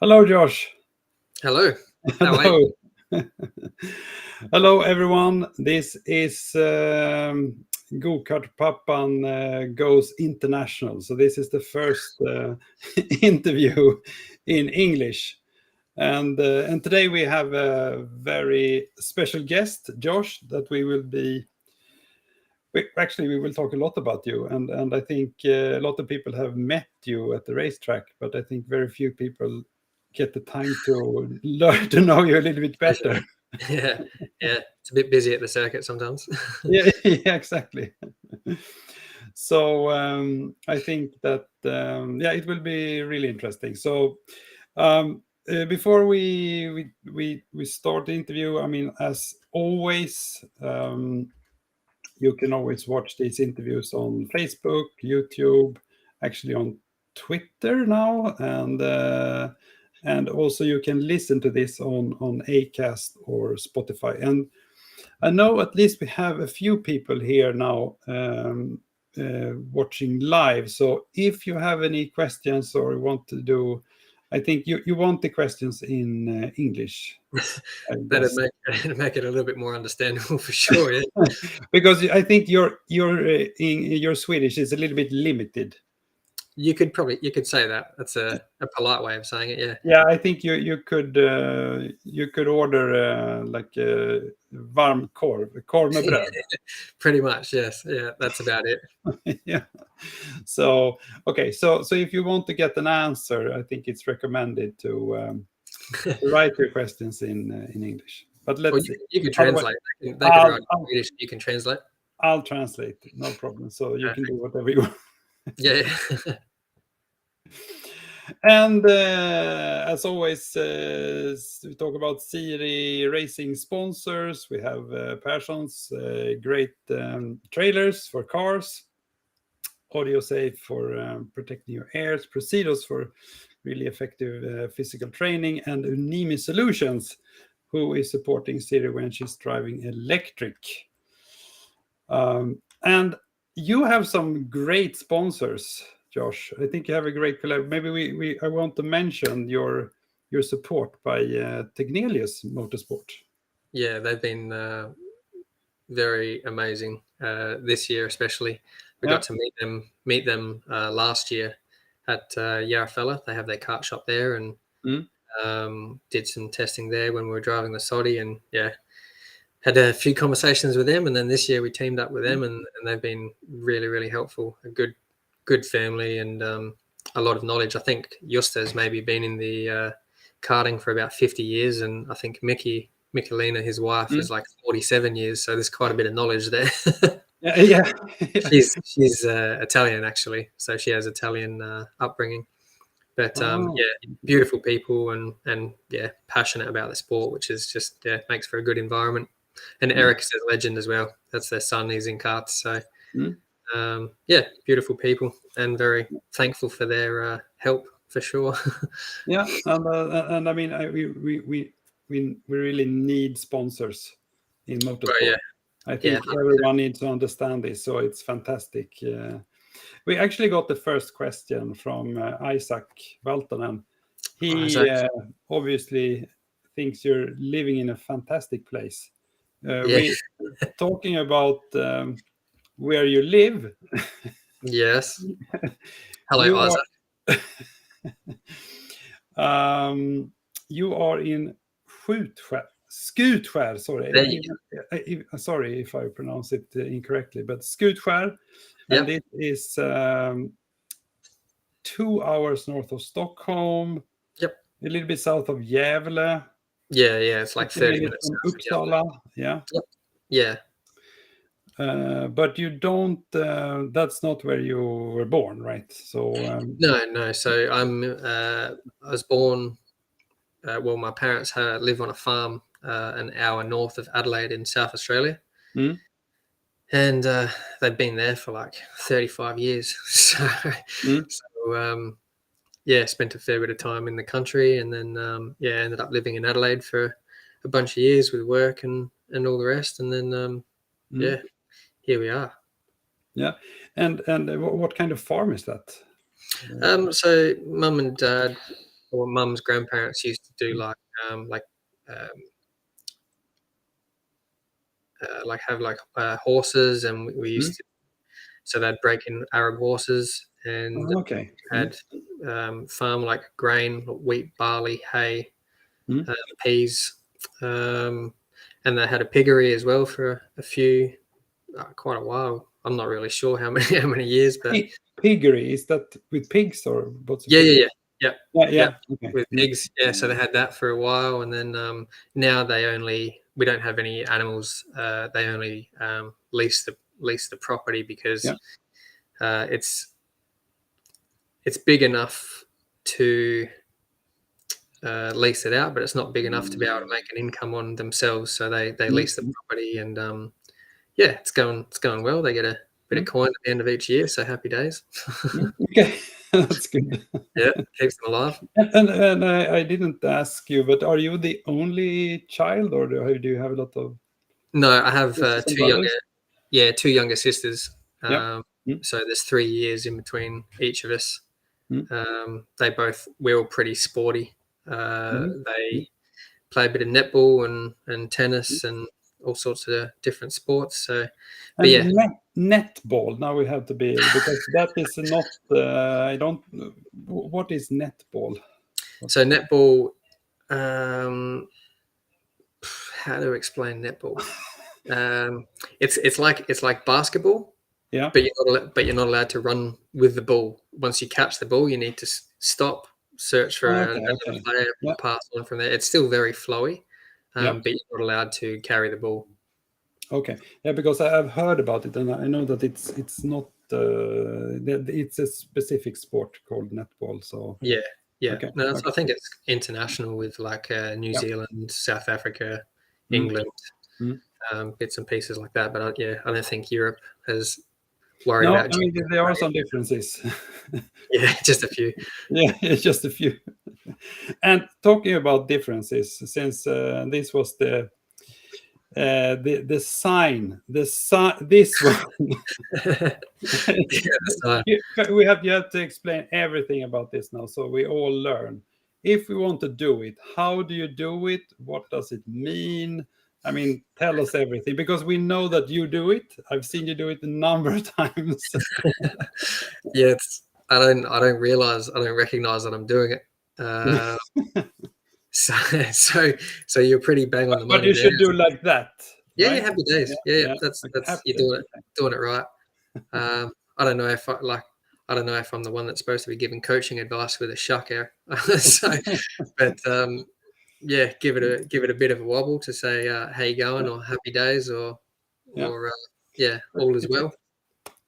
Hello, Josh. Hello. How are you? Hello. Hello, everyone. This is Gokartpappan goes international. So this is the first interview in English. And today we have a very special guest, Josh, that we will talk a lot about you. And I think a lot of people have met you at the racetrack, but I think very few people get the time to learn to know you a little bit better. Yeah, it's a bit busy at the circuit sometimes. Yeah, exactly. So I think that it will be really interesting. So before we start the interview, I mean, as always, you can always watch these interviews on Facebook, YouTube, actually on Twitter now, and also you can listen to this on Acast or Spotify. And I know at least we have a few people here now watching live. So if you have any questions or want to do, I think you want the questions in English. That'd make it a little bit more understandable for sure. Yeah, Because I think your Swedish is a little bit limited. you could say that. That's a polite way of saying it. Yeah. Yeah, I think you could order like varm korv med bröd. Pretty much, yes. Yeah, that's about it. Yeah. So okay, so if you want to get an answer, I think it's recommended to write your questions in English. But let's see. You can translate. They can write in Swedish. You can translate. I'll translate, no problem. So you can do whatever you want. Yeah. And as always, we talk about Siri racing sponsors. We have Persson's great trailers for cars, Audio Safe for protecting your ears, Presidos for really effective physical training, and Unimi Solutions, who is supporting Siri when she's driving electric. And you have some great sponsors, Josh. I think you have a great collab. Maybe I want to mention your support by Tegnelius Motorsport. Yeah, they've been very amazing this year, especially. We got to meet them last year at Järfälla. They have their kart shop there, and did some testing there when we were driving the Sodi, and had a few conversations with them. And then this year we teamed up with them, and they've been really, really helpful. A good family, and a lot of knowledge. I think Justa's maybe been in the karting for about 50 years, and I think Michelina, his wife, is like 47 years. So there's quite a bit of knowledge there. Yeah. She's Italian, actually, so she has Italian upbringing. But beautiful people, and passionate about the sport, which is just makes for a good environment. And Eric is a legend as well. That's their son. He's in karts. So beautiful people, and very thankful for their help for sure. Yeah, and I mean we really need sponsors in motorsport. I think everyone needs to understand this, so it's fantastic. We actually got the first question from Isaac Valtonen. He obviously thinks you're living in a fantastic place. We're talking about where you live. Yes. Hello, Isaac. You are in Skutskär, sorry. Sorry if I pronounce it incorrectly, but Skutskär, and it is 2 hours north of Stockholm. Yep. A little bit south of Gävle. Yeah, it's like 30 minutes from Uppsala. Yeah. Yeah. But you don't. That's not where you were born, right? So no. So I was born. Well, my parents live on a farm an hour north of Adelaide in South Australia, and they've been there for like 35 years. So, spent a fair bit of time in the country, and then ended up living in Adelaide for a bunch of years with work and all the rest, and then here we are. Yeah, and what kind of farm is that? So mum and dad or mum's grandparents used to do um, have horses, and we used to. So they'd break in Arab horses, and Okay. had farm like grain, wheat, barley, hay, peas, and they had a piggery as well for quite a while. I'm not really sure how many years, but Piggery, is that with pigs or what's a yeah. piggery? Yeah. Okay. With pigs. Yeah, so they had that for a while, and then now we don't have any animals. They only lease the property because it's big enough to lease it out, but it's not big enough to be able to make an income on themselves. So they lease the property, and it's going well. They get a bit of coin at the end of each year, so happy days. Okay, that's good. Yeah, keeps them alive. And I didn't ask you, but are you the only child, or do you have a lot of? No, I have sisters and two brothers? two younger sisters. Yeah. So there's 3 years in between each of us. Mm. We're all pretty sporty. They play a bit of netball and tennis and all sorts of different sports. So, but And yeah, netball. Now we have to be, because that is not. I don't. What is netball? so netball. How to explain netball? It's like basketball. Yeah. But you're not allowed to run with the ball. Once you catch the ball, you need to stop, search for another player, pass on from there. It's still very flowy, but you're not allowed to carry the ball. Okay. Yeah, because I've heard about it, and I know that it's not. It's a specific sport called netball. So yeah. Okay. No, I think it's international with like New Zealand, South Africa, England, bits and pieces like that. But I don't think Europe has worried No, about. I mean there are some differences. Yeah, just a few. Yeah, it's just a few. And talking about differences, since this was the sign, this one. You have to explain everything about this now, so we all learn. If we want to do it, how do you do it? What does it mean? I mean, tell us everything, because we know that you do it. I've seen you do it a number of times. Yeah, I don't recognize that I'm doing it. So you're pretty bang on the money. But you should do like that. Yeah, right? Happy days. Yeah. That's you're doing it right. I don't know if I'm the one that's supposed to be giving coaching advice with a shuck air. But give it a bit of a wobble to say how you going, or happy days, or all is well.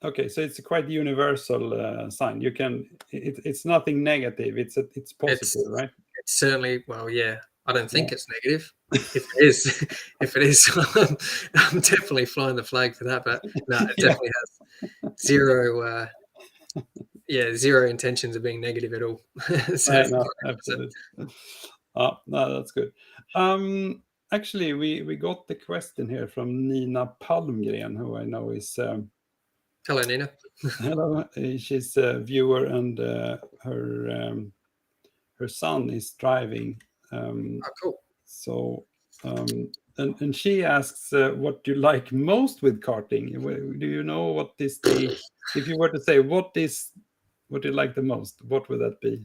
Okay, so it's a quite universal sign. You can. It's nothing negative. It's positive, right? It's certainly, well, yeah. I don't think it's negative. If it is, I'm definitely flying the flag for that. But no, it definitely has zero intentions of being negative at all. No, absolutely. No, that's good. Actually, we got the question here from Nina Palmgren, who I know is. Hello, Nina. Hello, she's a viewer, and her son is driving. Cool. So, and she asks, what you like most with karting? Do you know what is if you were to say what you like the most, what would that be?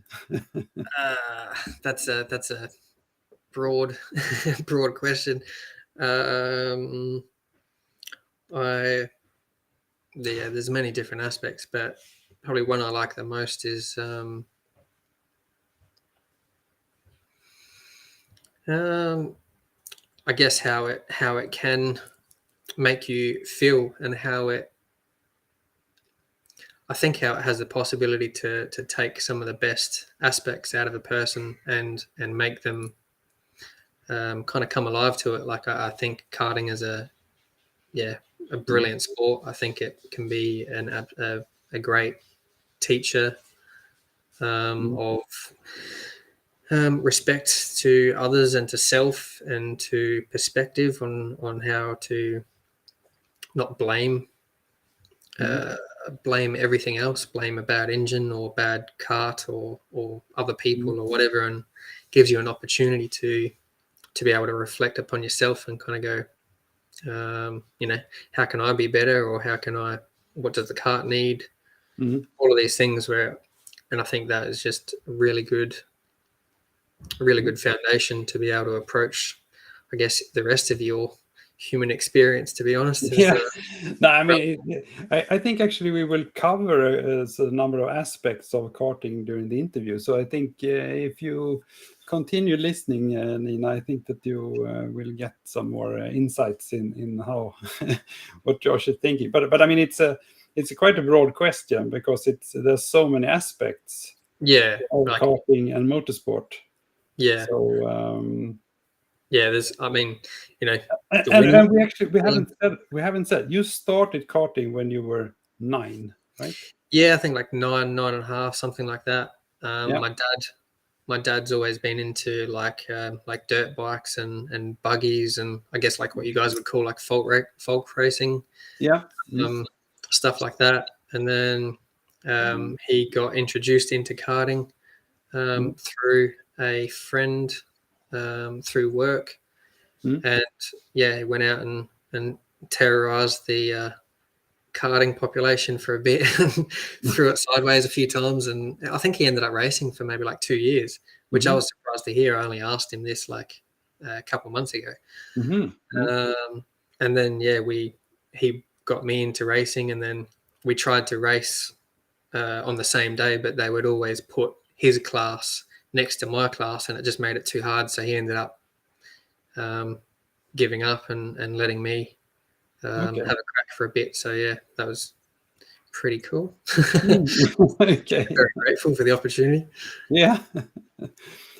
That's a broad question. There's many different aspects, but probably one I like the most is I guess how it can make you feel, and how it has the possibility to take some of the best aspects out of a person and make them kind of come alive to it. Like I think karting is a brilliant sport. I think it can be a great teacher of respect to others and to self, and to perspective on how to not blame blame everything else, blame a bad engine or bad cart or other people or whatever, and gives you an opportunity to be able to reflect upon yourself and kind of go, how can I be better, or what does the cart need? All of these things and I think that is just a really good foundation to be able to approach, I guess, the rest of your human experience, to be honest. No, I mean, I think actually we will cover a number of aspects of karting during the interview. So I think if you continue listening, Nina, I think that you will get some more insights in how what Josh is thinking. But I mean, it's quite a broad question because there's so many aspects of karting and motorsport. Yeah. So there's, I mean, and we haven't said you started karting when you were 9, right? Yeah, I think like 9.5, something like that. My dad's always been into like dirt bikes and buggies, and I guess like what you guys would call like folk racing. Yeah. Stuff like that. And then he got introduced into karting through a friend through work. And he went out and terrorized the karting population for a bit, threw it sideways a few times, and I think he ended up racing for maybe like 2 years, which I was surprised to hear. I only asked him this like a couple of months ago. And then he got me into racing, and then we tried to race on the same day, but they would always put his class next to my class, and it just made it too hard. So he ended up giving up and letting me have a crack for a bit. So yeah, that was pretty cool. Okay. Very grateful for the opportunity. Yeah.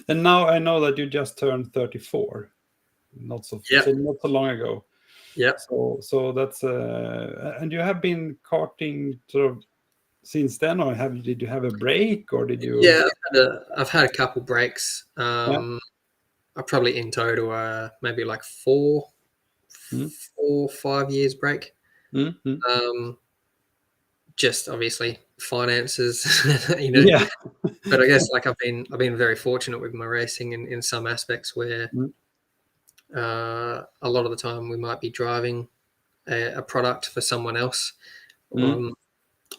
And now I know that you just turned 34, not so long ago. Yeah. So that's and you have been karting sort of since then, or did you have a break, or did you? Yeah, I've had a couple breaks. I probably in total maybe like 4 or 5 years break. Just obviously finances, Yeah. But I guess like I've been very fortunate with my racing in some aspects where a lot of the time we might be driving a product for someone else,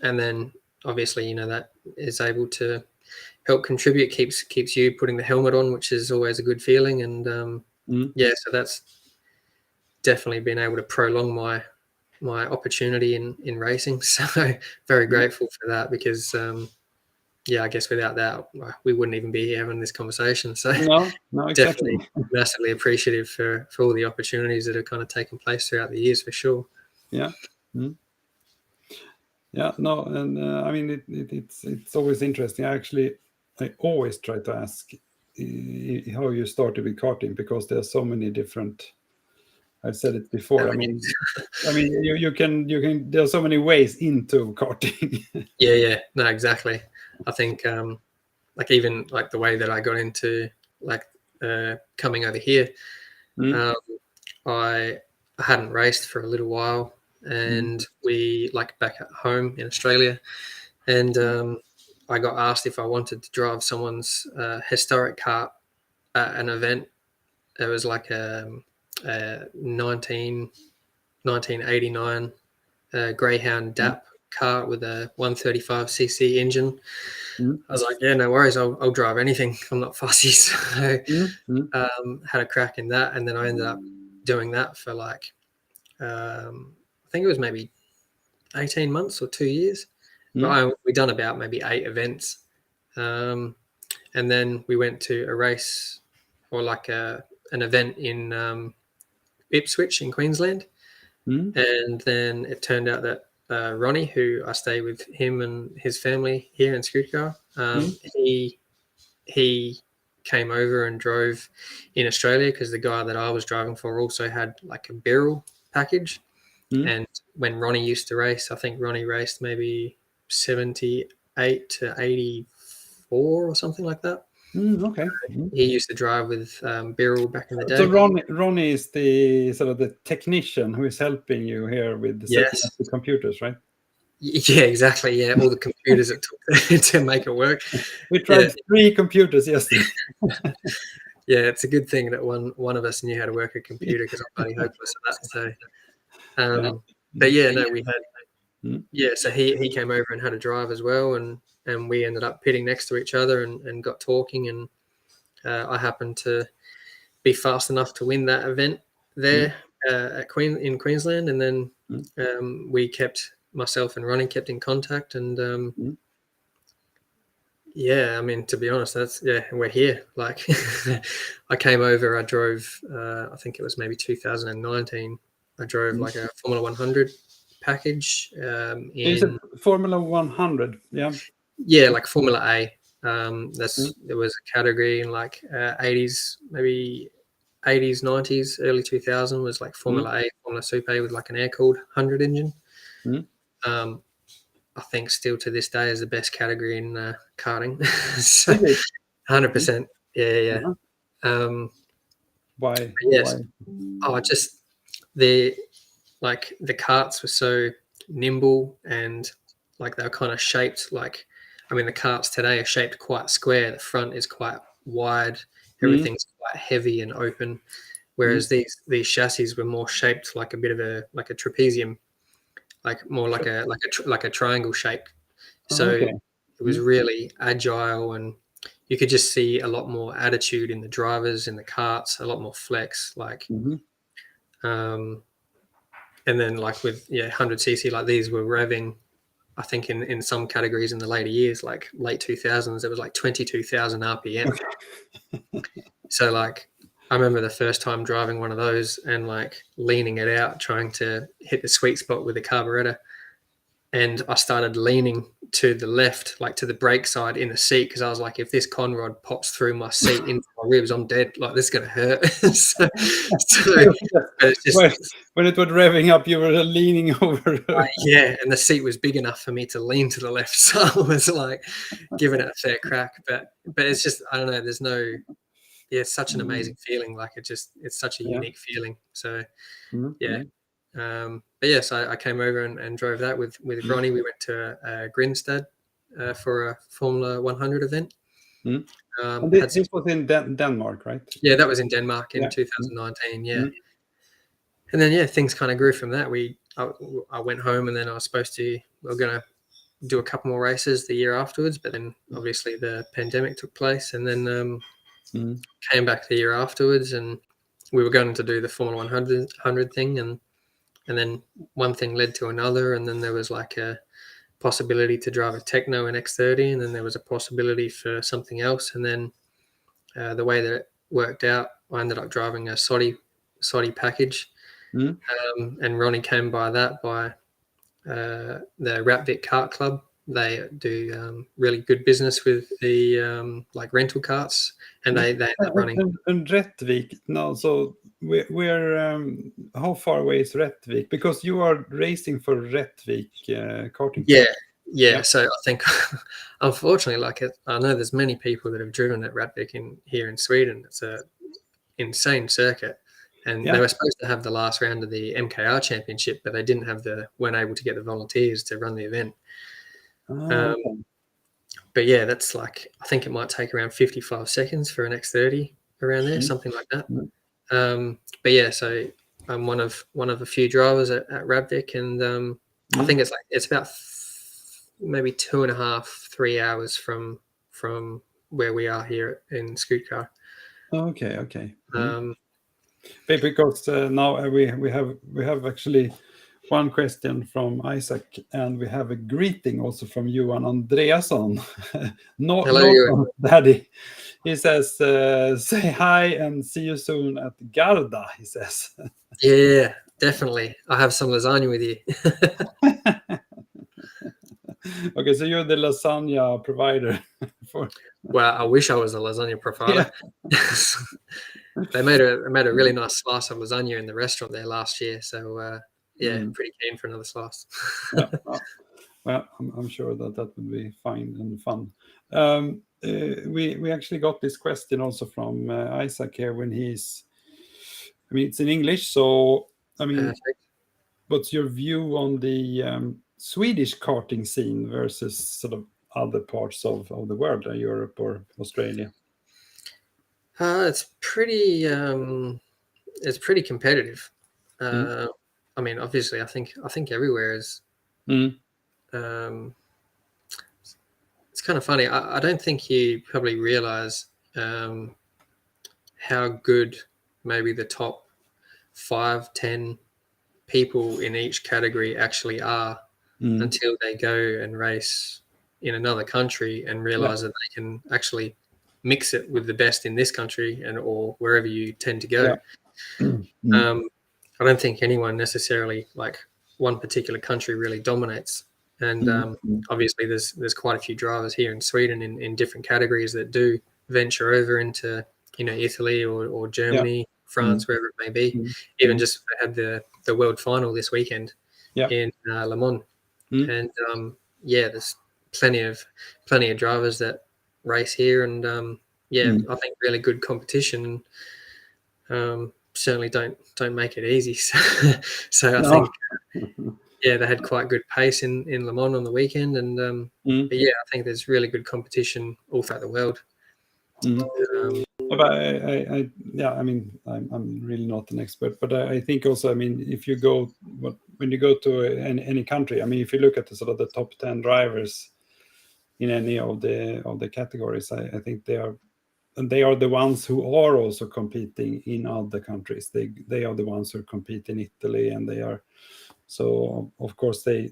and then obviously that is able to help contribute, keeps you putting the helmet on, which is always a good feeling. And so that's definitely been able to prolong my opportunity in racing. So very grateful for that, because I guess without that we wouldn't even be here having this conversation. So no, exactly. Definitely massively appreciative for all the opportunities that have kind of taken place throughout the years, for sure. Yeah. Yeah, no, and I mean it's always interesting. I always try to ask how you started with karting, because there are so many different. I've said it before. I mean, you can. There are so many ways into karting. Yeah, no, exactly. I think like even like the way that I got into like coming over here, I hadn't raced for a little while, and we like back at home in Australia, and I got asked if I wanted to drive someone's historic kart at an event. It was like a 1989 Greyhound DAP kart with a 135cc engine. I was like, yeah, no worries, I'll drive anything. I'm not fussy. So had a crack in that, and then I ended up doing that for like I think it was maybe 18 months or 2 years. But we done about maybe 8 events, and then we went to a race or like an event in Ipswich in Queensland, and then it turned out that Ronnie, who I stay with him and his family here in Scooter, he came over and drove in Australia, because the guy that I was driving for also had like a barrel package. And when Ronnie used to race, I think Ronnie raced maybe 78 to 84 or something like that. Okay. He used to drive with Birrell back in the day. So Ronnie is the sort of the technician who is helping you here with setting up the computers, right? Yeah, exactly. Yeah, all the computers it took to make it work. We tried 3 computers yesterday. Yeah, it's a good thing that one of us knew how to work a computer, because I'm bloody hopeless at that. So, but yeah, no, we had so he came over and had a drive as well, and we ended up pitting next to each other and got talking, and I happened to be fast enough to win that event there in Queensland, and then myself and Ronnie kept in contact, and yeah, I mean, to be honest, we're here. Like, I came over, I drove, I think it was maybe 2019. I drove like a Formula 100 package Is it Formula 100? Yeah, like Formula A. There was a category in like 80s, maybe 80s, 90s, early 2000 was like Formula A, Formula Super A with like an air-cooled 100 engine. I think still to this day is the best category in karting. So 100%. Yeah. Why? Yes. Why? Oh, just the karts were so nimble, and like they were kind of shaped like, I mean, the karts today are shaped quite square. The front is quite wide. Everything's quite heavy and open. Whereas these chassis were more shaped like a bit of a trapezium, like more like a triangle shape. So it was really agile, and you could just see a lot more attitude in the drivers, in the karts, a lot more flex. Like, and then like with 100cc, like these were revving. I think in some categories in the later years, like late 2000s, it was like 22,000 RPM. So like, I remember the first time driving one of those and like leaning it out, trying to hit the sweet spot with the carburetor. And I started leaning to the left, like to the brake side in the seat, because I was like, if this conrod pops through my seat into my ribs, I'm dead. Like, this is going to hurt. so it's just, when it was revving up, you were leaning over. Yeah, and the seat was big enough for me to lean to the left. So I was like giving it a fair crack. But it's just, I don't know, there's no, it's such an amazing feeling. Like, it's such a unique feeling. So, yeah. But yes, I came over and drove that with Ronnie. We went to Grinstad for a Formula 100 event. And this was in Denmark, right? Yeah, that was in Denmark in 2019. Yeah. And then, things kind of grew from that. I went home, and then we were going to do a couple more races the year afterwards. But then obviously the pandemic took place, and then came back the year afterwards, and we were going to do the Formula 100 thing. And then one thing led to another, and then there was like a possibility to drive a Techno in X30, and then there was a possibility for something else. And then the way that it worked out, I ended up driving a Saudi package, and Ronnie came by the Rapvic Kart Club. They do really good business with the like rental karts, and they end up running. And Rättvik now, so we're how far away is Rättvik? Because you are racing for Rättvik karting. Yeah. So I think, unfortunately, I know there's many people that have driven at Rättvik here in Sweden. It's a insane circuit, and they were supposed to have the last round of the MKR Championship, but they weren't able to get the volunteers to run the event. But yeah, that's like, I think it might take around 55 seconds for an X30 around there, something like that. But yeah, so I'm one of a few drivers at Rättvik, and I think it's about maybe 2.5, 3 hours from where we are here in Skutskär. Okay. Because now we have actually one question from Isaac, and we have a greeting also from Johan Andreasson. Hello, Daddy. He says, say hi and see you soon at Garda, he says. Yeah, definitely. I have some lasagna with you. Okay, so you're the lasagna provider. Well, I wish I was a lasagna provider. They made a really nice slice of lasagna in the restaurant there last year. So pretty keen for another slice. Well, I'm sure that would be fine and fun. We actually got this question also from Isaac here when it's in English. So, I mean, what's your view on the Swedish karting scene versus sort of other parts of the world, Europe or Australia? It's pretty competitive. I mean, obviously, I think everywhere is. Um, it's kind of funny. I don't think you probably realize how good maybe the top 5-10 people in each category actually are until they go and race in another country and realize that they can actually mix it with the best in this country or wherever you tend to go. I don't think anyone necessarily, like, one particular country really dominates. And obviously there's quite a few drivers here in Sweden in different categories that do venture over into, Italy or Germany, France, wherever it may be. Even just had the world final this weekend in Le Mans. And there's plenty of drivers that race here, and I think really good competition. Certainly don't make it easy. So I think they had quite good pace in Le Mans on the weekend, and but I think there's really good competition all throughout the world. But I mean, I'm really not an expert, but I think also, I mean, if you go when you go to any country, I mean, if you look at the sort of the top 10 drivers in any of the categories, I think they are the ones who are also competing in other countries. They are the ones who compete in Italy, and they are. So of course they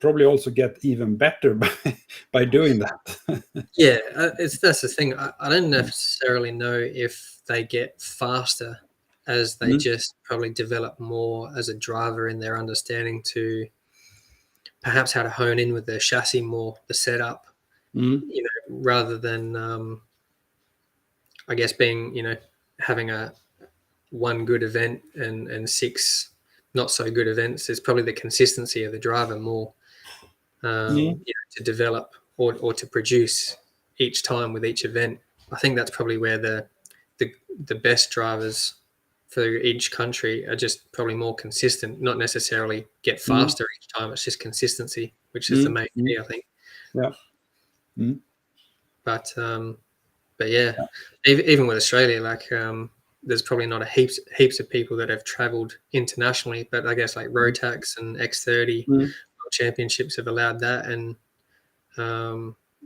probably also get even better by doing that. That's the thing. I don't necessarily know if they get faster, as they just probably develop more as a driver in their understanding to perhaps how to hone in with their chassis more, the setup, rather than I guess being, having one good event and 6 not so good events. Is probably the consistency of the driver more to develop or to produce each time with each event. I think that's probably where the best drivers for each country are just probably more consistent, not necessarily get faster each time. It's just consistency, which is the main key, I think. But even with Australia, like there's probably not heaps of people that have travelled internationally, but I guess like Rotax and X30 World Championships have allowed that, and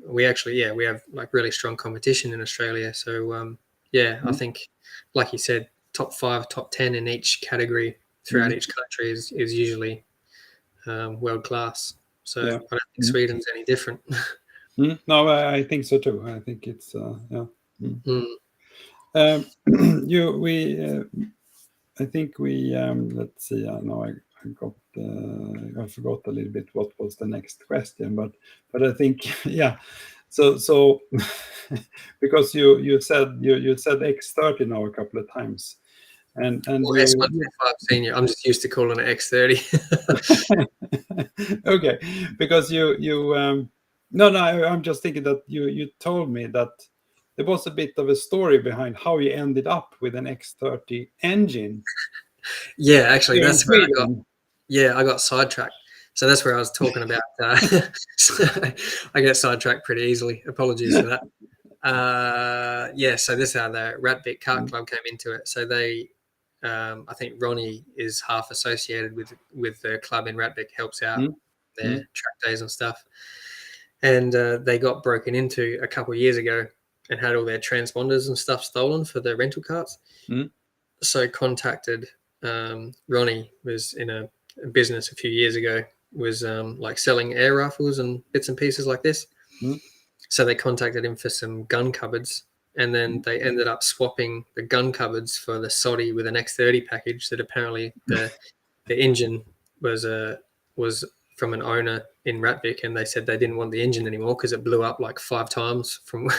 we have like really strong competition in Australia. So I think, like you said, top 5, top 10 in each category throughout each country is usually world class. So I don't think Sweden's any different. No, I think so too. I think it's I think we let's see. No, I forgot a little bit what was the next question, but I think So because you said X30 now a couple of times, and S125 Senior. I'm just used to calling it X30. Okay, because I'm just thinking that you told me that there was a bit of a story behind how you ended up with an X30 engine. Yeah, actually, that's where I got sidetracked. So that's where I was talking about. I get sidetracked pretty easily. Apologies for that. So this is how the Ratbit Kart Club came into it. So they, I think Ronnie is half associated with the club in Ratbit, helps out their track days and stuff. And they got broken into a couple of years ago and had all their transponders and stuff stolen for their rental carts. So contacted Ronnie, was in a business a few years ago, was like selling air rifles and bits and pieces like this. So they contacted him for some gun cupboards, and then they ended up swapping the gun cupboards for the Soddy with an X30 package that apparently the engine was from an owner in Ratbik, and they said they didn't want the engine anymore because it blew up like 5 times from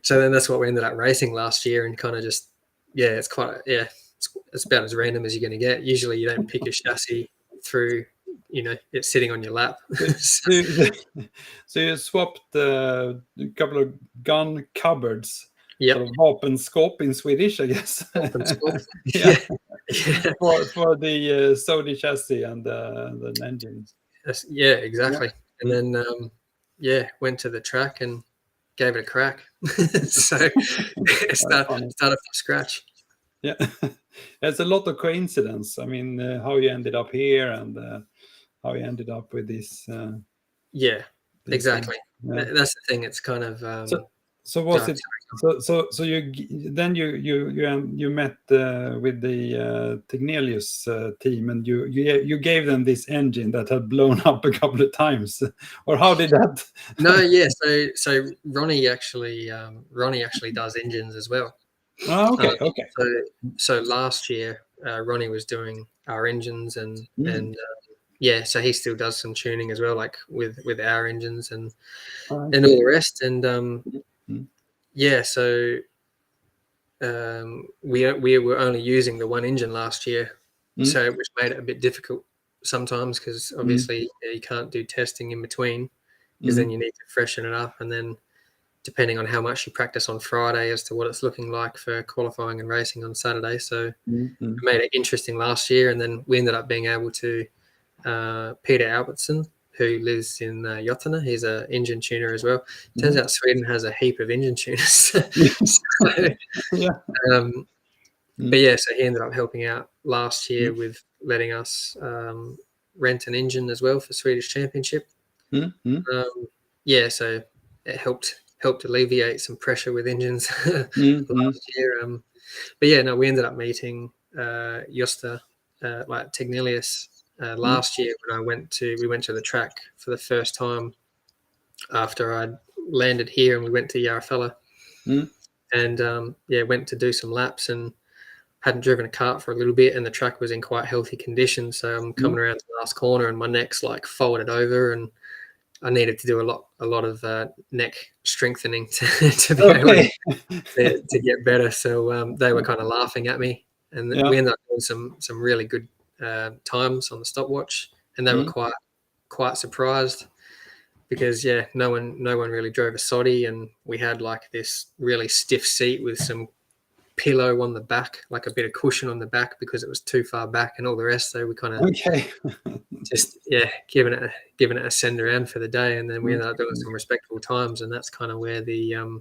so then that's what we ended up racing last year, and kind of just it's quite it's about as random as you're going to get. Usually you don't pick a chassis through it's sitting on your lap. So you swapped a couple of gun cupboards. Yep. Vapenskåp in Swedish, I guess. For the Sodi chassis and the engines. Yeah, exactly. And then went to the track and gave it a crack. So started from scratch. Yeah, there's a lot of coincidence. I mean, how you ended up here and how you ended up with this. Yeah, this exactly. yeah. That's the thing. It's kind of So was it? So you met with the Tegnelius team, and you gave them this engine that had blown up a couple of times, or how did that? No, yeah. So Ronnie actually does engines as well. Oh, okay, okay. So last year Ronnie was doing our engines and yeah, so he still does some tuning as well, like with our engines and all the rest. And yeah, so we were only using the one engine last year, so which made it a bit difficult sometimes because obviously you can't do testing in between because then you need to freshen it up, and then depending on how much you practice on Friday as to what it's looking like for qualifying and racing on Saturday. So it made it interesting last year, and then we ended up being able to Peter Albertson, who lives in Jottana. He's an engine tuner as well. Turns out Sweden has a heap of engine tuners. So, but yeah, so he ended up helping out last year with letting us rent an engine as well for Swedish Championship. Yeah, so it helped alleviate some pressure with engines last year. But yeah, no, we ended up meeting Josta like Tegnelius last year when we went to the track for the first time after I'd landed here, and we went to Järfälla and went to do some laps and hadn't driven a kart for a little bit, and the track was in quite healthy condition. So I'm coming around the last corner and my neck's like folded over, and I needed to do a lot of neck strengthening to be able to get better. So they were kind of laughing at me, and we ended up doing some really good times on the stopwatch, and they were quite surprised because no one really drove a soddy, and we had like this really stiff seat with some pillow on the back, like a bit of cushion on the back because it was too far back and all the rest. So we kind of just giving it a send around for the day, and then we ended up doing some respectable times, and that's kind of where the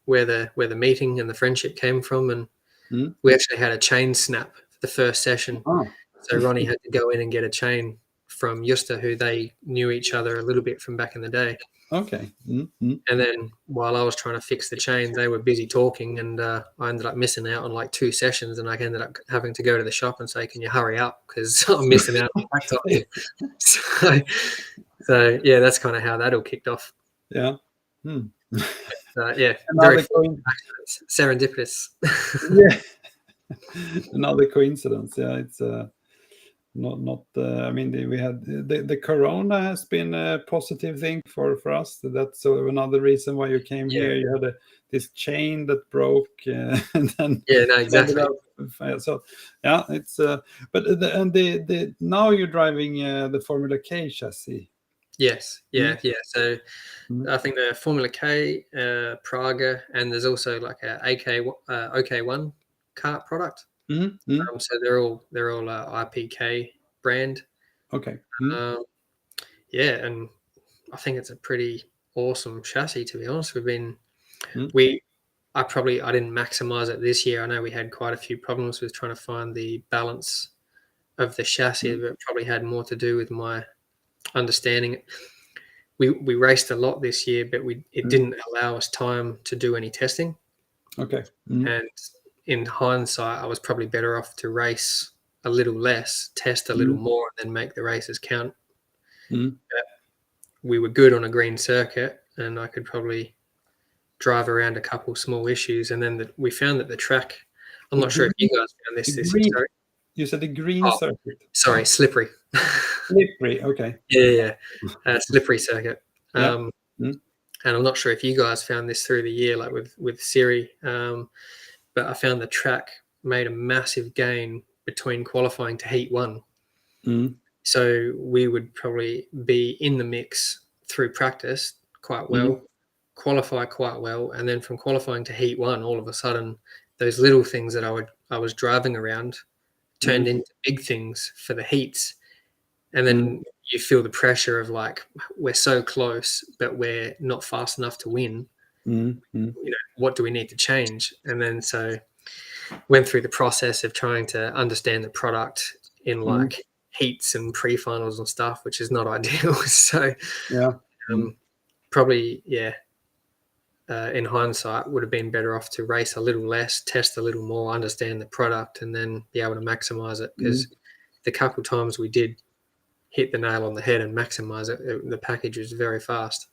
where the meeting and the friendship came from. And we actually had a chain snap for the first session. So Ronnie had to go in and get a chain from Justa, who they knew each other a little bit from back in the day. Okay. And then while I was trying to fix the chain, they were busy talking, and I ended up missing out on like 2 sessions, and I ended up having to go to the shop and say, "Can you hurry up? Because I'm missing out on the track time." So yeah, that's kind of how that all kicked off. Yeah. Very serendipitous. Yeah. Another coincidence. Yeah, it's not I mean, we had the corona has been a positive thing for us. That's another reason why you came here. You had this chain that broke and then exactly. So yeah, it's but the now you're driving the Formula K chassis. Yes, so I think the Formula K, Praga, and there's also like a OK1 kart product. So they're all IPK brand. Okay. And I think it's a pretty awesome chassis, to be honest. I didn't maximize it this year. I know we had quite a few problems with trying to find the balance of the chassis, but it probably had more to do with my understanding. We raced a lot this year, but it didn't allow us time to do any testing. Okay. And in hindsight, I was probably better off to race a little less, test a little more, and then make the races count. We were good on a green circuit, and I could probably drive around a couple small issues. And then we found that the track, I'm not sure if you guys found this year. Sorry. You said the green circuit. Sorry, slippery. Slippery, okay. Yeah. Slippery circuit. And I'm not sure if you guys found this through the year, like with Siri, but I found the track made a massive gain between qualifying to Heat 1. So we would probably be in the mix through practice quite well, qualify quite well, and then from qualifying to Heat 1, all of a sudden, those little things that I was driving around turned into big things for the heats. And then you feel the pressure of like, we're so close, but we're not fast enough to win. What do we need to change? And then so went through the process of trying to understand the product in like heats and pre-finals and stuff, which is not ideal. So probably, in hindsight, would have been better off to race a little less, test a little more, understand the product, and then be able to maximize it. Because the couple times we did hit the nail on the head and maximize it, the package was very fast.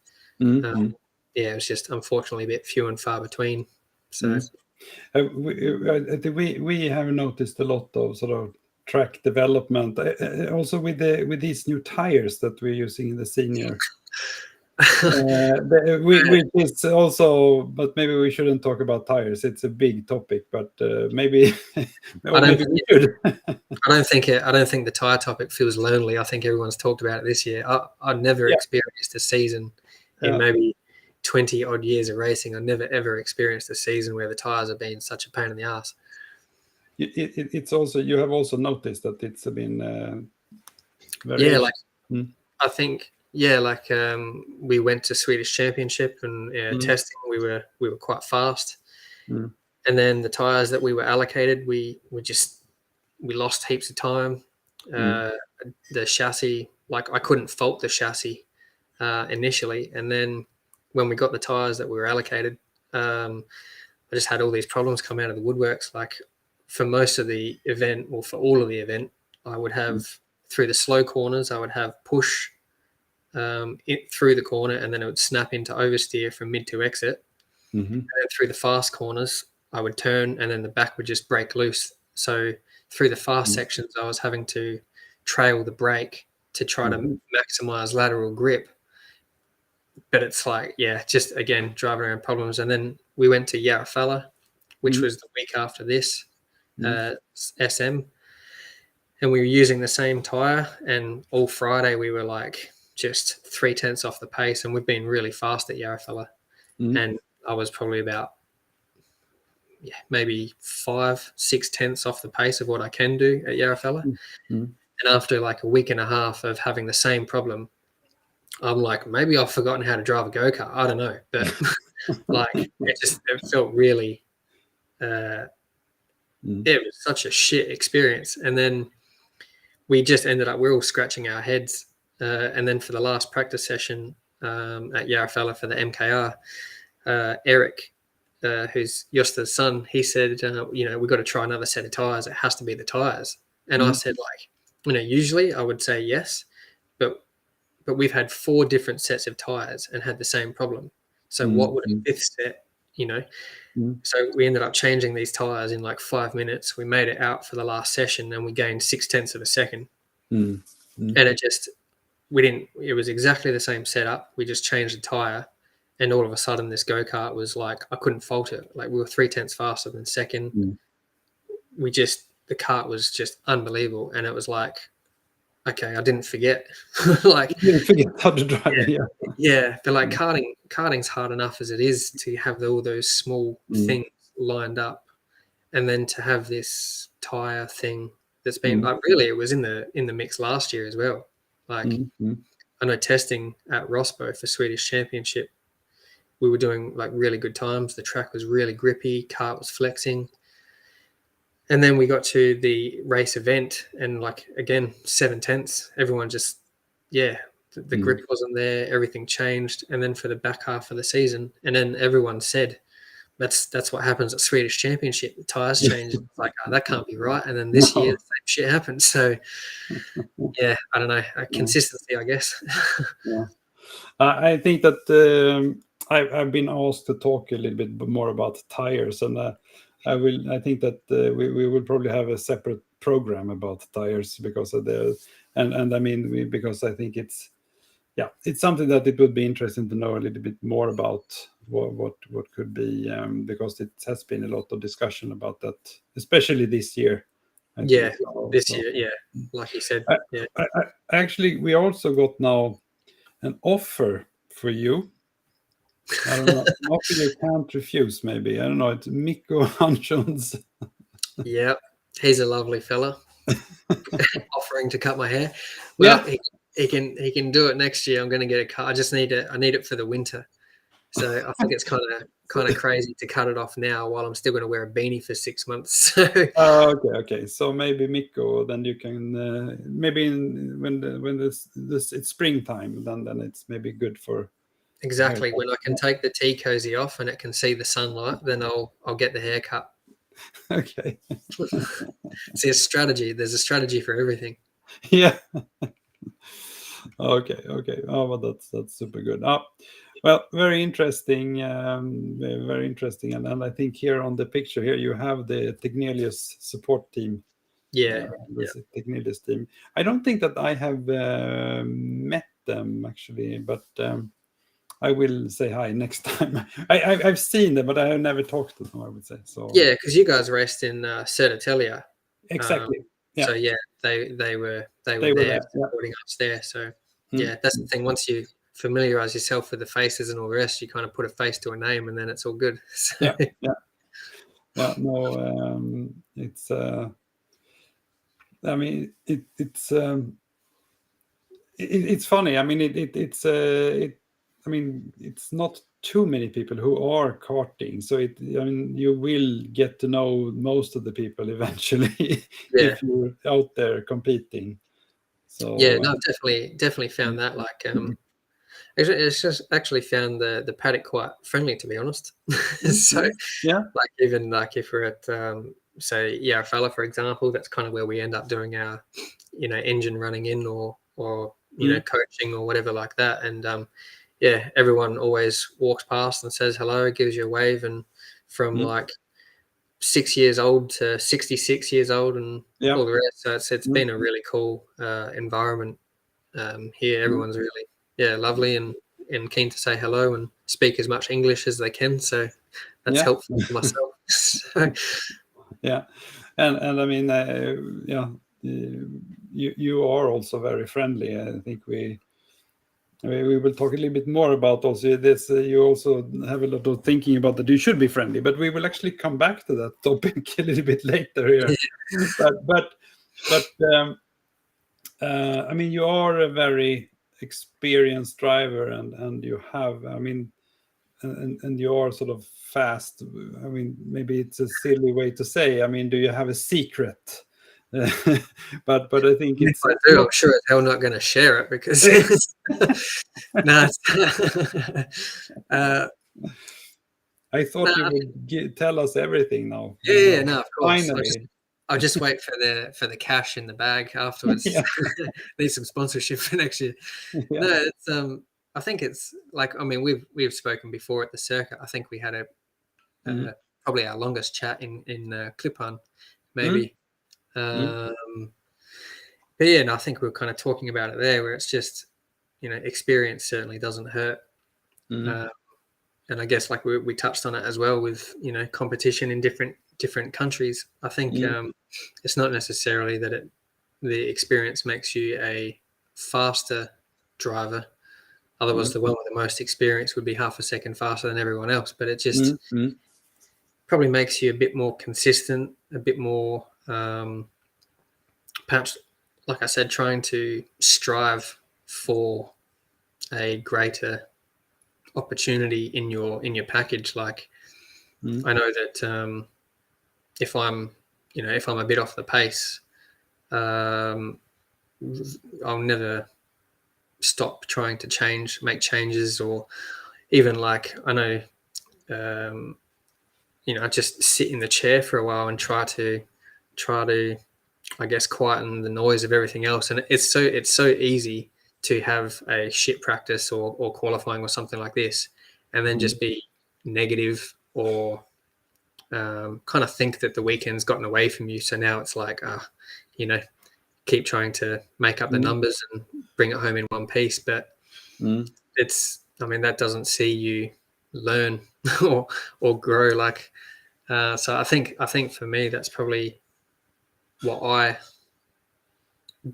It was just unfortunately a bit few and far between. So I think we have noticed a lot of sort of track development, also with these new tires that we're using in the senior. Which is also, but maybe we shouldn't talk about tires. It's a big topic, but maybe maybe we should. I don't think the tire topic feels lonely. I think everyone's talked about it this year. I've never experienced a season in maybe 20 odd years of racing. I've never ever experienced a season where the tires have been such a pain in the ass. It's also, you have also noticed that it's been very I think we went to Swedish Championship and testing. We were quite fast, and then the tires that we were allocated, we lost heaps of time. The chassis, like I couldn't fault the chassis initially, and then when we got the tires that we were allocated, I just had all these problems come out of the woodworks. Like for most of the event, or for all of the event, I would have through the slow corners, I would have push it through the corner, and then it would snap into oversteer from mid to exit. And then through the fast corners, I would turn, and then the back would just break loose. So through the fast sections, I was having to trail the brake to try to maximize lateral grip. But it's like, just again, driving around problems. And then we went to Yarrafalla, which was the week after this, SM. And we were using the same tire. And all Friday, we were like just 0.3 off the pace. And we've been really fast at Yarrafalla. And I was probably about, maybe 5-6 tenths off the pace of what I can do at Yarrafalla. And after like a week and a half of having the same problem, I'm like, maybe I've forgotten how to drive a go-kart. I don't know. But like, it felt really, it was such a shit experience. And then we just ended up, we're all scratching our heads. And then for the last practice session at Yarrafalla for the MKR, Eric, who's Josta's son, he said, we've got to try another set of tires. It has to be the tires. And I said, like, usually I would say yes, but we've had 4 different sets of tires and had the same problem. So what would a 5th set, So we ended up changing these tires in like 5 minutes. We made it out for the last session and we gained 0.6 of a second. And it was exactly the same setup. We just changed the tire. And all of a sudden, this go-kart was like, I couldn't fault it. Like we were 0.3 faster than second. The kart was just unbelievable. And it was like, okay, I didn't forget. Like, you didn't forget how to drive. But like karting's hard enough as it is to have all those small things lined up, and then to have this tire thing that's been like, really, it was in the mix last year as well. Like I know testing at Rosbo for Swedish Championship, we were doing like really good times. The track was really grippy, kart was flexing. And then we got to the race event and like, again, 0.7. Everyone just, the grip wasn't there. Everything changed. And then for the back half of the season, and then everyone said, that's what happens at Swedish Championship. The tires change. It's like, that can't be right. And then this year, the same shit happened. So, I don't know. Consistency, I guess. I think that I've been asked to talk a little bit more about tires, and I think that we will probably have a separate program about tires because of and I mean because I think it's something that it would be interesting to know a little bit more about what could be, because it has been a lot of discussion about that, especially this year. Year, like you said. Actually, we also got now an offer for you. I don't know. An offer you can't refuse, maybe. I don't know. It's Mikko Hansson's. Yeah, he's a lovely fella. Offering to cut my hair. Well, he can do it next year. I'm going to get a car. I just need it. I need it for the winter. So I think it's kind of crazy to cut it off now while I'm still going to wear a beanie for 6 months. So Okay. So maybe Mikko, then you can maybe when this it's springtime, then it's maybe good for exactly when I can take the tea cozy off and it can see the sunlight, then I'll get the haircut. Okay. See, a strategy. There's a strategy for everything. Yeah. Okay. Oh, well, that's super good. Well, very interesting. Very interesting. And I think here on the picture here you have the Tegnelius support team. Yeah. The Tegnelius team. I don't think that I have met them actually, but I will say hi next time. I've seen them, but I have never talked to them, I would say. So Yeah, because you guys raced in Certatelia. exactly. So yeah, they were there supporting us there. So yeah, that's the thing. Once you familiarize yourself with the faces and all the rest, you kind of put a face to a name, and then it's all good. So, No, it's. I mean, it's funny. I mean, I mean, it's not too many people who are karting, so I mean, you will get to know most of the people eventually if you're out there competing. So yeah, no, definitely found that. Like, it's just actually found the paddock quite friendly, to be honest. So yeah, like even like if we're at say Yarrafella, for example, that's kind of where we end up doing our engine running in or coaching or whatever like that. And everyone always walks past and says hello, gives you a wave, and from like 6 years old to 66 years old and all the rest. So it's been a really cool environment here. Everyone's really lovely and keen to say hello and speak as much English as they can. So that's helpful for myself. So, yeah, and I mean, you are also very friendly. I think we will talk a little bit more about also this. You also have a lot of thinking about that you should be friendly, but we will actually come back to that topic a little bit later here. but I mean, you are a very experienced driver, and you have, I mean, and you are sort of fast. I mean, maybe it's a silly way to say. I mean, do you have a secret? But I think if I do, I'm sure as hell not going to share it because I thought you would tell us everything now. Yeah, no, of course. Finally, I'll just wait for the cash in the bag afterwards. Need some sponsorship for next year. No, it's I think it's like, I mean, we've spoken before at the circuit. I think we had probably our longest chat in Klippan, maybe. But yeah, and I think we were kind of talking about it there, where it's just experience certainly doesn't hurt. And I guess like we touched on it as well with competition in different countries. I think it's not necessarily that the experience makes you a faster driver. Otherwise, the one with the most experience would be half a second faster than everyone else. But it just probably makes you a bit more consistent, a bit more perhaps, like I said, trying to strive for a greater opportunity in your package. Like I know that if I'm a bit off the pace, I'll never stop trying to make changes, or even like I know I just sit in the chair for a while and try to I guess quieten the noise of everything else. And it's so easy to have a shit practice or qualifying or something like this, and then just be negative or kind of think that the weekend's gotten away from you. So now it's like, keep trying to make up the numbers and bring it home in one piece. But that doesn't see you learn or grow. Like, so I think for me, that's probably what I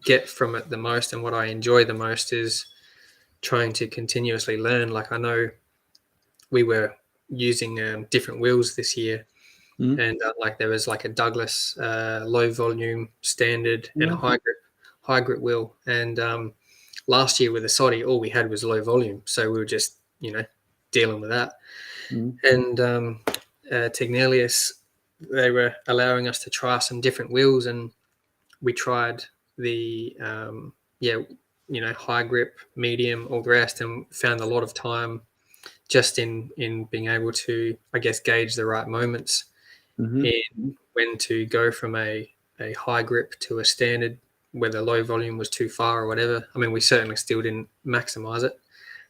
get from it the most, and what I enjoy the most is trying to continuously learn. Like I know we were using different wheels this year, and like there was like a Douglas low volume standard and a high grip wheel, and last year with the Saudi, all we had was low volume, so we were just dealing with that. And Tignelius, they were allowing us to try some different wheels, and we tried the high grip, medium, all the rest, and found a lot of time just in being able to, I guess, gauge the right moments in when to go from a high grip to a standard, whether low volume was too far or whatever. I mean, we certainly still didn't maximize it,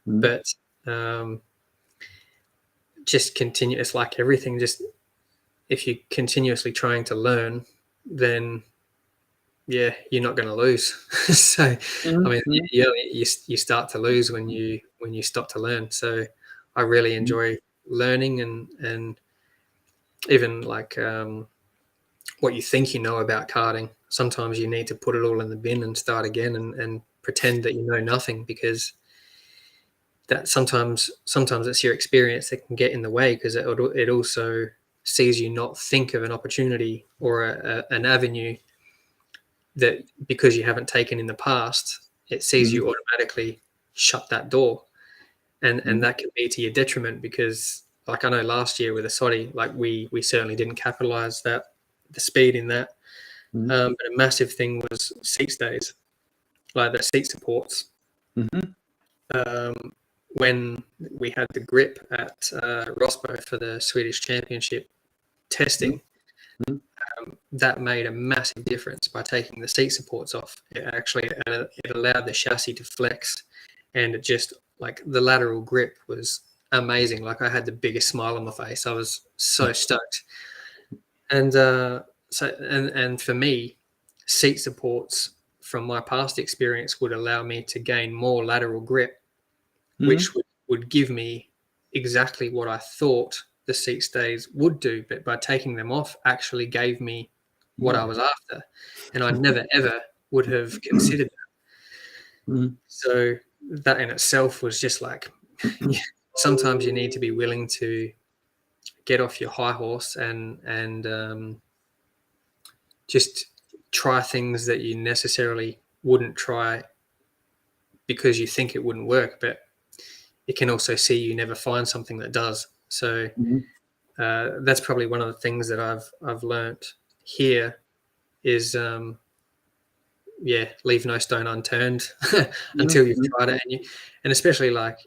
but just continue. It's like everything, just if you're continuously trying to learn, then you're not going to lose. So I mean, you start to lose when you stop to learn. So I really enjoy learning, and even like what you think you know about karting, sometimes you need to put it all in the bin and start again and pretend that you know nothing, because that sometimes it's your experience that can get in the way, because it also sees you not think of an opportunity or an avenue that, because you haven't taken in the past, it sees you automatically shut that door, and that can be to your detriment, because like I know last year with the Saudi, like we certainly didn't capitalize the speed in that. But a massive thing was seat stays, like the seat supports. When we had the grip at Rosbo for the Swedish Championship testing, that made a massive difference by taking the seat supports off. It allowed the chassis to flex, and it just, like, the lateral grip was amazing. Like, I had the biggest smile on my face. I was so stoked. And and for me, seat supports from my past experience would allow me to gain more lateral grip, which would give me exactly what I thought the seat stays would do, but by taking them off actually gave me what I was after, and I never ever would have considered that. So that in itself was just like, sometimes you need to be willing to get off your high horse and just try things that you necessarily wouldn't try because you think it wouldn't work, but it can also see you never find something that does. So that's probably one of the things that I've learnt here is leave no stone unturned until you've tried it, and especially, like,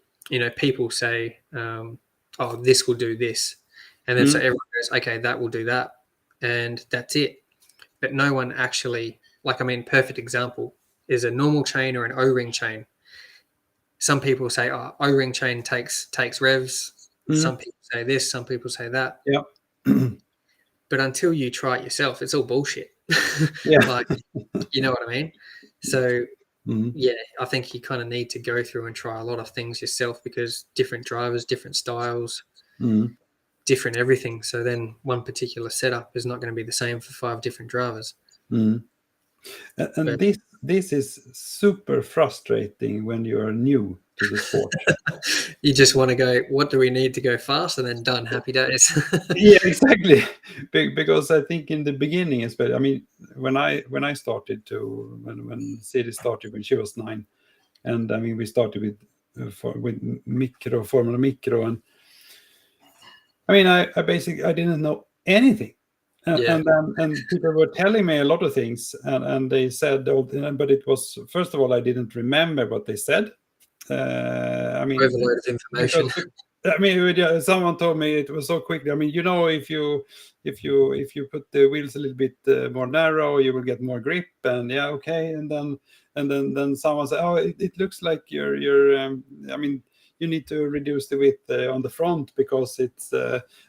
people say, oh, this will do this, and then so everyone goes, okay, that will do that, and that's it. But no one actually, like, I mean, perfect example is a normal chain or an O-ring chain. Some people say, oh, O-ring chain takes revs. Some people say this, some people say that. Yeah. But until you try it yourself, it's all bullshit. Yeah. Like, you know what I mean? So, I think you kind of need to go through and try a lot of things yourself, because different drivers, different styles, different everything. So then one particular setup is not going to be the same for 5 different drivers. And this is super frustrating when you are new to the sport. You just want to go, what do we need to go fast? And then done, happy days. Yeah, exactly. Because I think in the beginning, especially, I mean, when I started to, when Siri started when she was 9, and I mean, we started with Formula Micro, and I mean, I basically, I didn't know anything. And people were telling me a lot of things, and they said, but it was, first of all, I didn't remember what they said. I mean, overload of information. Someone told me it was so quickly. I mean, if you put the wheels a little bit more narrow, you will get more grip, and okay. And then someone said, oh, it looks like you're. I mean, you need to reduce the width on the front, because it's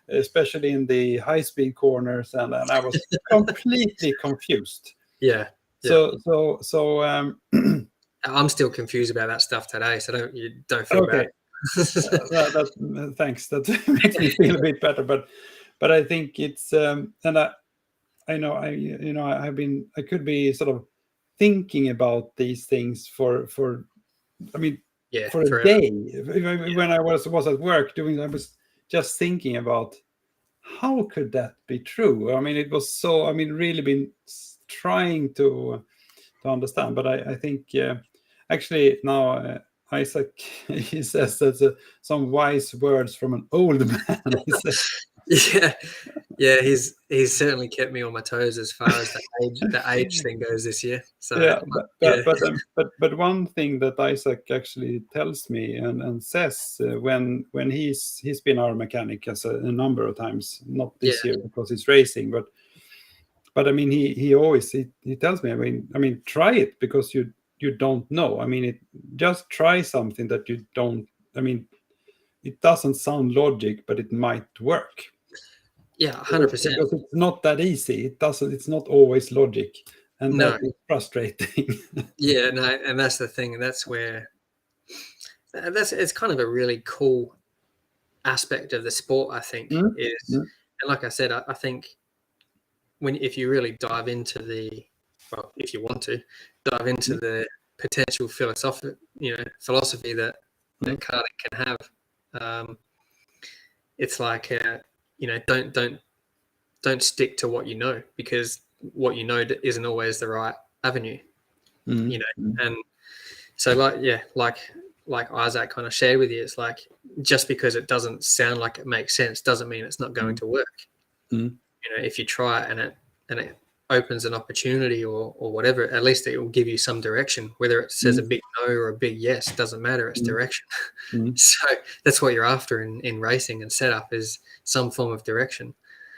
especially in the high-speed corners, and I was completely confused. Yeah. So I'm still confused about that stuff today, so don't feel bad. Thanks. That makes me feel a bit better. But I think it's and I know I could be sort of thinking about these things for I mean, for a day. When I was at work I was just thinking about how could that be true. I mean, it was so. I mean, really been trying to understand. But I think actually now Isaac, he says that's some wise words from an old man. He says. Yeah, he's certainly kept me on my toes as far as the age thing goes this year. So Yeah, yeah, but one thing that Isaac actually tells me and says when he's been our mechanic as a number of times, not this year because he's racing, but I mean he always he tells me, I mean try it because you don't know. I mean just try something that you don't. I mean it doesn't sound logic, but it might work. Yeah, 100%. Because it's not that easy. It's not always logic, and No. that is frustrating. Yeah, no, and that's the thing, and that's where it's kind of a really cool aspect of the sport, I think, is, and like I said, I think if you really dive into if you want to dive into the potential philosophy that karting can have, it's like don't stick to what you know, because what you know isn't always the right avenue. And so like Isaac kind of shared with you, it's like just because it doesn't sound like it makes sense doesn't mean it's not going to work. If you try it and it opens an opportunity or whatever, at least it will give you some direction. Whether it says a big no or a big yes, doesn't matter. It's direction. So that's what you're after in racing and setup, is some form of direction.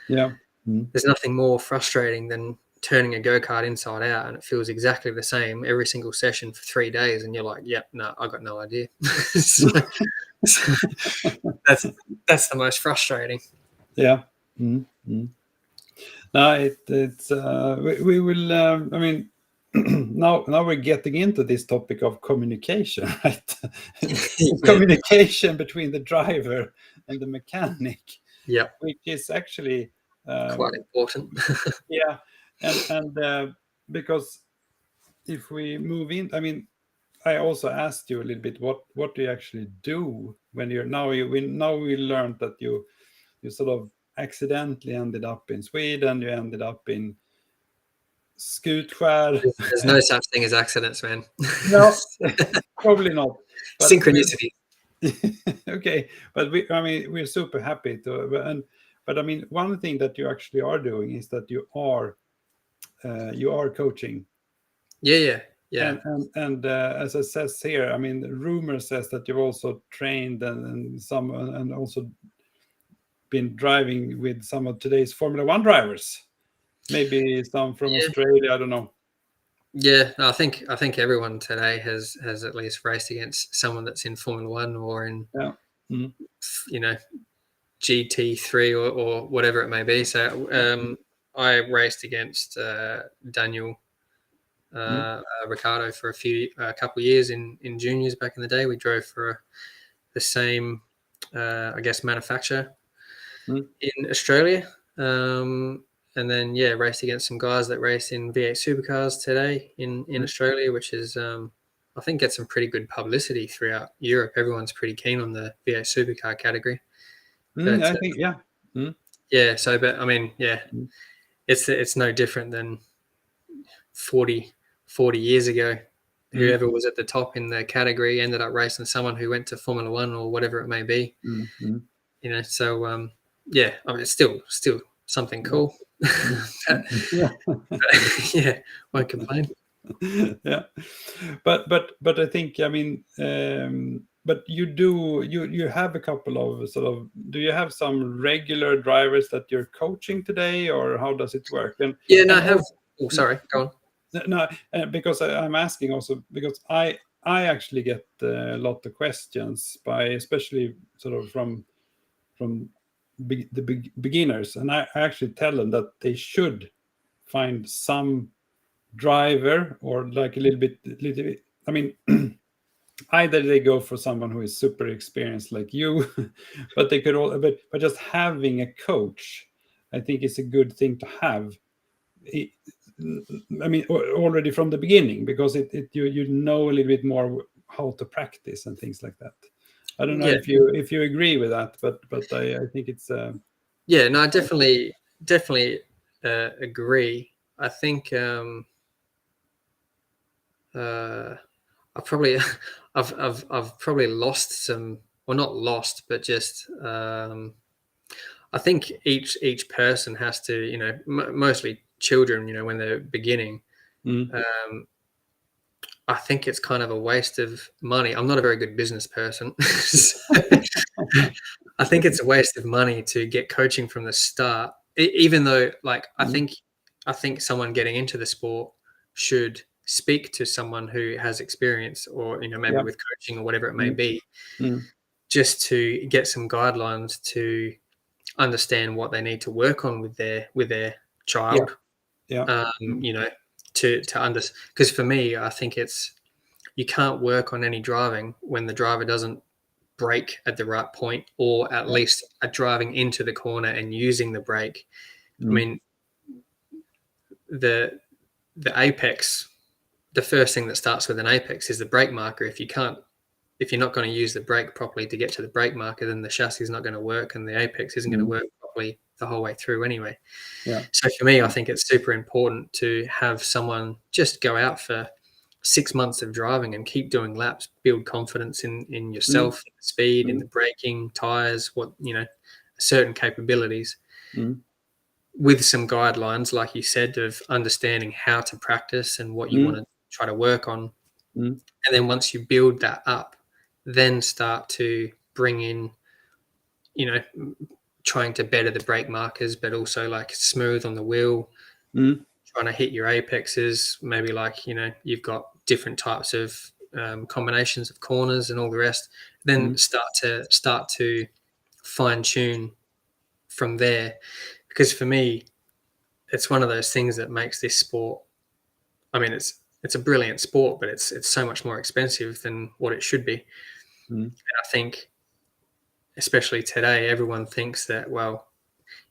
Yeah. There's nothing more frustrating than turning a go-kart inside out and it feels exactly the same every single session for 3 days, and you're like, yep, no, I got no idea. So that's the most frustrating. Yeah. No, it's we will. I mean, now we're getting into this topic of communication, right? Communication between the driver and the mechanic. Yeah, which is actually quite important. Yeah, and because if we move in, I mean, I also asked you a little bit what do you actually do when you're we learned that you sort of accidentally ended up in Sweden, you ended up in Skutskär. There's no such thing as accidents, man. No, probably not. But Synchronicity. Okay, but we're super happy to, but I mean, one thing that you actually are doing is that you are coaching. Yeah. And as it says here, I mean, the rumor says that you've also trained and also been driving with some of today's Formula One drivers. Maybe some from Australia. I don't know. Yeah, no, I think everyone today has at least raced against someone that's in Formula One or in GT3 or whatever it may be. So I raced against Daniel Ricciardo for a couple of years in juniors back in the day. We drove for the same, I guess, manufacturer in Australia. And then, raced against some guys that race in V8 supercars today in Australia, which is, I think, gets some pretty good publicity throughout Europe. Everyone's pretty keen on the V8 supercar category. I think, yeah. Yeah, so, but I mean, it's no different than 40 years ago. Whoever was at the top in the category ended up racing someone who went to Formula One or whatever it may be. So, I mean, it's still something cool. Won't complain. Yeah, but I think, I mean, but you have a couple of do you have some regular drivers that you're coaching today, or how does it work? I have. Oh, sorry, go on. No, because I'm asking also because I actually get a lot of questions especially sort of from the beginners, and I actually tell them that they should find some driver or like a little bit. I mean, either they go for someone who is super experienced like you, but they could all. But just having a coach, I think, is a good thing to have. I mean, already from the beginning, because you know a little bit more how to practice and things like that. I don't know if you agree with that, but I think it's. No, I definitely agree. I think I've probably I've probably lost some, well, not lost, but just I think each person has to, mostly children, when they're beginning. Mm. Um, I think it's kind of a waste of money. I'm not a very good business person. So I think it's a waste of money to get coaching from the start, even though, like, Mm. I think someone getting into the sport should speak to someone who has experience, or maybe Yeah. with coaching or whatever it may Mm. be, Mm. just to get some guidelines to understand what they need to work on with their Yeah. child. Yeah. Um, Mm. you know, to understand, because for me, I think it's, you can't work on any driving when the driver doesn't brake at the right point, or at Yeah. least at driving into the corner and using the brake. I Mm. mean, the apex, the first thing that starts with an apex is the brake marker. If you're not going to use the brake properly to get to the brake marker, then the chassis is not going to work, and the apex isn't going to Mm. work properly the whole way through anyway. Yeah. So for me, I think it's super important to have someone just go out for 6 months of driving and keep doing laps, build confidence in Mm. yourself, speed, in Mm. the braking, tires, certain capabilities, Mm. with some guidelines, like you said, of understanding how to practice and what you want Mm. to try to work on. Mm. And then once you build that up, then start to bring in, you know, trying to better the brake markers, but also like smooth on the wheel, Mm. trying to hit your apexes. Maybe like, you've got different types of combinations of corners and all the rest. Then Mm. start to fine tune from there. Because for me, it's one of those things that makes this sport. I mean, it's a brilliant sport, but it's so much more expensive than what it should be. Mm. And I think, especially today, everyone thinks that, well,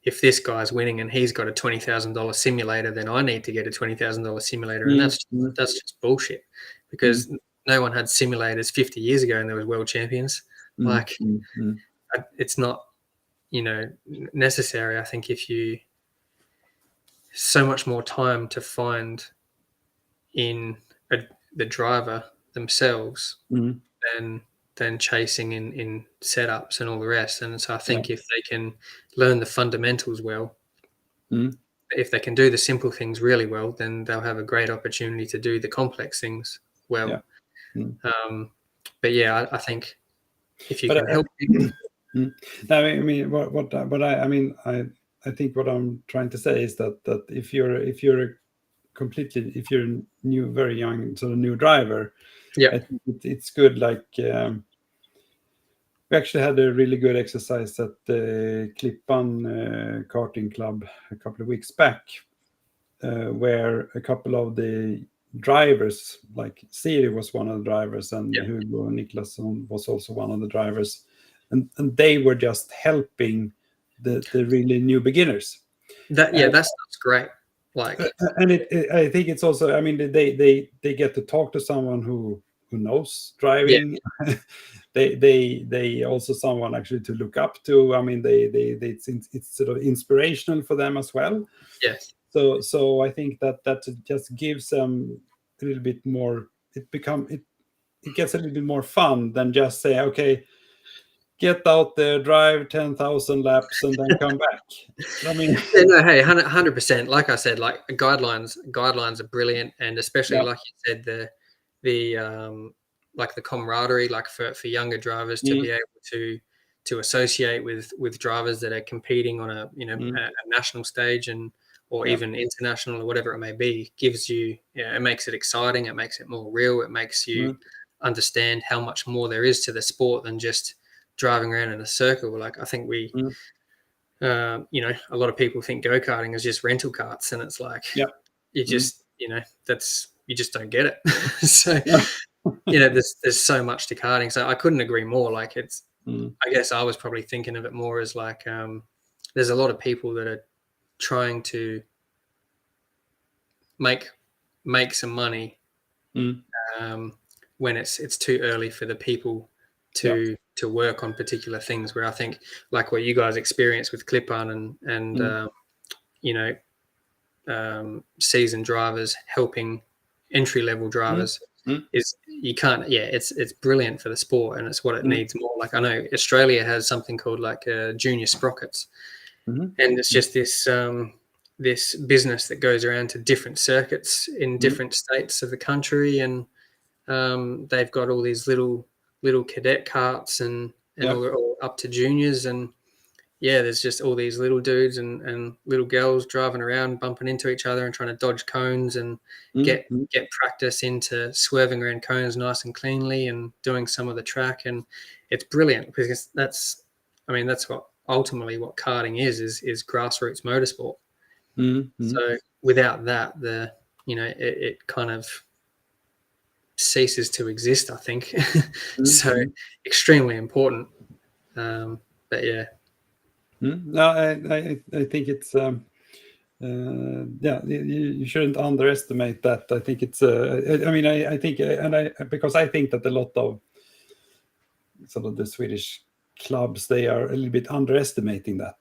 if this guy's winning and he's got a $20,000 simulator, then I need to get a $20,000 simulator, and Mm. that's just bullshit. Mm. Because no one had simulators 50 years ago, and there was world champions. Mm. Like, Mm. Mm. it's not, necessary. I think if you, so much more time to find in the driver themselves Mm. than chasing in setups and all the rest. And so I Yeah. think if they can learn the fundamentals well, Mm. if they can do the simple things really well, then they'll have a great opportunity to do the complex things Yeah. well. Mm. But yeah, I think if you But can help people. mm. No, I mean, what I mean, I think what I'm trying to say is that if you're completely, if you're a new, very young, sort of new driver, Yeah, I think it's good. Like, we actually had a really good exercise at the Klippan karting club a couple of weeks back, where a couple of the drivers, like Siri was one of the drivers, and yeah, Hugo Niklasson was also one of the drivers, and they were just helping the really new beginners. that's great. Like, And I think it's also, I mean, they get to talk to someone who knows yeah, driving. They also someone actually to look up to. I mean, it's sort of inspirational for them as well. yeah, So I think that just gives them a little bit more. It gets a little bit more fun than just say, okay, get out there, drive 10,000 laps, and then come back. I mean, yeah. No, hey, 100%. Like I said, like guidelines are brilliant, and especially yeah. like you said, the like the camaraderie, like for younger drivers to Mm. be able to associate with drivers that are competing on Mm. a national stage, and or Yeah. even international or whatever it may be, gives you, it makes it exciting, it makes it more real, it makes you Mm. understand how much more there is to the sport than just driving around in a circle. Like, I think Mm. a lot of people think go-karting is just rental carts, and it's like, Yeah. you Mm. just, you just don't get it. So, Yeah. there's so much to karting. So I couldn't agree more. Like, Mm. I guess I was probably thinking of it more as like, there's a lot of people that are trying to make some money, Mm. um, when it's too early for the people Yeah. to work on particular things. Where I think, like what you guys experience with Clip-On and Mm. you know seasoned drivers helping entry level Mm. drivers. is you can't. Yeah, it's brilliant for the sport, and it's what it needs more. Like I know Australia has something called like junior sprockets, and it's just this this business that goes around to different circuits in different states of the country, and they've got all these little cadet carts and all up to juniors, and yeah, there's just all these little dudes and little girls driving around, bumping into each other and trying to dodge cones and get practice into swerving around cones nice and cleanly and doing some of the track. And it's brilliant because that's what ultimately what karting is grassroots motorsport. So without that, it kind of ceases to exist, I think. So extremely important. But yeah. No, I think it's you shouldn't underestimate that. I think it's I think because I think that a lot of sort of the Swedish clubs, they are a little bit underestimating that.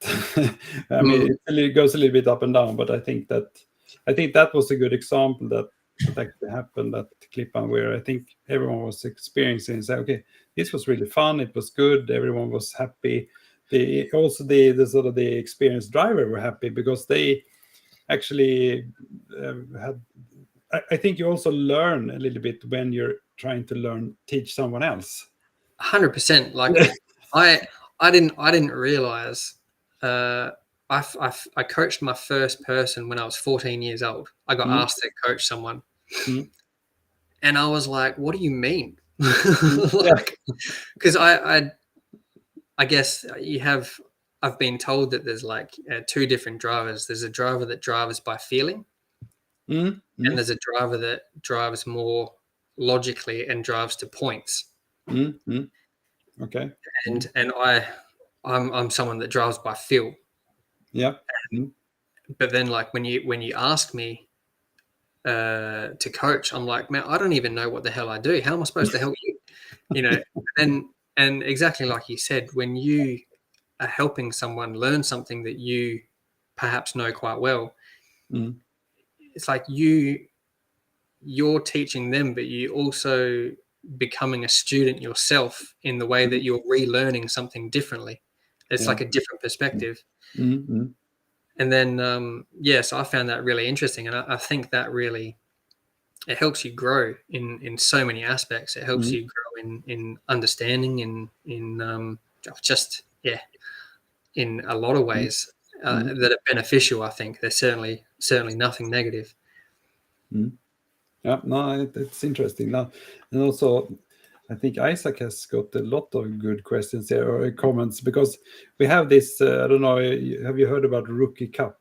I mean, it goes a little bit up and down, but I think that was a good example that actually happened at Klippan, where I think everyone was experiencing and say, okay, this was really fun, it was good, everyone was happy. The sort of the experienced driver were happy because they actually had. I think you also learn a little bit when you're trying to teach someone else. 100%. Like I didn't realize. I coached my first person when I was 14 years old. I got asked to coach someone, and I was like, "What do you mean?" Because I guess I've been told that there's like two different drivers. There's a driver that drives by feeling, and there's a driver that drives more logically and drives to points. Okay. And I'm someone that drives by feel. Yeah. But then like when you ask me to coach, I'm like, man, I don't even know what the hell I do. How am I supposed to help you? And exactly like you said, when you are helping someone learn something that you perhaps know quite well, it's like you're teaching them, but you also becoming a student yourself in the way that you're relearning something differently. It's like a different perspective. And then, so I found that really interesting. And I think that really, it helps you grow in so many aspects. It helps you grow in understanding, in a lot of ways that are beneficial. I think there's certainly nothing negative. Yeah, no, it's interesting now, and also I think Isaac has got a lot of good questions here or comments, because we have this. I don't know. Have you heard about Rookie Cup?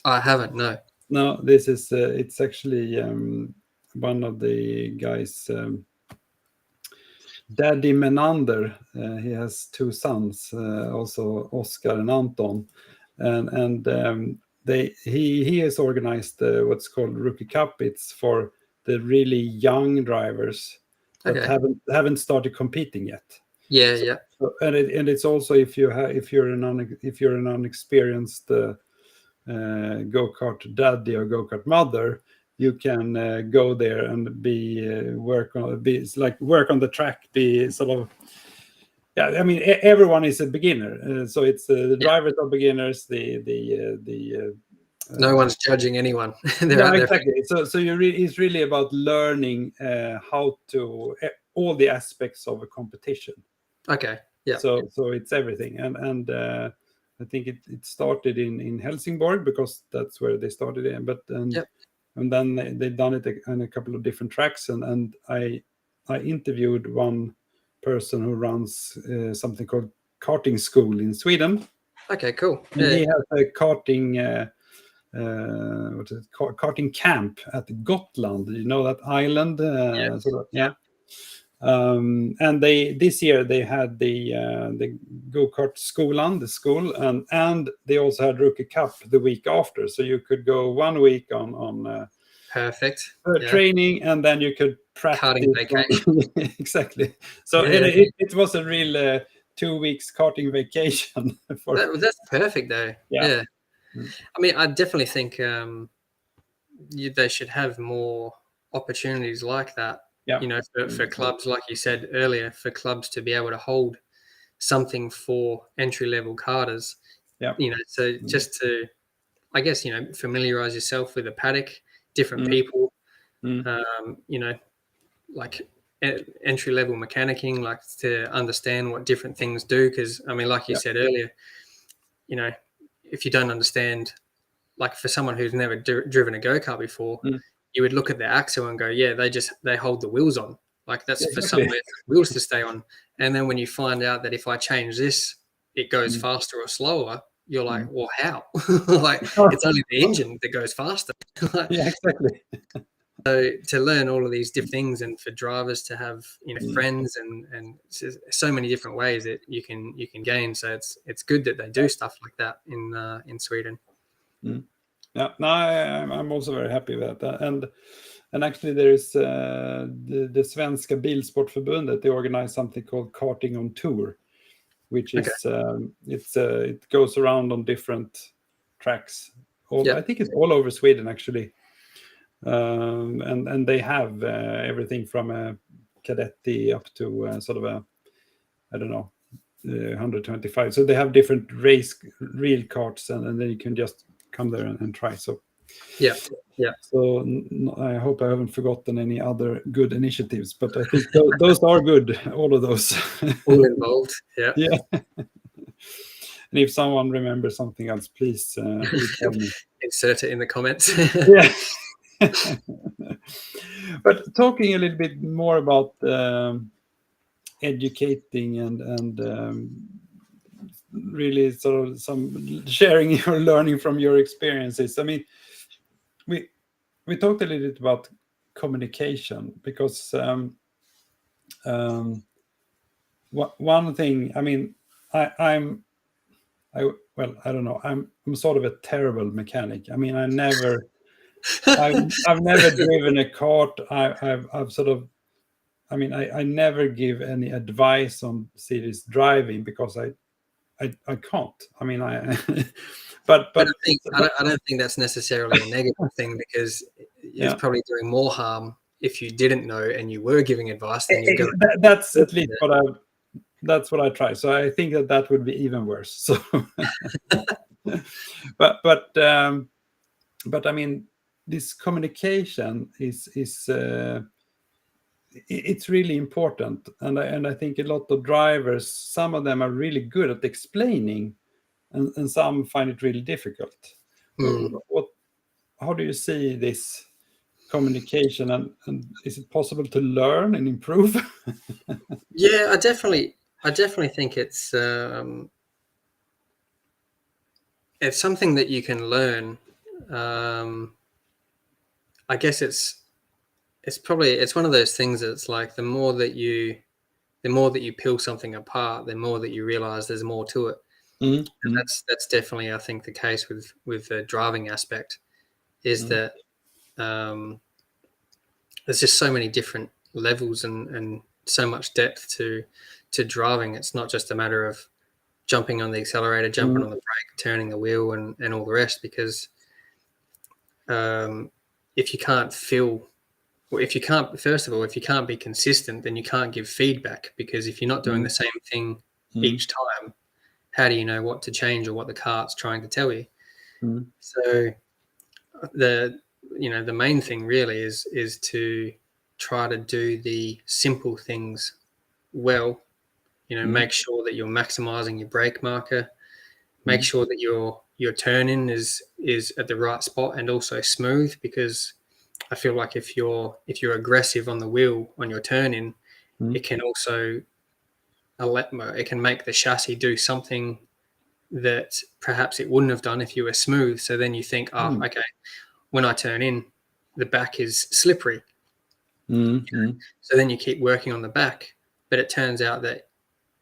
I haven't. No. No, this is. It's actually one of the guys. Daddy Menander. He has two sons, also Oscar and Anton, and he has organized what's called Rookie Cup. It's for the really young drivers that haven't started competing yet. Yeah. And it's also if you're an unexperienced go-kart daddy or go-kart mother, you can go there and work on the track. Be sort of, yeah. I mean, everyone is a beginner, so it's the drivers are beginners. No one's judging anyone. Exactly. So it's really about learning how to all the aspects of a competition. Okay. Yeah. So it's everything, and I think it started in Helsingborg because that's where they started in. And then they've done it on a couple of different tracks, and I interviewed one person who runs something called karting school in Sweden. Okay, cool. And he has a karting. What is it called? Karting camp at Gotland. You know that island? And this year they had the go-kart skolan, the school, and they also had Rookie Cup the week after. So you could go 1 week on perfect training, and then you could practice. Karting vacation. Exactly. So it was a real 2 weeks karting vacation. That's perfect, though. Yeah. I mean, I definitely think they should have more opportunities like that Yeah. You know, for clubs, like you said earlier, for clubs to be able to hold something for entry level karters. Yeah. You know, so just to, I guess, you know, familiarize yourself with a paddock, different Mm. people. Mm. You know, like entry level mechanicking, like to understand what different things do. Because I mean, like you Yeah. said earlier, you know, if you don't understand, like for someone who's never driven a go-kart before, Mm. you would look at the axle and go, yeah, they hold the wheels on. Like that's for Exactly. somewhere for wheels to stay on. And then when you find out that if I change this, it goes faster or slower, you're like, well, how? Like it's only the engine that goes faster. Like, Yeah, exactly. so to learn all of these different things, and for drivers to have, you know, friends and so many different ways that you can gain. So it's good that they do stuff like that in Sweden. Yeah, no, I'm also very happy with that. And actually, there is the Svenska Bilsportförbundet. They organize something called Karting on Tour, which is it goes around on different tracks. I think it's all over Sweden actually, and they have everything from a Cadetti up to sort of a, I don't know, 125. So they have different real karts, and then you can just come there and try. So yeah. So I hope I haven't forgotten any other good initiatives, but I think those are good, all of those. All involved. Yeah. Yeah. And if someone remembers something else, please tell me. Insert it in the comments. Yeah. But talking a little bit more about educating and really sort of some sharing or learning from your experiences. I mean, we talked a little bit about communication, because one thing, I mean, I don't know, I'm sort of a terrible mechanic. I mean, I've never driven a kart. I've sort of, I mean, I never give any advice on serious driving because I can't. I mean, but I don't think that's necessarily a negative thing, because it's probably doing more harm if you didn't know and you were giving advice than you're going. That's at least that's what I try. So I think that would be even worse. So, but I mean, this communication is it's really important, and I think a lot of drivers, some of them are really good at explaining, and some find it really difficult. How do you see this communication, and is it possible to learn and improve? Yeah, I definitely think it's something that you can learn. I guess it's one of those things that's like the more that you peel something apart, the more that you realize there's more to it. And that's definitely, I think, the case with the driving aspect, is that there's just so many different levels and so much depth to driving. It's not just a matter of jumping on the accelerator, jumping on the brake, turning the wheel, and all the rest. Because if you can't feel, well, if you can't be consistent, then you can't give feedback. Because if you're not doing the same thing each time, how do you know what to change or what the kart's trying to tell you? So the main thing really is to try to do the simple things well. Make sure that you're maximizing your brake marker. Make sure that your turn in is at the right spot and also smooth, because I feel like if you're aggressive on the wheel on your turn in, it can also it can make the chassis do something that perhaps it wouldn't have done if you were smooth. So then you think, okay, when I turn in, the back is slippery. So then you keep working on the back, but it turns out that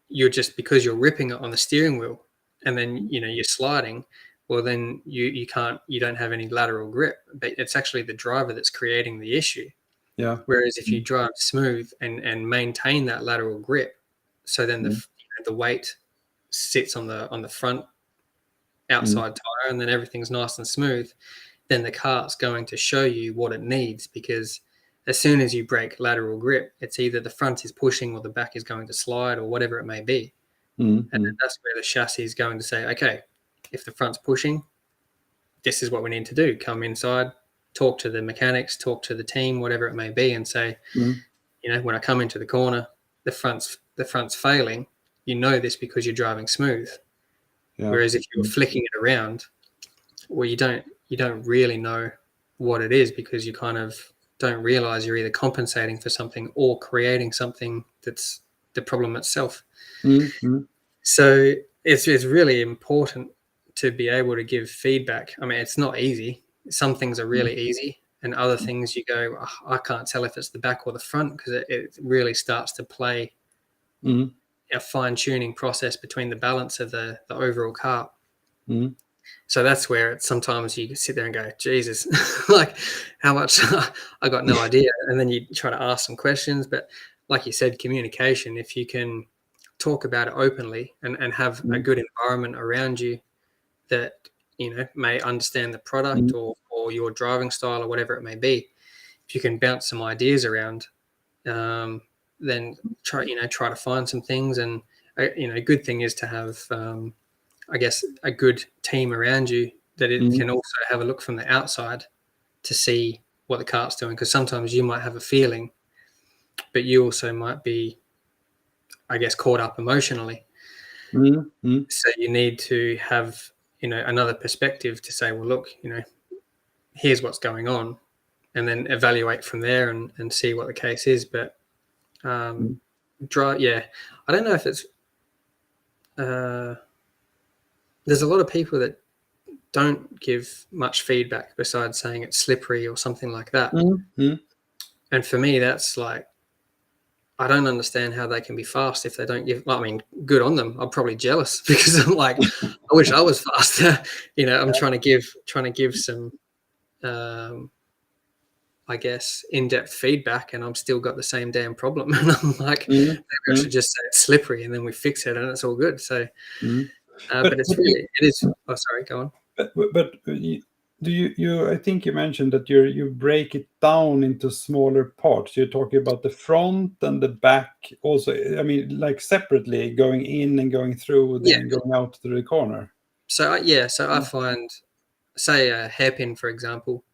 you're just, because you're ripping it on the steering wheel, and then you're sliding, well then you don't have any lateral grip, but it's actually the driver that's creating the issue. Yeah. Whereas if you drive smooth and maintain that lateral grip, so then the weight sits on the front outside tire, and then everything's nice and smooth, then the kart's going to show you what it needs. Because as soon as you break lateral grip, it's either the front is pushing or the back is going to slide or whatever it may be. And then that's where the chassis is going to say, okay, if the front's pushing, this is what we need to do. Come inside, talk to the mechanics, talk to the team, whatever it may be, and say, when I come into the corner, the front's failing. You know this because you're driving smooth. Yeah. Whereas if you're flicking it around, well, you don't really know what it is, because you kind of don't realize you're either compensating for something or creating something that's the problem itself. So it's really important to be able to give feedback. I mean, it's not easy. Some things are really easy, and other things you go, I can't tell if it's the back or the front, because it really starts to play a fine-tuning process between the balance of the overall kart. So that's where sometimes you sit there and go, Jesus, like how much? I got no idea. And then you try to ask some questions. But like you said, communication, if you can talk about it openly and have a good environment around you that, may understand the product or your driving style or whatever it may be, if you can bounce some ideas around, then try to find some things. And, a good thing is to have, I guess, a good team around you that it can also have a look from the outside to see what the kart's doing. Because sometimes you might have a feeling, but you also might be, I guess, caught up emotionally. So you need to have, another perspective to say, well, look, here's what's going on, and then evaluate from there and see what the case is. But I don't know if it's there's a lot of people that don't give much feedback besides saying it's slippery or something like that. And for me, that's like, I don't understand how they can be fast if they don't give. I mean, good on them. I'm probably jealous because I'm like, I wish I was faster. I'm trying to give some, I guess, in-depth feedback, and I'm still got the same damn problem. And I'm like, maybe I should just say it's slippery, and then we fix it, and it's all good. So, but it is. Oh, sorry, go on. But I think you mentioned that you break it down into smaller parts. You're talking about the front and the back also. I mean, like separately, going in and going through, then going out to the corner. So I find, say a hairpin, for example,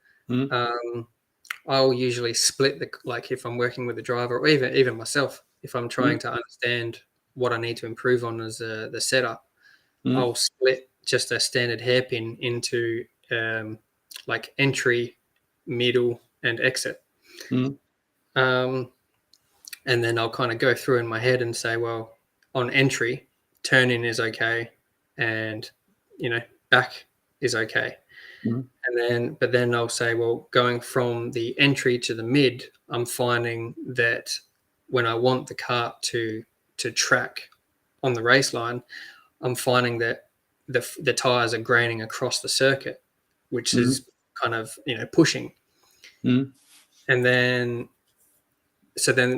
I'll usually split like if I'm working with the driver, or even myself, if I'm trying to understand what I need to improve on as the setup, I'll split just a standard hairpin into like entry, middle, and exit. And then I'll kind of go through in my head and say, well, on entry, turn in is okay, and back is okay. But then I'll say, well, going from the entry to the mid, I'm finding that when I want the kart to track on the race line, I'm finding that the tires are graining across the circuit, which is kind of pushing. And then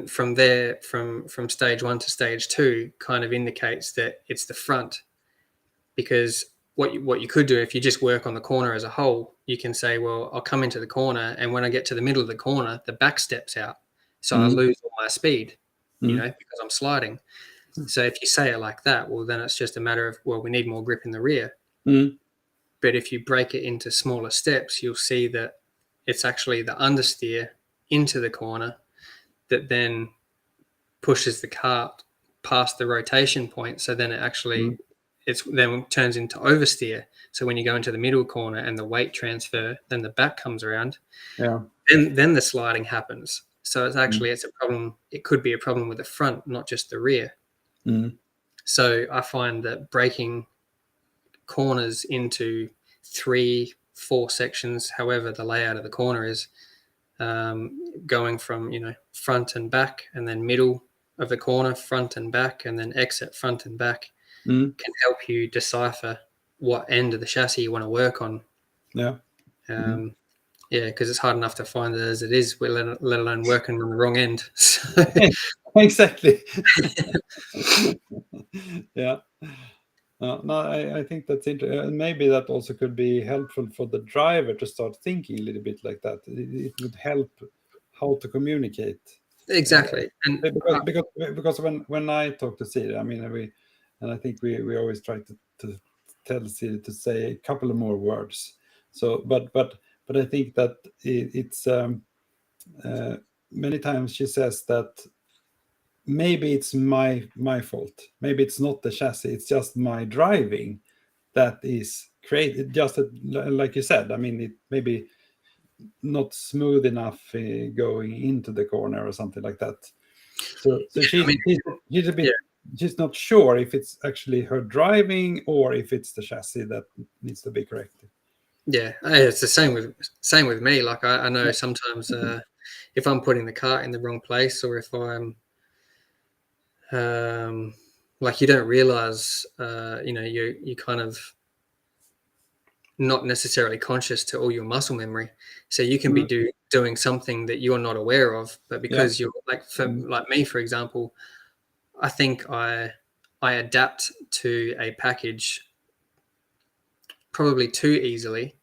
from there, from stage 1 to stage 2, kind of indicates that it's the front, because what you could do if you just work on the corner as a whole, you can say, well, I'll come into the corner, and when I get to the middle of the corner, the back steps out, so I lose all my speed, because I'm sliding. So if you say it like that, well, then it's just a matter of, well, we need more grip in the rear. But if you break it into smaller steps, you'll see that it's actually the understeer into the corner that then pushes the kart past the rotation point. So then it actually then turns into oversteer. So when you go into the middle corner and the weight transfer, then the back comes around. Then the sliding happens. So it's actually it's a problem. It could be a problem with the front, not just the rear. So I find that breaking corners into 3-4 sections, however the layout of the corner is, going from front and back, and then middle of the corner, front and back, and then exit, front and back, can help you decipher what end of the chassis you want to work on. Because it's hard enough to find it as it is, let alone working on the wrong end. So. Exactly. No, I think that's interesting. Maybe that also could be helpful for the driver to start thinking a little bit like that. It would help how to communicate. Exactly. And Because when I talk to Siri, I mean, I think we always try to tell Siri to say a couple of more words. So, but I think that it's many times she says that maybe it's my fault. Maybe it's not the chassis. It's just my driving that is created. Just like you said. I mean, it maybe not smooth enough going into the corner or something like that. So she's a bit. Yeah. She's not sure if it's actually her driving or if it's the chassis that needs to be corrected. Yeah, it's the same with me. Like I know sometimes if I'm putting the cart in the wrong place, or if I'm like, you don't realize, you kind of not necessarily conscious to all your muscle memory. So you can be doing something that you're not aware of, but because you're like me, for example, I think I adapt to a package probably too easily,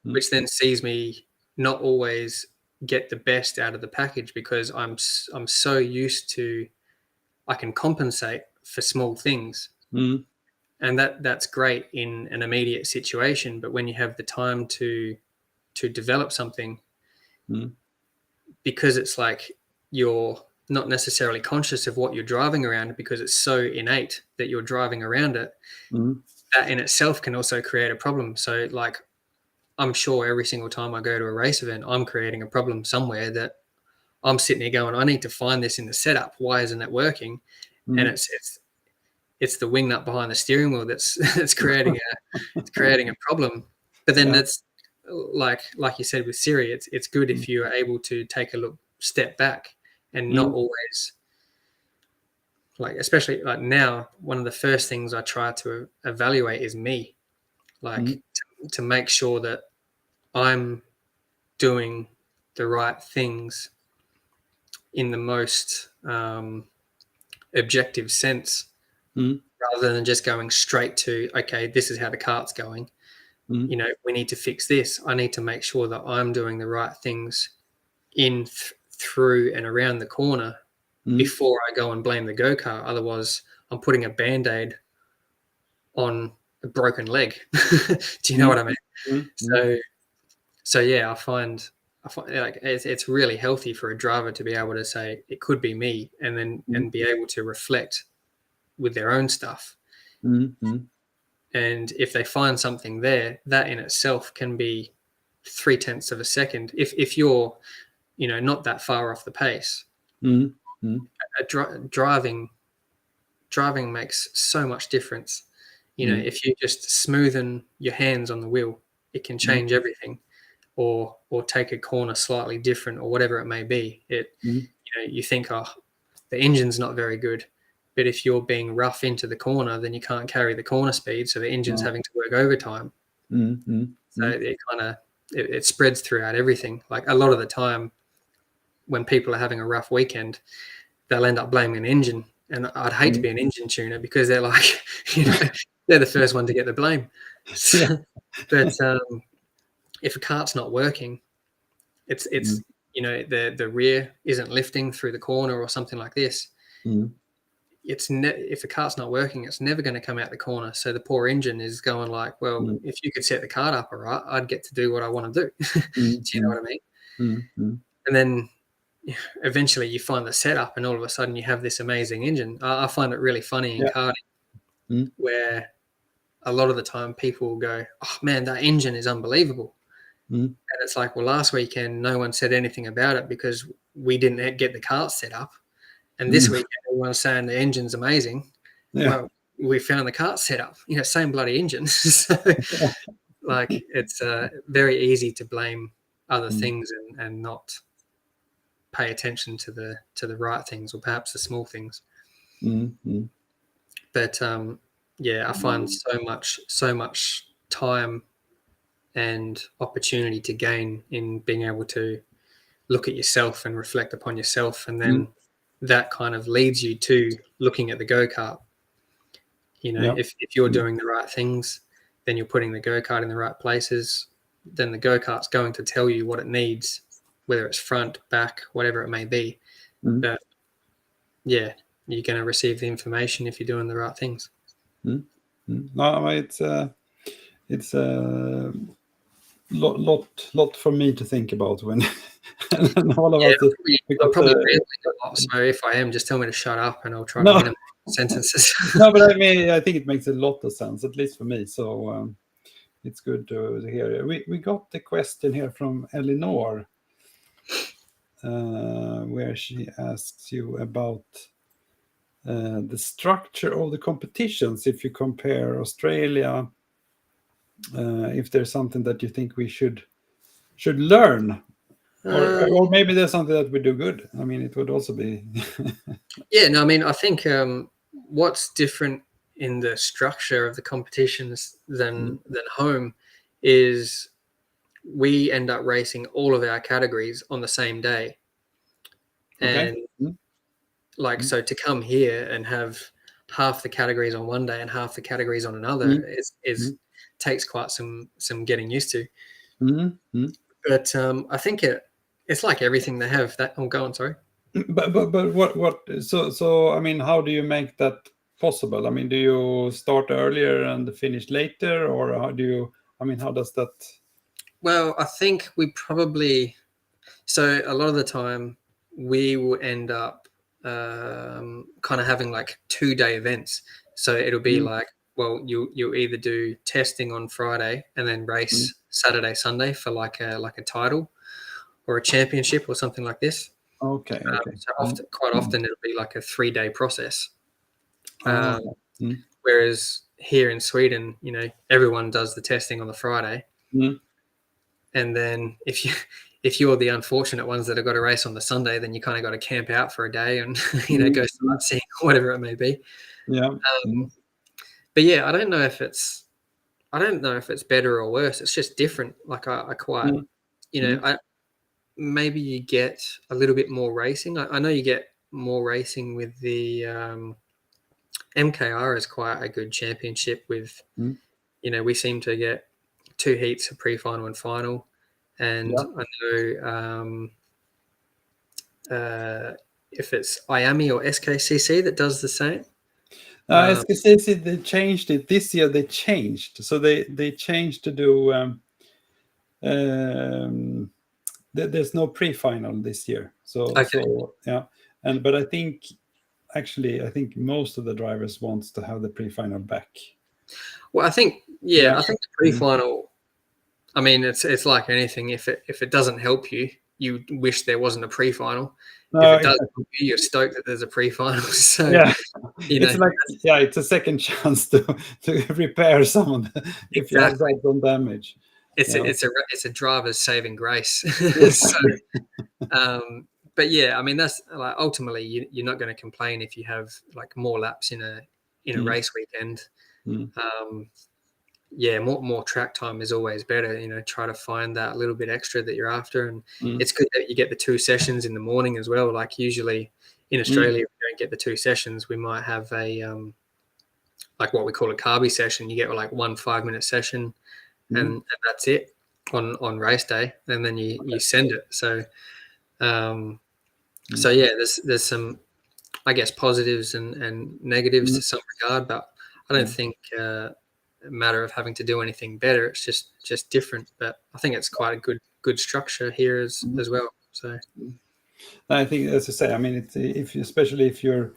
which then sees me not always get the best out of the package, because I'm so used to, I can compensate for small things. And that's great in an immediate situation, but when you have the time to develop something, because it's like you're not necessarily conscious of what you're driving around, because it's so innate that you're driving around it, that in itself can also create a problem. So like, I'm sure every single time I go to a race event, I'm creating a problem somewhere that I'm sitting here going, I need to find this in the setup. Why isn't it working? And it's the wing nut behind the steering wheel that's creating a problem. But then that's like you said with Siri, it's good if you are able to take a step back and not always, like, especially like now, one of the first things I try to evaluate is me, like to make sure that I'm doing the right things in the most objective sense, rather than just going straight to, okay, this is how the kart's going. We need to fix this. I need to make sure that I'm doing the right things through and around the corner before I go and blame the go-kart. Otherwise, I'm putting a Band-Aid on a broken leg. Do you know what I mean? So yeah, I find like it's really healthy for a driver to be able to say, it could be me, and then and be able to reflect with their own stuff. And if they find something there, that in itself can be 0.3 of a second. If you're, not that far off the pace, driving makes so much difference. If you just smoothen your hands on the wheel, it can change everything. Or take a corner slightly different, or whatever it may be. You think, oh, the engine's not very good, but if you're being rough into the corner, then you can't carry the corner speed, so the engine's having to work overtime. So it kind of it spreads throughout everything. Like a lot of the time, when people are having a rough weekend, they'll end up blaming an engine, and I'd hate to be an engine tuner, because they're like, they're the first one to get the blame. But if a kart's not working, it's the rear isn't lifting through the corner or something like this. If the kart's not working, it's never going to come out the corner. So the poor engine is going like, well, if you could set the kart up all right, I'd get to do what I want to do. Do you know what I mean? And then eventually you find the setup, and all of a sudden you have this amazing engine. I find it really funny in karting, where a lot of the time people will go, oh man, that engine is unbelievable. And it's like, well, last weekend no one said anything about it because we didn't get the kart set up, and this weekend everyone's saying the engine's amazing. Well, we found the kart set up, same bloody engine. So like, it's very easy to blame other things and not pay attention to the right things, or perhaps the small things. But I find so much time and opportunity to gain in being able to look at yourself and reflect upon yourself, and then that kind of leads you to looking at the go-kart. If you're doing the right things, then you're putting the go-kart in the right places, then the go-kart's going to tell you what it needs whether it's front, back, whatever it may be. Mm. But yeah, you're going to receive the information if you're doing the right things. No, it's a lot for me to think about when and all of Yeah, us I'm because probably rambling a lot, so if I am, just tell me to shut up and I'll try to no minimize sentences. no, but I mean I think it makes a lot of sense, at least for me. So it's good to hear. We got the question here from Eleanor, where she asks you about the structure of the competitions. If you compare Australia, if there's something that you think we should learn, or maybe there's something that we do good. I mean, it would also be. Yeah, no, I mean, I think what's different in the structure of the competitions than home is we end up racing all of our categories on the same day. Okay. And like, so to come here and have half the categories on one day and half the categories on another is takes quite some getting used to. But I think it's like everything they have that. Oh, go on, sorry. But what? So I mean, how do you make that possible? I mean, do you start earlier and finish later, or how do you? I mean, how does that? Well, I think we probably, so a lot of the time we will end up kind of having like 2-day events. So it'll be like, well, you'll either do testing on Friday and then race Saturday, Sunday for like a title or a championship or something like this. Okay. So quite often it'll be like a 3-day process. Oh. Whereas here in Sweden, you know, everyone does the testing on the Friday. And then if you're the unfortunate ones that have got to race on the Sunday, then you kind of got to camp out for a day and go sightseeing or whatever it may be. Yeah. But yeah, I don't know if it's better or worse. It's just different. Like I quite, maybe you get a little bit more racing. I know you get more racing with the MKR is quite a good championship with, we seem to get 2 heats, a pre-final and final. And I know if it's IAMI or SKCC that does the same. SKCC, they changed it. This year they changed. So they changed to do, there's no pre-final this year. So yeah. But I think most of the drivers wants to have the pre-final back. Well, I think the pre-final, I mean, it's like anything. If it doesn't help you, you wish there wasn't a pre-final. No, if it does help you, you're stoked that there's a pre-final. So yeah, it's like it's a second chance to repair someone if you have some damage. It's a driver's saving grace. So, but yeah, I mean, that's like ultimately you're not going to complain if you have like more laps in a race weekend. More track time is always better. Try to find that little bit extra that you're after, and it's good that you get the 2 sessions in the morning as well. Like usually in Australia, if we don't get the 2 sessions, we might have a like what we call a carby session. You get like 1 5-minute session, and that's it on race day, and then you send it. So so yeah, there's some, I guess, positives and negatives to some regard, but I don't think a matter of having to do anything better. It's just different, but I think it's quite a good structure here as well. So I think, as I say, I mean, it's especially if you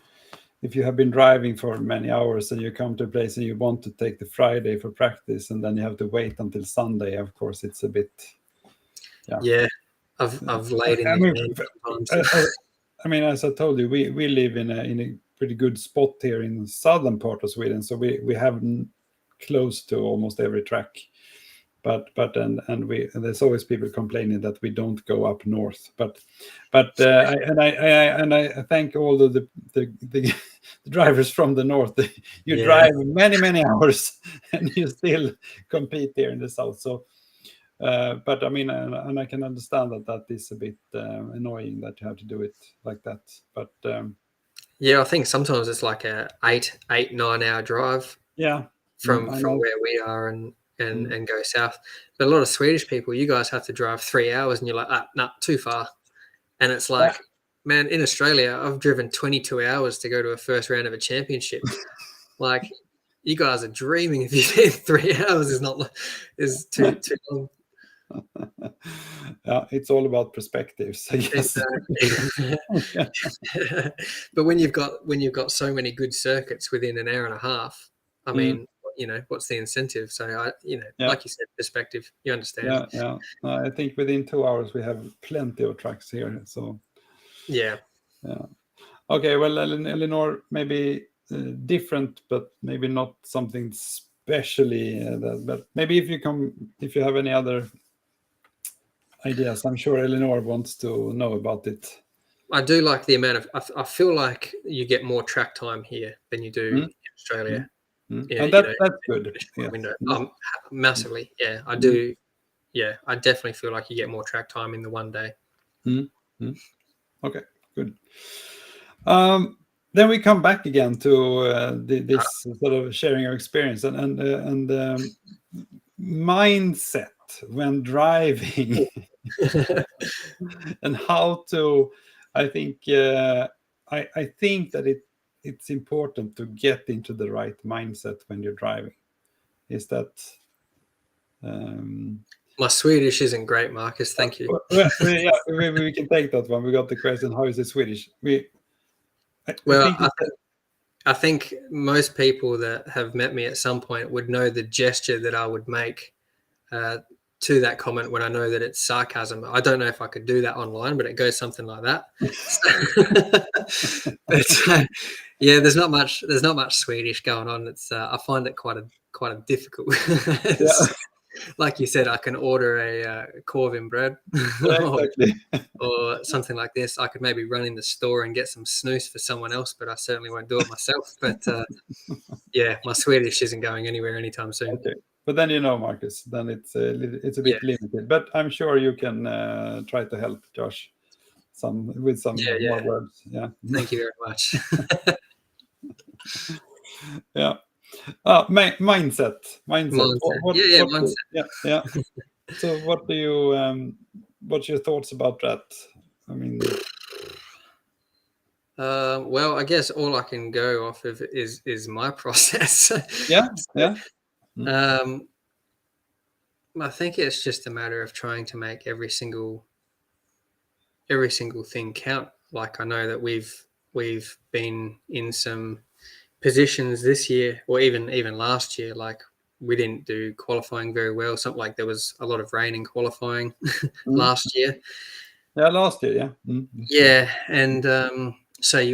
have been driving for many hours and you come to a place and you want to take the Friday for practice and then you have to wait until Sunday, of course it's a bit I've laid in the I mean, as I told you, we live in a pretty good spot here in the southern part of Sweden, so we have close to almost every track. But there's always people complaining that we don't go up north. But I thank all the drivers from the north. You drive many hours and you still compete here in the south. So, but I mean, and I can understand that is a bit annoying that you have to do it like that. But I think sometimes it's like a 8-9 hour drive. Yeah. From where we are, and and go south. But a lot of Swedish people, you guys have to drive 3 hours, and you're like, nah, too far. And it's like, man, in Australia, I've driven 22 hours to go to a first round of a championship. Like, you guys are dreaming if you think 3 hours is too long. Yeah, it's all about perspectives, I guess. Exactly. But when you've got so many good circuits within an hour and a half, I mean, what's the incentive? So like you said, perspective. You understand? Yeah. I think within 2 hours we have plenty of tracks here. So yeah. Okay, well, Eleanor, maybe different, but maybe not something specially. But maybe if you have any other ideas, I'm sure Eleanor wants to know about it. I do like the amount of. I feel like you get more track time here than you do in Australia. And that's good. Yeah. Window. Massively, yeah. I do. Yeah, I definitely feel like you get more track time in the one day. Okay, good. Then we come back again to this sort of sharing our experience and mindset when driving and how to. I think I think that it's important to get into the right mindset when you're driving. Is that? My Swedish isn't great, Marcus. Thank you. We can take that one. We got the question, how is it Swedish? I think most people that have met me at some point would know the gesture that I would make to that comment when I know that it's sarcasm. I don't know if I could do that online, but it goes something like that. But there's not much Swedish going on. It's I find it quite a difficult. Like you said, I can order a korv in bread or something like this. I could maybe run in the store and get some snus for someone else, but I certainly won't do it myself. But my Swedish isn't going anywhere anytime soon. Okay. But then Marcus, then it's a bit limited. But I'm sure you can try to help Josh with some more words. Yeah. Thank you very much. Yeah. Mindset. Mindset. Mindset. Yeah. So what do you what's your thoughts about that? I mean, well, I guess all I can go off of is my process. Yeah. I think it's just a matter of trying to make every single thing count. Like, I know that we've been in some positions this year, or even last year, like we didn't do qualifying very well. Something like there was a lot of rain in qualifying last year. Yeah, last year, yeah. Yeah, and so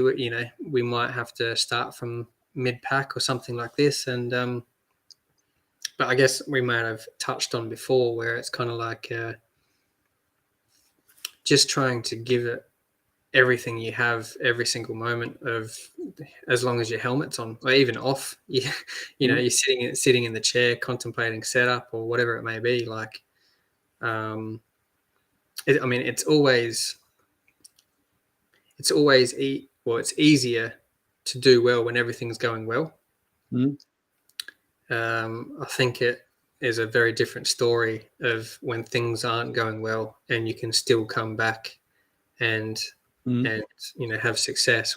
we might have to start from mid-pack or something like this, and but I guess we might have touched on before where it's kind of like just trying to give it everything you have every single moment of, as long as your helmet's on or even off. You're sitting in the chair contemplating setup or whatever it may be. Like, it's always it's easier to do well when everything's going well. I think it is a very different story of when things aren't going well and you can still come back and have success.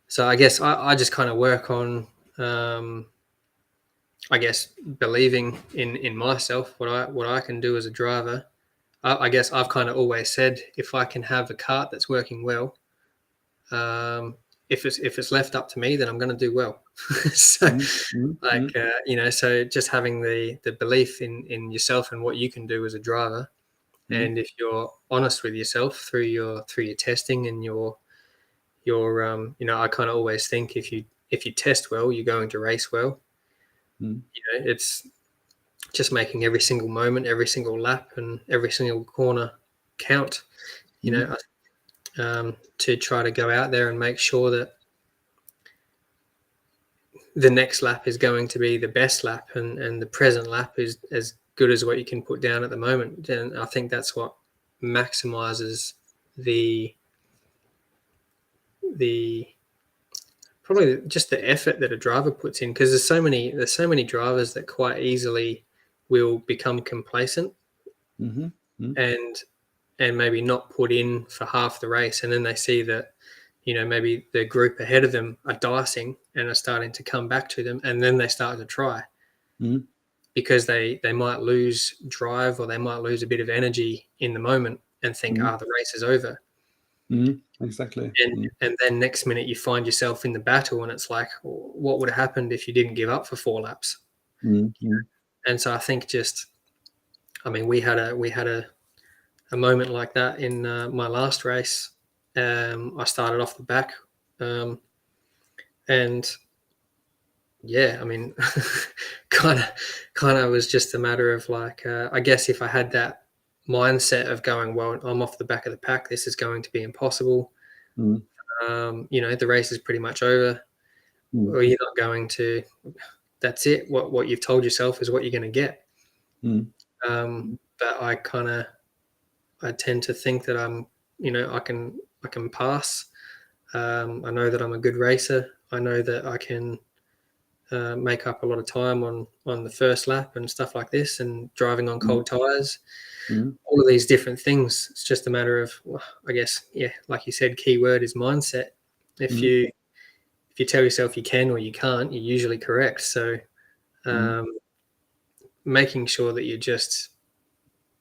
So I guess I just kind of work on I guess believing in myself, what I can do as a driver. I guess I've kind of always said, if I can have a kart that's working well, if it's left up to me, then I'm going to do well. So so just having the belief in yourself and what you can do as a driver. And if you're honest with yourself through your testing and your I kind of always think if you test well, you're going to race well. It's just making every single moment, every single lap, and every single corner count. To try to go out there and make sure that the next lap is going to be the best lap, and the present lap is as good as what you can put down at the moment. And I think that's what maximizes the probably just the effort that a driver puts in, because there's so many drivers that quite easily will become complacent and maybe not put in for half the race, and then they see that, maybe the group ahead of them are dicing and are starting to come back to them, and then they start to try because they might lose drive, or they might lose a bit of energy in the moment and think, the race is over. Exactly. And then next minute you find yourself in the battle, and it's like, what would have happened if you didn't give up for 4 laps? And so I think we had a moment like that in my last race. I started off the back, and yeah, kind of was just a matter of like, I guess if I had that mindset of going, well, I'm off the back of the pack, this is going to be impossible. The race is pretty much over, or you're not going to. That's it. What you've told yourself is what you're going to get. But I tend to think that I can pass. I know that I'm a good racer. I know that I can make up a lot of time on the first lap and stuff like this, and driving on cold tires. All of these different things. It's just a matter of, I guess, like you said, key word is mindset. If you tell yourself you can or you can't, you're usually correct. So making sure that you're just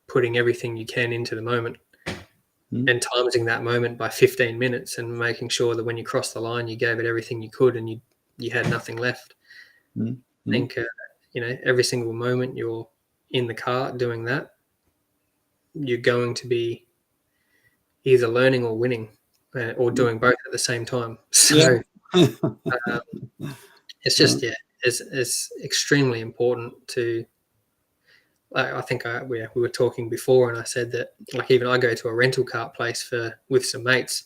putting everything you can into the moment and timing that moment by 15 minutes, and making sure that when you cross the line, you gave it everything you could, and you had nothing left. I think, every single moment you're in the car doing that, you're going to be either learning or winning, or doing both at the same time. So it's just, it's extremely important to, I think we were talking before, and I said that, like, even I go to a rental car place with some mates,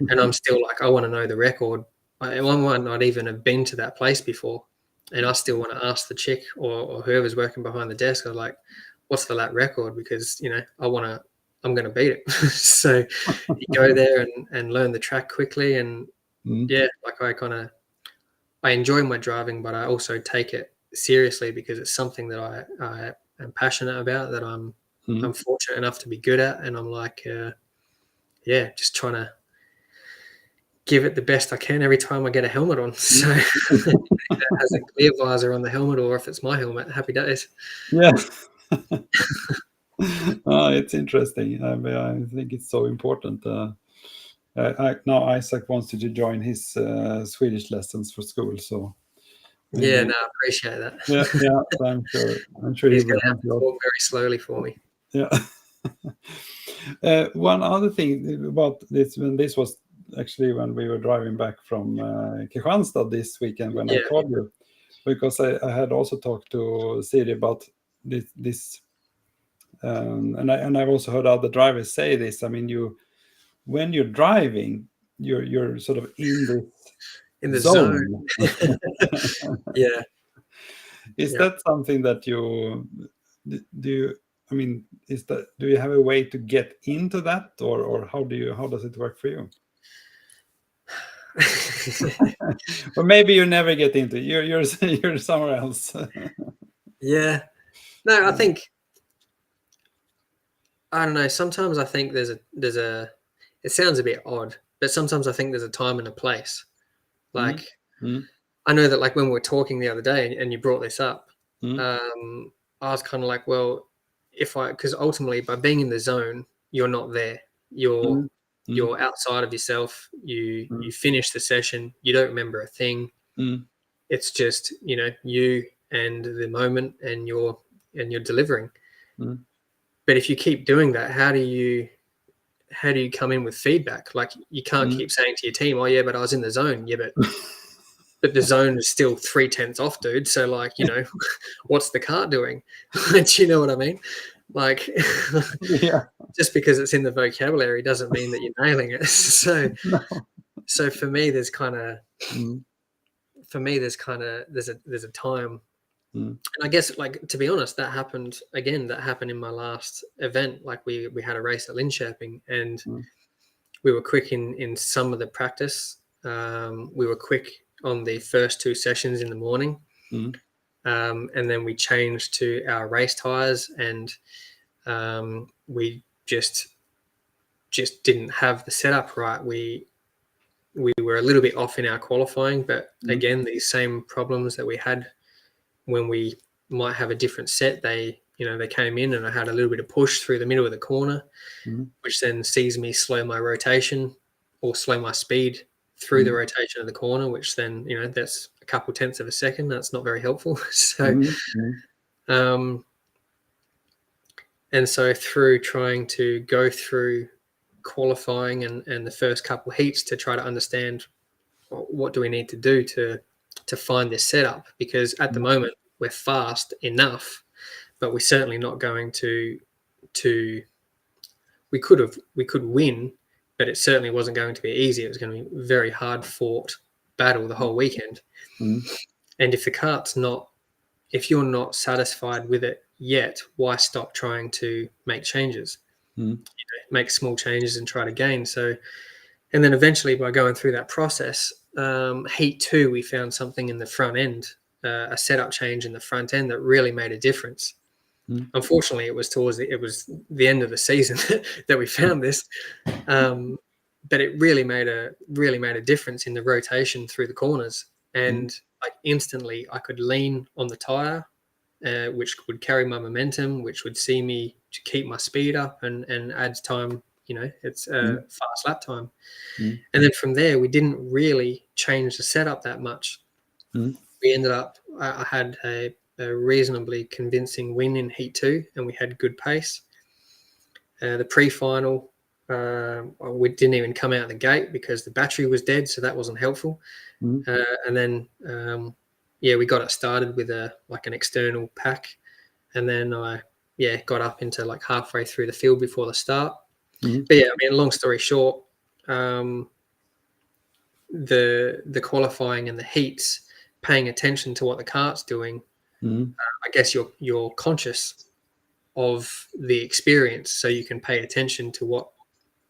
and I'm still like, I want to know the record. I might not even have been to that place before, and I still want to ask the chick or whoever's working behind the desk, I'm like, what's the lap record? Because, I'm going to beat it. So you go there and learn the track quickly. And I enjoy my driving, but I also take it seriously because it's something that I am passionate about, that I'm fortunate enough to be good at. And I'm like, just trying to give it the best I can every time I get a helmet on. So if it has a clear visor on the helmet, or if it's my helmet, happy days. Yeah. It's interesting. I think it's so important. Now Isaac wants you to join his Swedish lessons for school. So I appreciate that. Yeah. I'm sure he's he going will to have to walk very slowly for me. Yeah. One other thing about this, when this was actually when we were driving back from Kristianstad this weekend, when I called you, because I had also talked to Siri about this, and I've also heard other drivers say this. When you're driving, you're sort of in the zone. Yeah. Is that something that you do? Do you have a way to get into that, or how does it work for you? Or maybe you never get into it. You're somewhere else. Yeah. No, I think, I don't know. Sometimes I think there's a. It sounds a bit odd, but sometimes I think there's a time and a place. Like, I know that, like, when we were talking the other day, and you brought this up, I was kind of like, well, because ultimately by being in the zone, you're not there. You're outside of yourself. You finish the session. You don't remember a thing. It's just, you and the moment, and you're delivering. But if you keep doing that, how do you come in with feedback? Like, you can't keep saying to your team, oh yeah, but I was in the zone. Yeah, but the zone is still 3/10 off, dude. So, like, what's the car doing? Do you know what I mean? Like, just because it's in the vocabulary doesn't mean that you're nailing it. So for me, there's a time. And I guess, like, to be honest, that happened in my last event. Like, we had a race at Linköping, and we were quick in some of the practice. We were quick on the first 2 sessions in the morning. Mm. And then we changed to our race tires, and we just didn't have the setup right. We were a little bit off in our qualifying, but again, these same problems that we had when we might have a different set, they came in and I had a little bit of push through the middle of the corner, which then sees me slow my rotation or slow my speed through the rotation of the corner, which then, that's a couple tenths of a second. That's not very helpful. So, and so through trying to go through qualifying and the first couple heats to try to understand what do we need to do to find this setup, because at the moment we're fast enough, but we're certainly not going to we could win, but it certainly wasn't going to be easy. It was going to be a very hard fought battle the whole weekend. And if you're not satisfied with it yet, why stop trying to make changes? Make small changes and try to gain. So, and then eventually by going through that process, heat 2, we found something in the front end, a setup change in the front end that really made a difference. Unfortunately, it was the end of the season that we found this, but it really made a difference in the rotation through the corners. And like instantly, I could lean on the tire, which would carry my momentum, which would see me to keep my speed up and add time. It's a fast lap time. And then from there, we didn't really change the setup that much. We ended up, I had a reasonably convincing win in heat 2, and we had good pace. The pre-final, we didn't even come out of the gate because the battery was dead, so that wasn't helpful. And then, we got it started with an external pack, and then I got up into like halfway through the field before the start. But long story short, the qualifying and the heats, paying attention to what the kart's doing, I guess you're conscious of the experience, so you can pay attention to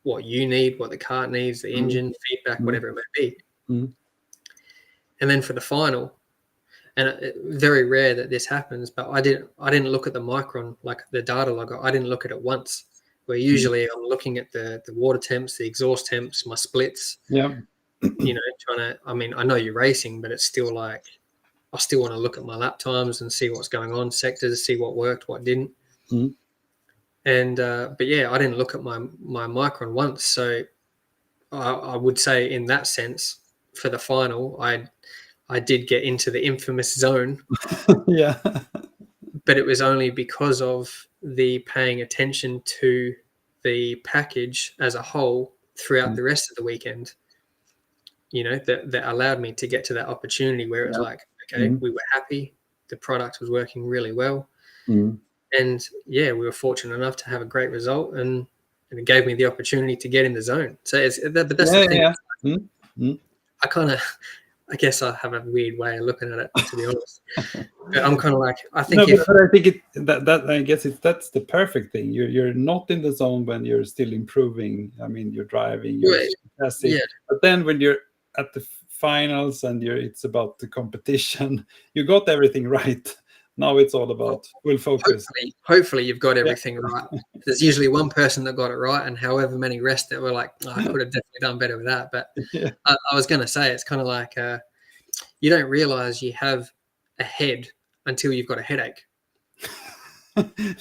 what you need, what the kart needs, the engine feedback, whatever it may be. And then for the final, and very rare that this happens, but I didn't look at the micron, like the data logger. I didn't look at it once. Where usually I'm looking at the water temps, the exhaust temps, my splits. Trying to. I mean, I know you're racing, but it's still like I still want to look at my lap times and see what's going on, sectors, see what worked, what didn't. And but I didn't look at my micron once. So I would say in that sense, for the final, I did get into the infamous zone. But it was only because of the paying attention to the package as a whole throughout the rest of the weekend, that allowed me to get to that opportunity where it was like, okay, we were happy. The product was working really well. And we were fortunate enough to have a great result, and it gave me the opportunity to get in the zone. So but that's the thing. I guess I have a weird way of looking at it, to be honest. But I'm kind of like, I think I guess that's the perfect thing. You're not in the zone when you're still improving. I mean, you're driving, you're fantastic. But then when you're at the finals and it's about the competition, you got everything right. Now it's all about full focus. Hopefully you've got everything right. There's usually one person that got it right, and however many rest that were like, I could have definitely done better with that. But I was going to say, it's kind of like you don't realize you have a head until you've got a headache.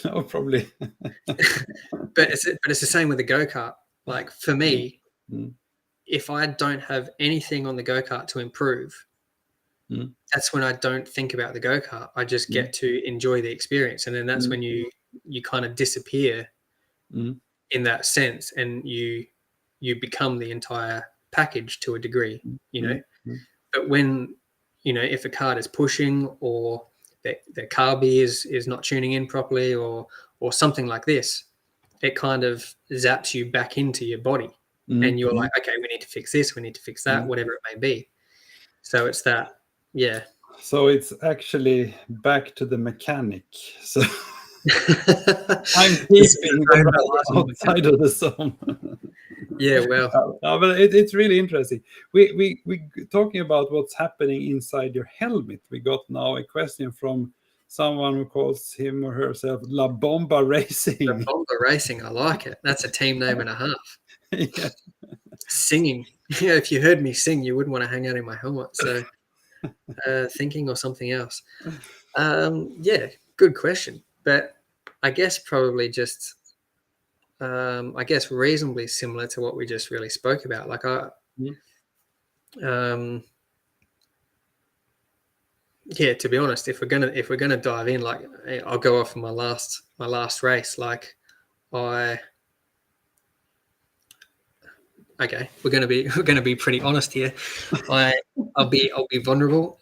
No, probably. But it's the same with the go-kart. Like for me, if I don't have anything on the go-kart to improve, that's when I don't think about the go-kart. I just get to enjoy the experience. And then that's when you kind of disappear in that sense, and you become the entire package to a degree, But when, if a kart is pushing, or the carby is not tuning in properly, or something like this, it kind of zaps you back into your body. And you're like, okay, we need to fix this, we need to fix that, whatever it may be. So it's that. Yeah. So it's actually back to the mechanic. So I'm keeping the driver outside of the zone. Yeah, well, but it's really interesting. We talking about what's happening inside your helmet. We got now a question from someone who calls him or herself La Bomba Racing. Bomba Racing, I like it. That's a team name and a half. Yeah. Singing. Yeah, if you heard me sing, you wouldn't want to hang out in my helmet. So thinking or something else. Yeah, good question. But I guess probably just reasonably similar to what we just really spoke about. Like yeah, to be honest, if we're gonna dive in, like I'll go off my last race. Like okay, we're gonna be pretty honest here. I'll be vulnerable.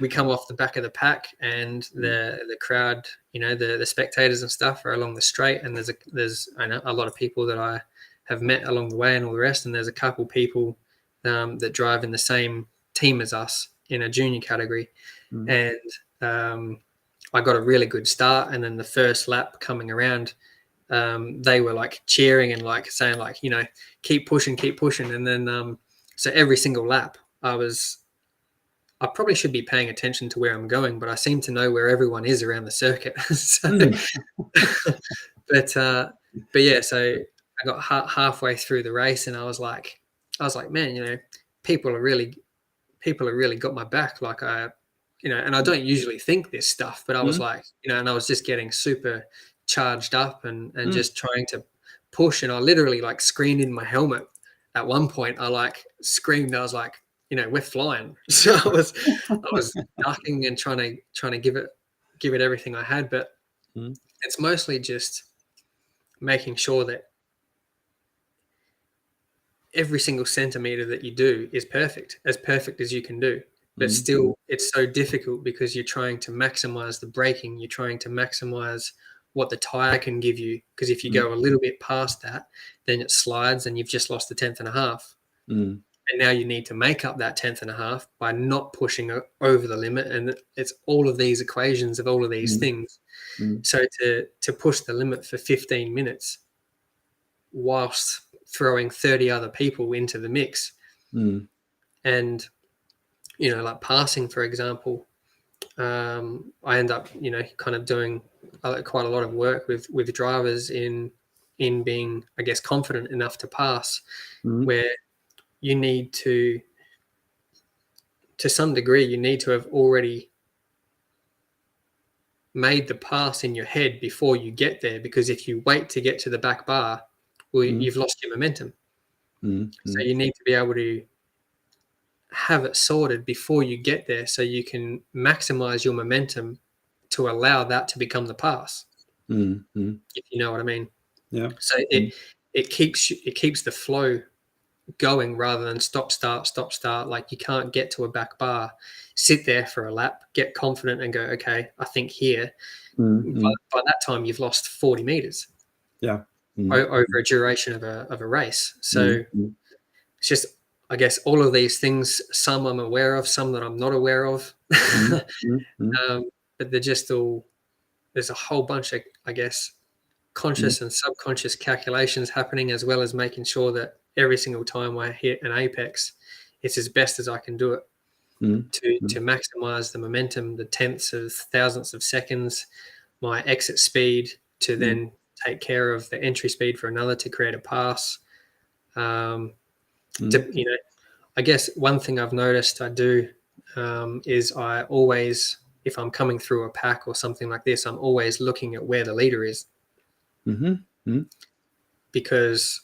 We come off the back of the pack, and the crowd, the spectators and stuff are along the straight, and there's I know a lot of people that I have met along the way and all the rest, and there's a couple people that drive in the same team as us in a junior category, and I got a really good start, and then the first lap coming around, they were like cheering and like saying like, keep pushing, and then so every single lap I probably should be paying attention to where I'm going, but I seem to know where everyone is around the circuit. But yeah, so I got halfway through the race, and I was like, man, people are really got my back. Like and I don't usually think this stuff, but I was like, and I was just getting super charged up and just trying to push, and I literally like screamed in my helmet. At one point, I like screamed. I was like, we're flying. So I was ducking and trying to give it everything I had, but it's mostly just making sure that every single centimeter that you do is perfect as you can do. But still, it's so difficult because you're trying to maximize the braking. You're trying to maximize what the tire can give you. Because if you go a little bit past that, then it slides and you've just lost a tenth and a half. And now you need to make up that tenth and a half by not pushing over the limit. And it's all of these equations of all of these things. So to push the limit for 15 minutes whilst throwing 30 other people into the mix. And, like passing, for example, I end up, kind of doing quite a lot of work with drivers in being, I guess, confident enough to pass, where you need to some degree, you need to have already made the pass in your head before you get there, because if you wait to get to the back bar, well, you've lost your momentum. So you need to be able to have it sorted before you get there, so you can maximize your momentum to allow that to become the pass. If you know what I mean. Yeah. So it keeps the flow going rather than stop start. Like you can't get to a back bar, sit there for a lap, get confident and go, okay, I think here. By that time you've lost 40 meters. Yeah. Over a duration of a race. So it's just, I guess, all of these things, some I'm aware of, some that I'm not aware of. But they're just there's a whole bunch of, I guess, conscious and subconscious calculations happening, as well as making sure that every single time I hit an apex, it's as best as I can do it to maximize the momentum, the tenths of thousandths of seconds, my exit speed to then take care of the entry speed for another to create a pass. I guess one thing I've noticed I do is I always, if I'm coming through a pack or something like this, I'm always looking at where the leader is. Because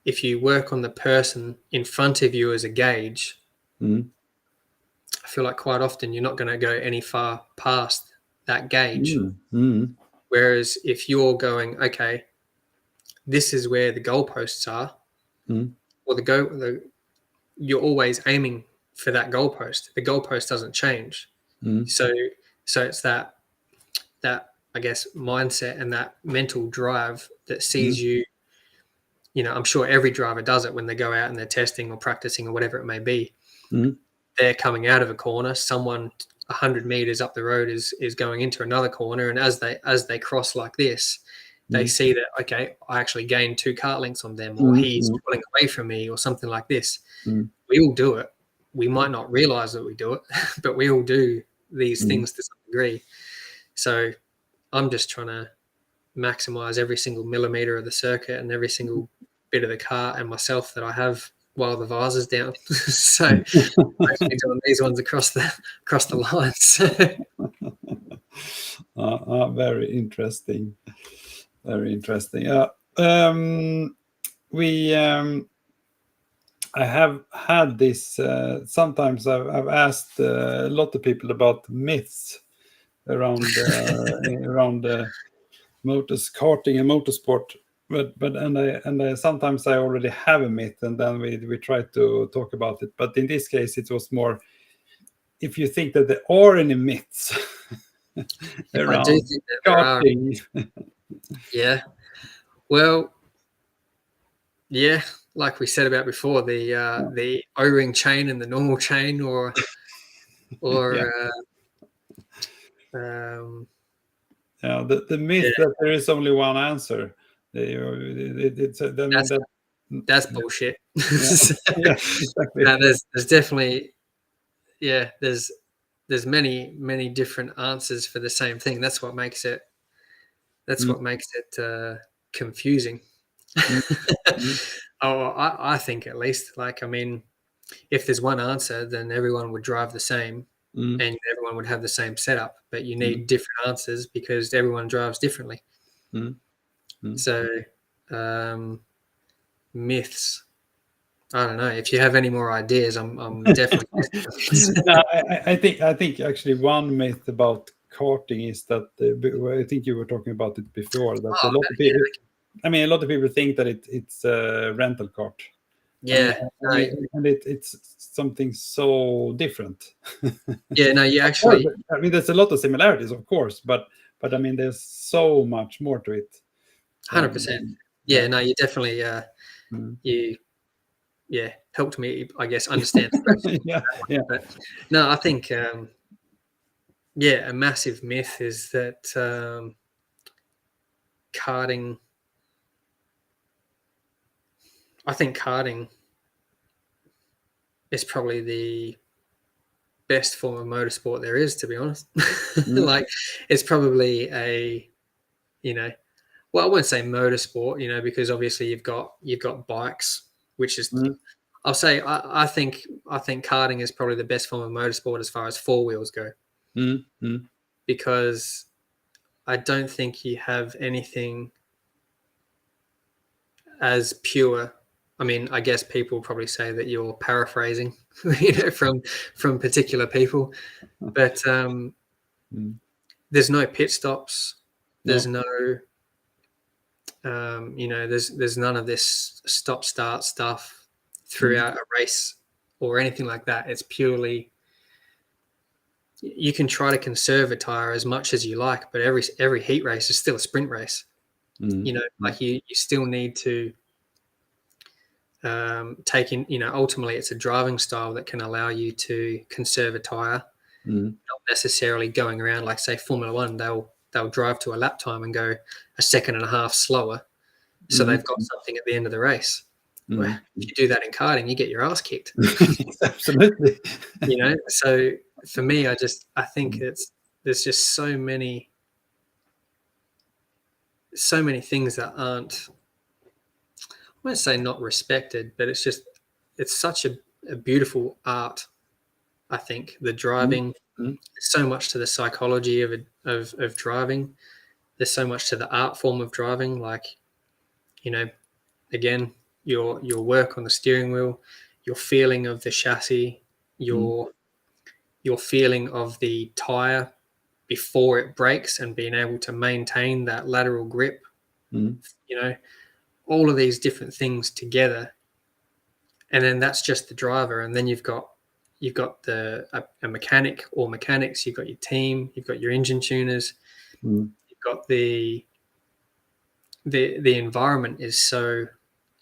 if you work on the person in front of you as a gauge, I feel like quite often you're not going to go any far past that gauge. Whereas if you're going, okay, this is where the goalposts are, or you're always aiming for that goalpost. The goalpost doesn't change. So it's that I guess mindset and that mental drive that sees you. I'm sure every driver does it when they go out and they're testing or practicing or whatever it may be. They're coming out of a corner. Someone 100 meters up the road is going into another corner, and as they cross like this, they see that, okay, I actually gained 2 cart lengths on them, or he's pulling away from me, or something like this. We all do it. We might not realize that we do it, but we all do these things to some degree. So I'm just trying to maximize every single millimeter of the circuit and every single bit of the car and myself that I have while the vase is down. So I'm actually doing these ones across the lines. Very interesting. Very interesting. I have had this. Sometimes I've asked a lot of people about myths around around karting and motorsport. But I sometimes I already have a myth, and then we try to talk about it. But in this case, it was more if you think that there are any myths around I do think that karting. Yeah. Well, yeah, like we said about before, the O-ring chain and the normal chain, or Yeah, the myth that there is only one answer. That's bullshit. Yeah, exactly. There's definitely, there's many different answers for the same thing. That's what makes it confusing. I think, at least. Like, I mean, if there's one answer, then everyone would drive the same, and everyone would have the same setup. But you need different answers because everyone drives differently. So, myths. I don't know. If you have any more ideas, I'm definitely. No, I think actually one myth about karting is that I think you were talking about it before, that a lot of people. I mean, a lot of people think that it's a rental kart. Yeah, and it's something so different. Yeah, no, you actually. Course, I mean, there's a lot of similarities, of course, but I mean, there's so much more to it. 100%. Yeah, no, you definitely you helped me, I guess, understand the question. Yeah. But no, I think a massive myth is that karting. I think karting is probably the best form of motorsport there is, to be honest. Like, it's probably well, I won't say motorsport, because obviously you've got bikes, which is, I'll say, I think karting is probably the best form of motorsport as far as 4 wheels go, because I don't think you have anything as pure. I mean, I guess people probably say that you're paraphrasing, from particular people, but there's no pit stops. There's no, there's none of this stop-start stuff throughout a race or anything like that. It's purely, you can try to conserve a tire as much as you like, but every heat race is still a sprint race. Like you still need to take in, ultimately it's a driving style that can allow you to conserve a tire, not necessarily going around, like, say, Formula One, they'll drive to a lap time and go a second and a half slower, so they've got something at the end of the race. Well, if you do that in karting, you get your ass kicked. Absolutely. So for me, I think there's just so many things that aren't, I won't say not respected, but it's such a beautiful art. I think the driving, so much to the psychology of driving. There's so much to the art form of driving. Like, again, your work on the steering wheel, your feeling of the chassis, your feeling of the tire before it breaks, and being able to maintain that lateral grip. All of these different things together, and then that's just the driver, and then you've got a mechanic or mechanics, you've got your team, you've got your engine tuners, you've got the environment is so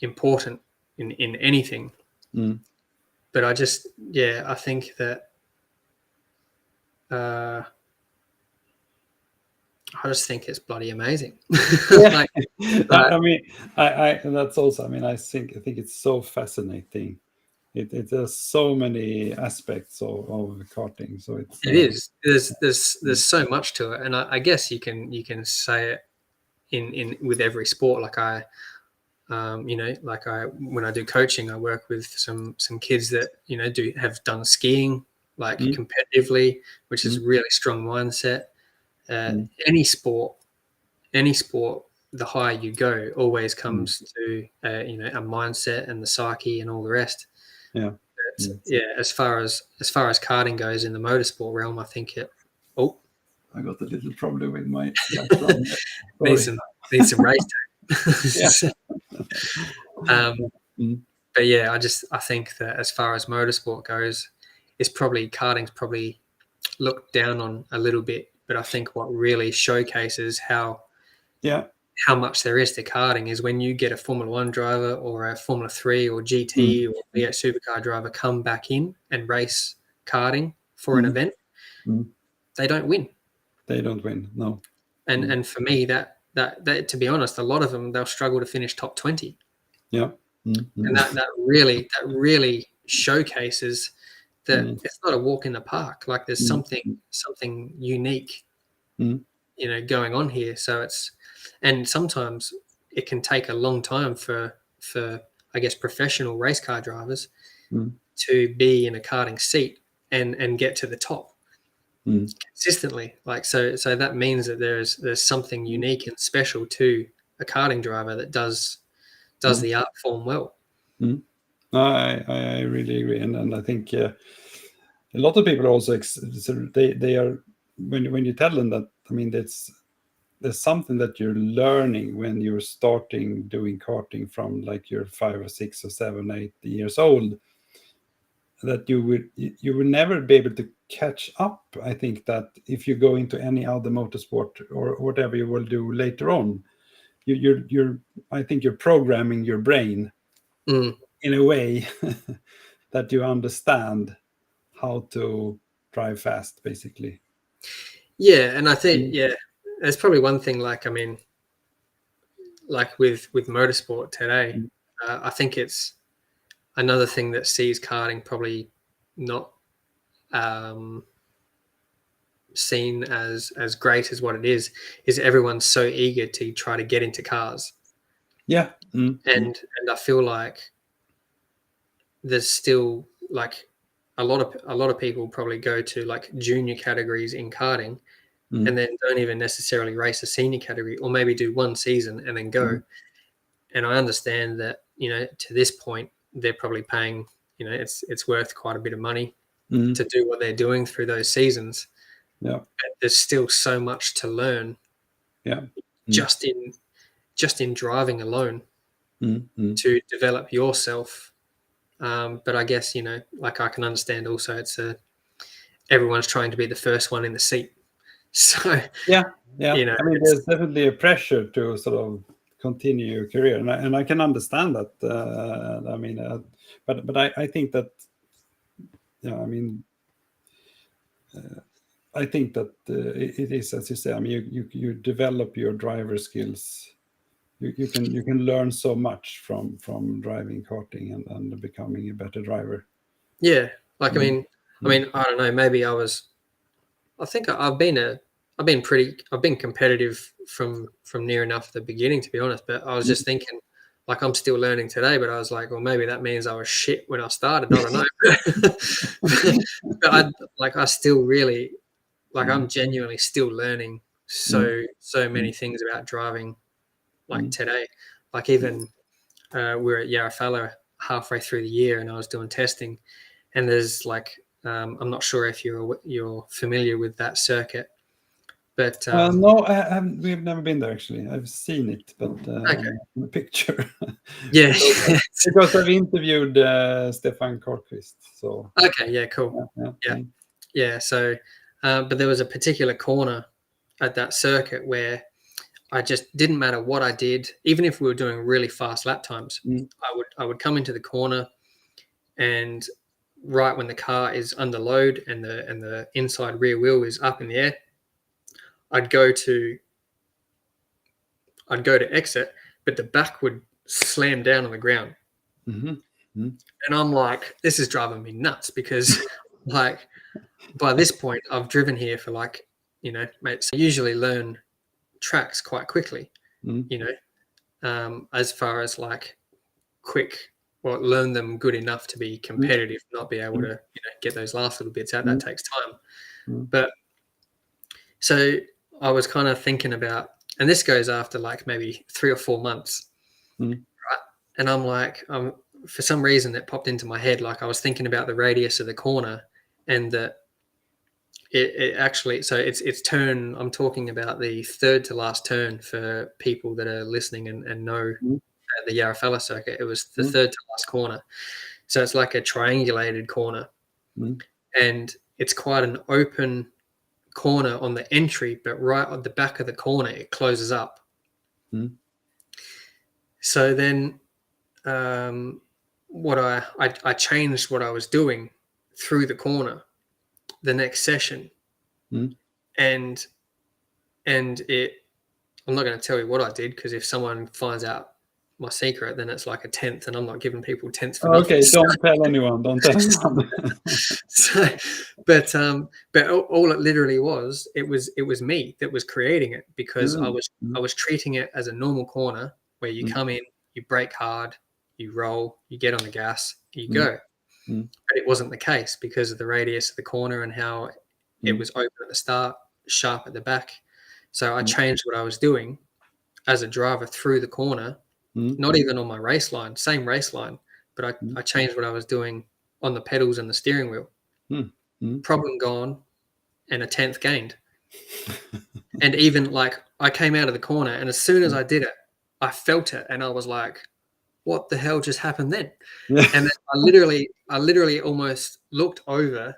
important in anything. But I think that I just think it's bloody amazing. Yeah. Like, I mean, I that's also. I mean, I think it's so fascinating. It has so many aspects of karting. So it's it is. There's so much to it, and I guess you can say it in with every sport. Like when I do coaching, I work with some kids that have done skiing like mm, competitively, which is mm, a really strong mindset. mm, Any sport, the higher you go, always mm, comes to a mindset and the psyche and all the rest. yeah. But Mm. yeah, as far as karting goes in the motorsport realm, I think it. Oh, I got a little problem with my background. needs Sorry. some needs some race Yeah. tape. um, Mm, but yeah, I think that as far as motorsport goes, karting's probably looked down on a little bit. But I think what really showcases yeah. how much there is to karting is when you get a Formula One driver or a Formula 3 or Mm, GT or V8 supercar driver come back in and race karting for an mm, event, mm. they don't win. They don't win. No. And Mm, and for me, that to be honest, a lot of them they'll struggle to finish top 20, yeah. Mm, and mm, that really showcases that mm, it's not a walk in the park. Like there's mm, something unique, mm, going on here. And sometimes it can take a long time for I guess professional race car drivers mm, to be in a karting seat and get to the top mm, consistently. Like so that means that there's something unique and special to a karting driver that does mm, the art form well. mm. No, I really agree, and I think a lot of people also so they are when you tell them that, I mean, there's something that you're learning when you're starting doing karting from like you're 5 or 6 or 7, 8 years old, that you will never be able to catch up. I think that if you go into any other motorsport or whatever you will do later on, you're I think you're programming your brain Mm. in a way that you understand how to drive fast, basically. Yeah, and I think Mm, there's probably one thing. Like I mean, like with motorsport today, mm, I think it's another thing that sees karting probably not um, seen as great as what it is everyone's so eager to try to get into cars, yeah. Mm, mm, and I feel like there's still like a lot of people probably go to like junior categories in karting mm, and then don't even necessarily race a senior category, or maybe do one season and then go. mm, And I understand that to this point they're probably paying, it's worth quite a bit of money mm, to do what they're doing through those seasons. yeah. But there's still so much to learn Yeah. Mm, just in driving alone mm, mm. to develop yourself. But I guess like I can understand also everyone's trying to be the first one in the seat. So Yeah, yeah. I mean, it's there's definitely a pressure to sort of continue your career, and I can understand that. I mean, but I think that, yeah, I mean, I think that it is, as you say. I mean, you develop your driver skills. You can learn so much from driving karting and becoming a better driver. yeah. Like I Mm, mean, mm, I don't know. Maybe I think I've been competitive from near enough the beginning, to be honest. But I was mm. just thinking, like I'm still learning today. But I was like, well, maybe that means I was shit when I started. I don't know. But I still really like Mm, I'm genuinely still learning mm, so mm, many things about driving like mm. today. Like even we're at Yarrafella halfway through the year, and I was doing testing, and there's like I'm not sure if you're familiar with that circuit, but No, we've never been there actually. I've seen it, but okay, on a picture. yeah, Because I've interviewed Stefan Karlqvist. So okay, yeah, cool, yeah, yeah, yeah, mm, yeah. So, but there was a particular corner at that circuit where I just didn't matter what I did, even if we were doing really fast lap times. mm, I would come into the corner, and right when the car is under load and the inside rear wheel is up in the air, I'd go to exit, but the back would slam down on the ground. Mm-hmm. Mm-hmm. And I'm like, this is driving me nuts because like by this point I've driven here for like, mate, so I usually learn tracks quite quickly, as far as like learn them good enough to be competitive, not be able to, get those last little bits out. That takes time. But so I was kind of thinking about, and this goes after like maybe 3 or 4 months, right? And I'm like, for some reason it popped into my head, like I was thinking about the radius of the corner, and that it actually, so it's turn, I'm talking about the third to last turn for people that are listening and know the Yarrafella circuit. It was the third to last corner. So it's like a triangulated corner, and it's quite an open corner on the entry, but right on the back of the corner it closes up. So then what I changed what I was doing through the corner the next session, and it, I'm not going to tell you what I did, because if someone finds out my secret, then it's like a 10th, and I'm not giving people 10ths for nothing. Okay, don't tell anyone. Don't tell anyone. So, but all it literally was, it was me that was creating it, because I was treating it as a normal corner where you come in, you brake hard, you roll, you get on the gas, you go. But it wasn't the case because of the radius of the corner and how it was open at the start, sharp at the back. So I changed what I was doing as a driver through the corner, not even on my race line, same race line, but I changed what I was doing on the pedals and the steering wheel. Problem gone, and a 10th gained. And even like I came out of the corner, and as soon as I did it, I felt it, and I was like, what the hell just happened then? And then I literally almost looked over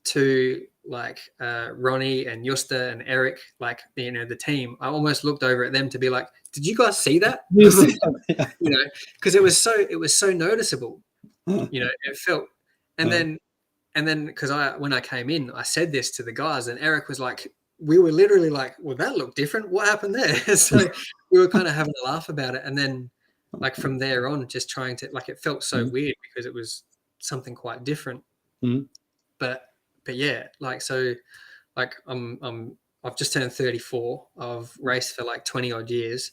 to like Ronnie and Justa and Eric, like the team. I almost looked over at them to be like, did you guys see that? Because it was so noticeable. It felt, and then because when I came in, I said this to the guys, and Eric was like, we were literally like, well, that looked different. What happened there? So we were kind of having a laugh about it, and then like from there on, just trying to, like, it felt so weird because it was something quite different. But yeah, like, so like I've just turned 34. I've raced for like 20 odd years,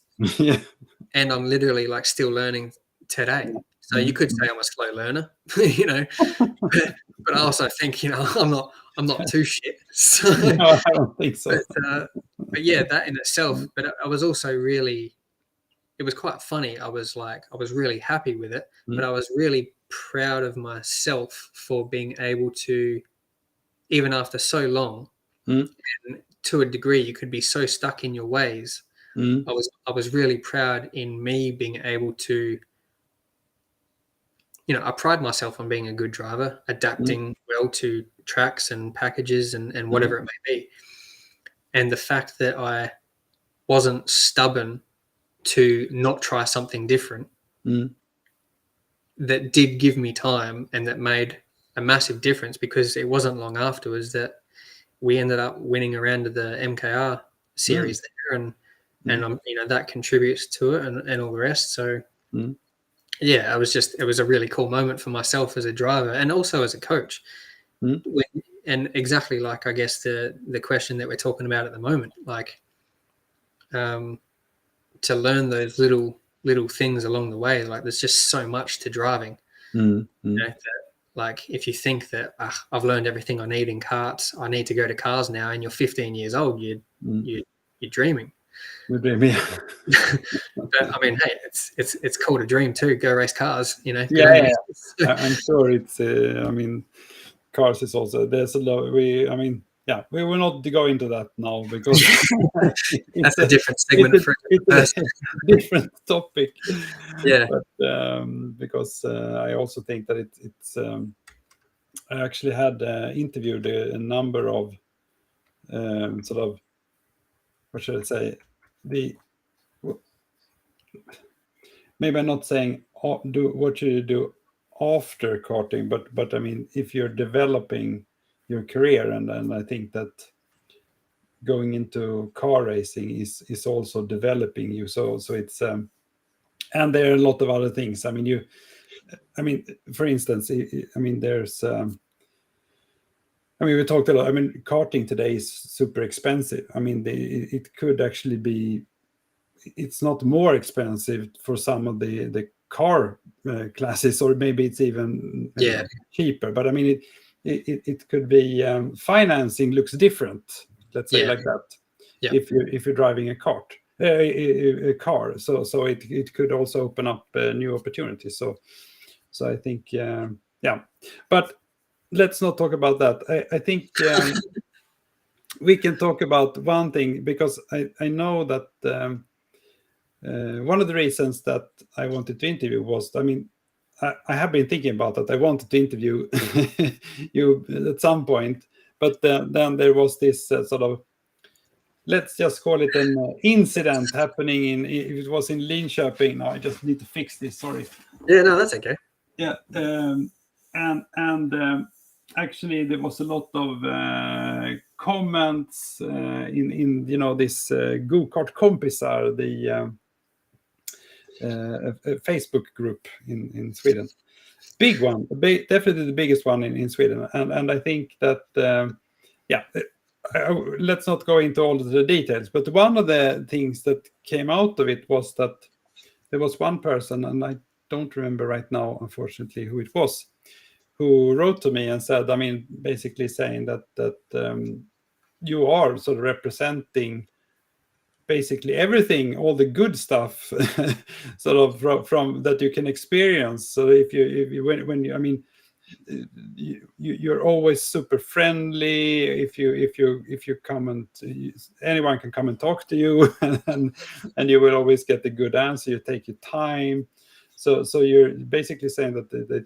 and I'm literally like still learning today. So you could say I'm a slow learner, but I also think, I'm not too shit. So, No, I don't think so. But yeah, that in itself. But I was also really, it was quite funny. I was really happy with it, but I was really proud of myself for being able to, even after so long, and to a degree, you could be so stuck in your ways. I was really proud in me being able to, I pride myself on being a good driver, adapting well to tracks and packages and whatever it may be. And the fact that I wasn't stubborn to not try something different, that did give me time, and that made a massive difference, because it wasn't long afterwards that we ended up winning a round of the MKR series there, and that contributes to it, and all the rest. So yeah, it was a really cool moment for myself as a driver, and also as a coach. And exactly like, I guess the question that we're talking about at the moment, like to learn those little things along the way. Like, there's just so much to driving. That, like, if you think that I've learned everything I need in karts, I need to go to cars now, and you're 15 years old, you're dreaming. You're dreaming. But I mean, hey, it's cool to dream too. Go race cars, Yeah. I'm sure it's. I mean, cars is also, there's a lot. We will not go into that now, because that's a different segment. It's a different topic. Yeah. But because I also think that it's. I actually had interviewed a number of sort of, what should I say, maybe I'm not saying do what you do after karting, but I mean, if you're developing your career, and I think that going into car racing is also developing you. So it's and there are a lot of other things. I mean, for instance, I mean, there's I mean, we talked a lot. I mean, karting today is super expensive. I mean, it could actually be, it's not more expensive for some of the car classes, or maybe it's even cheaper. But I mean, it could be financing looks different. Let's say like that. Yeah. If you're driving a car, so it could also open up new opportunities. So I think but let's not talk about that. I think we can talk about one thing, because I know that one of the reasons that I wanted to interview was, I mean, I have been thinking about that. I wanted to interview you at some point, but then there was this sort of, let's just call it an incident happening it was in Linköping. Now I just need to fix this. Sorry. Yeah, no, that's okay. Yeah, and actually there was a lot of comments in this Gokartpappan, the Facebook group in Sweden. Big one, definitely the biggest one in Sweden. And I think that, let's not go into all of the details, but one of the things that came out of it was that there was one person, and I don't remember right now, unfortunately, who it was, who wrote to me and said, I mean, basically saying that you are sort of representing basically everything, all the good stuff, sort of from that you can experience. So if you when you, I mean, you're always super friendly. If you come and anyone can come and talk to you, and you will always get a good answer. You take your time. So you're basically saying that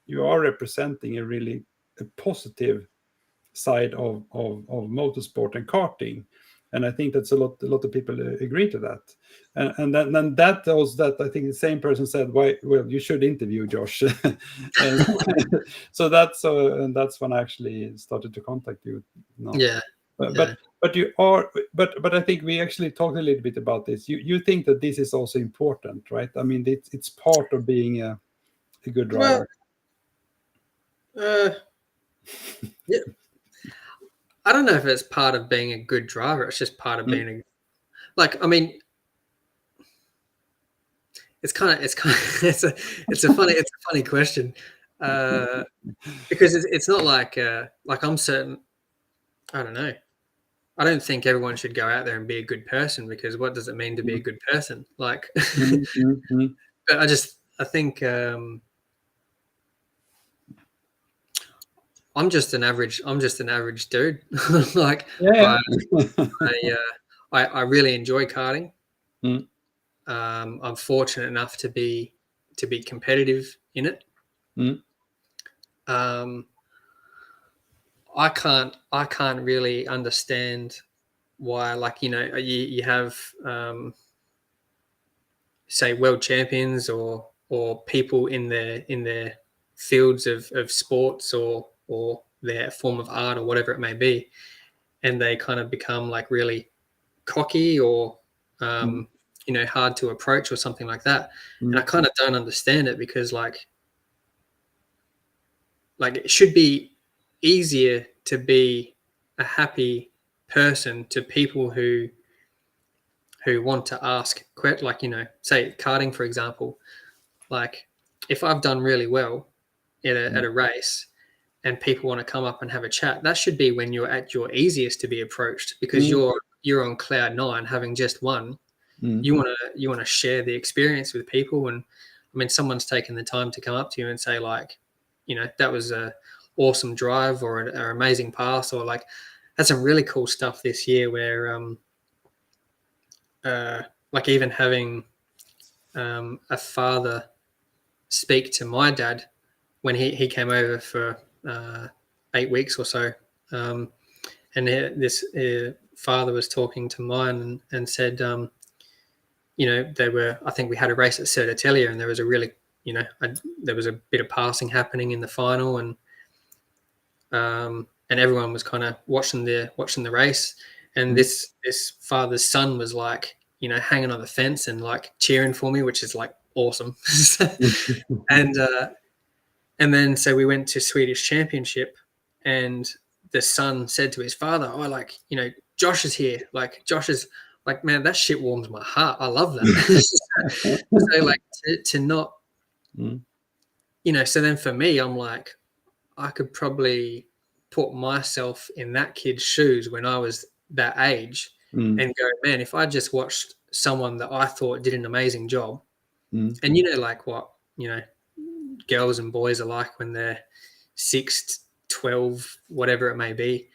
you are representing a positive side of motorsport and karting. And I think that's a lot of people agree to that. And then that was that, I think the same person said, well, you should interview Josh. And so that's when I actually started to contact you now. Yeah. But you are, but I think we actually talked a little bit about this. You think that this is also important, right? I mean, it's part of being a good driver. Well, yeah. I don't know if it's part of being a good driver. It's just part of being I mean, it's a funny question, because it's not like I'm certain. I don't know. I don't think everyone should go out there and be a good person, because what does it mean to be a good person? Like, but I think I'm just an average dude. Like, I really enjoy karting. I'm fortunate enough to be competitive in it. I can't really understand why, like, you have say world champions or people in their fields of sports or their form of art or whatever it may be, and they kind of become like really cocky or hard to approach or something like that. And I kind of don't understand it, because like it should be easier to be a happy person to people who want to ask, like, say karting, for example. Like, if I've done really well at a race and people want to come up and have a chat, that should be when you're at your easiest to be approached, because you're on cloud nine, having just won. You want to share the experience with people. And I mean, someone's taken the time to come up to you and say, like, that was a awesome drive, or an amazing pass, or like, that's some really cool stuff this year, where like even having a father speak to my dad when he came over for 8 weeks or so, and this father was talking to mine and said, I think we had a race at Cerdetelia, and there was a really there was a bit of passing happening in the final, and everyone was kind of watching the race, and this father's son was like, hanging on the fence and like cheering for me, which is like awesome. And then so we went to Swedish Championship, and the son said to his father, "Oh, like, Josh is here. Like, Josh is like, man, that shit warms my heart. I love that." So like to not, so then for me, I'm like, I could probably put myself in that kid's shoes when I was that age and go, man, if I just watched someone that I thought did an amazing job, and like what, girls and boys are like when they're 6, 12, whatever it may be,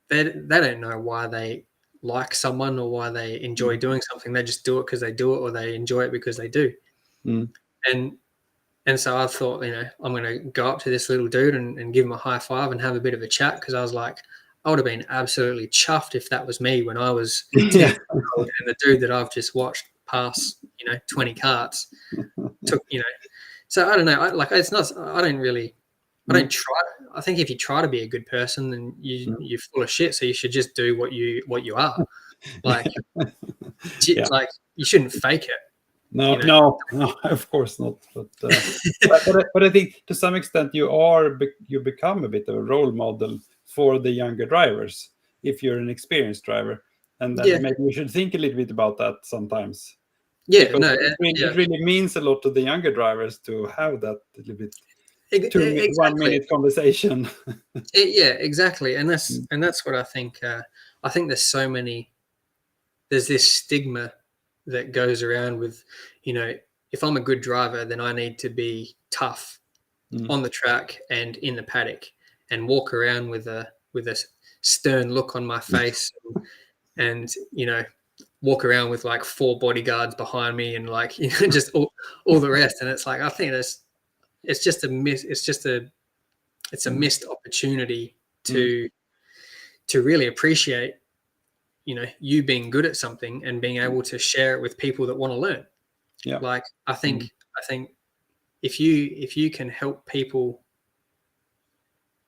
they don't know why they like someone or why they enjoy doing something. They just do it because they do it, or they enjoy it because they do. And so I thought, I'm going to go up to this little dude and give him a high five and have a bit of a chat, because I was like, I would have been absolutely chuffed if that was me when I was 10 years old, and the dude that I've just watched pass, 20 carts took, So I don't know. It's not. I don't really. I don't try. I think if you try to be a good person, then you're full of shit. So you should just do what you are. Like, like you shouldn't fake it. No, of course not. But I think to some extent you become a bit of a role model for the younger drivers if you're an experienced driver, and then maybe you should think a little bit about that sometimes. Yeah, because it really means a lot to the younger drivers to have that little bit 1 minute conversation. Exactly, and that's what I think. I think there's this stigma that goes around with, if I'm a good driver, then I need to be tough on the track and in the paddock, and walk around with a stern look on my face, and walk around with like 4 bodyguards behind me, and like just all the rest. And it's like, I think it's just a missed opportunity to really appreciate you being good at something and being able to share it with people that want to learn. Like I think if you can help people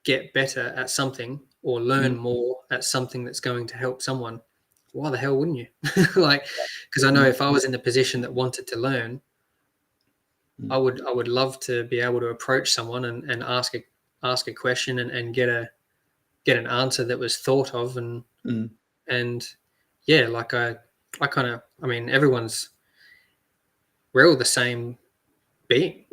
get better at something or learn more at something that's going to help someone, why the hell wouldn't you? Because I know if I was in the position that wanted to learn, I would love to be able to approach someone and ask a question and get an answer that was thought of, and like I kind of, I mean, we're all the same being.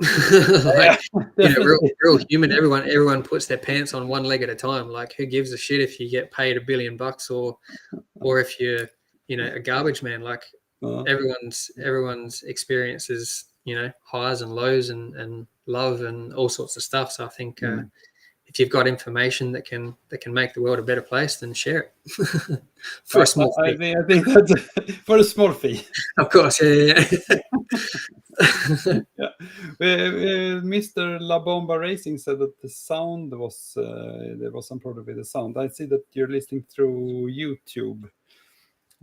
Real human. Everyone puts their pants on one leg at a time. Like, who gives a shit if you get paid $1 billion or if you're a garbage man? Like, everyone's experiences, highs and lows and love and all sorts of stuff. So I think if you've got information that can make the world a better place, then share it for a small fee. I think that's for a small fee. Of course, yeah. Mr. La Bomba Racing said that the sound was there was some problem with the sound. I see that you're listening through YouTube.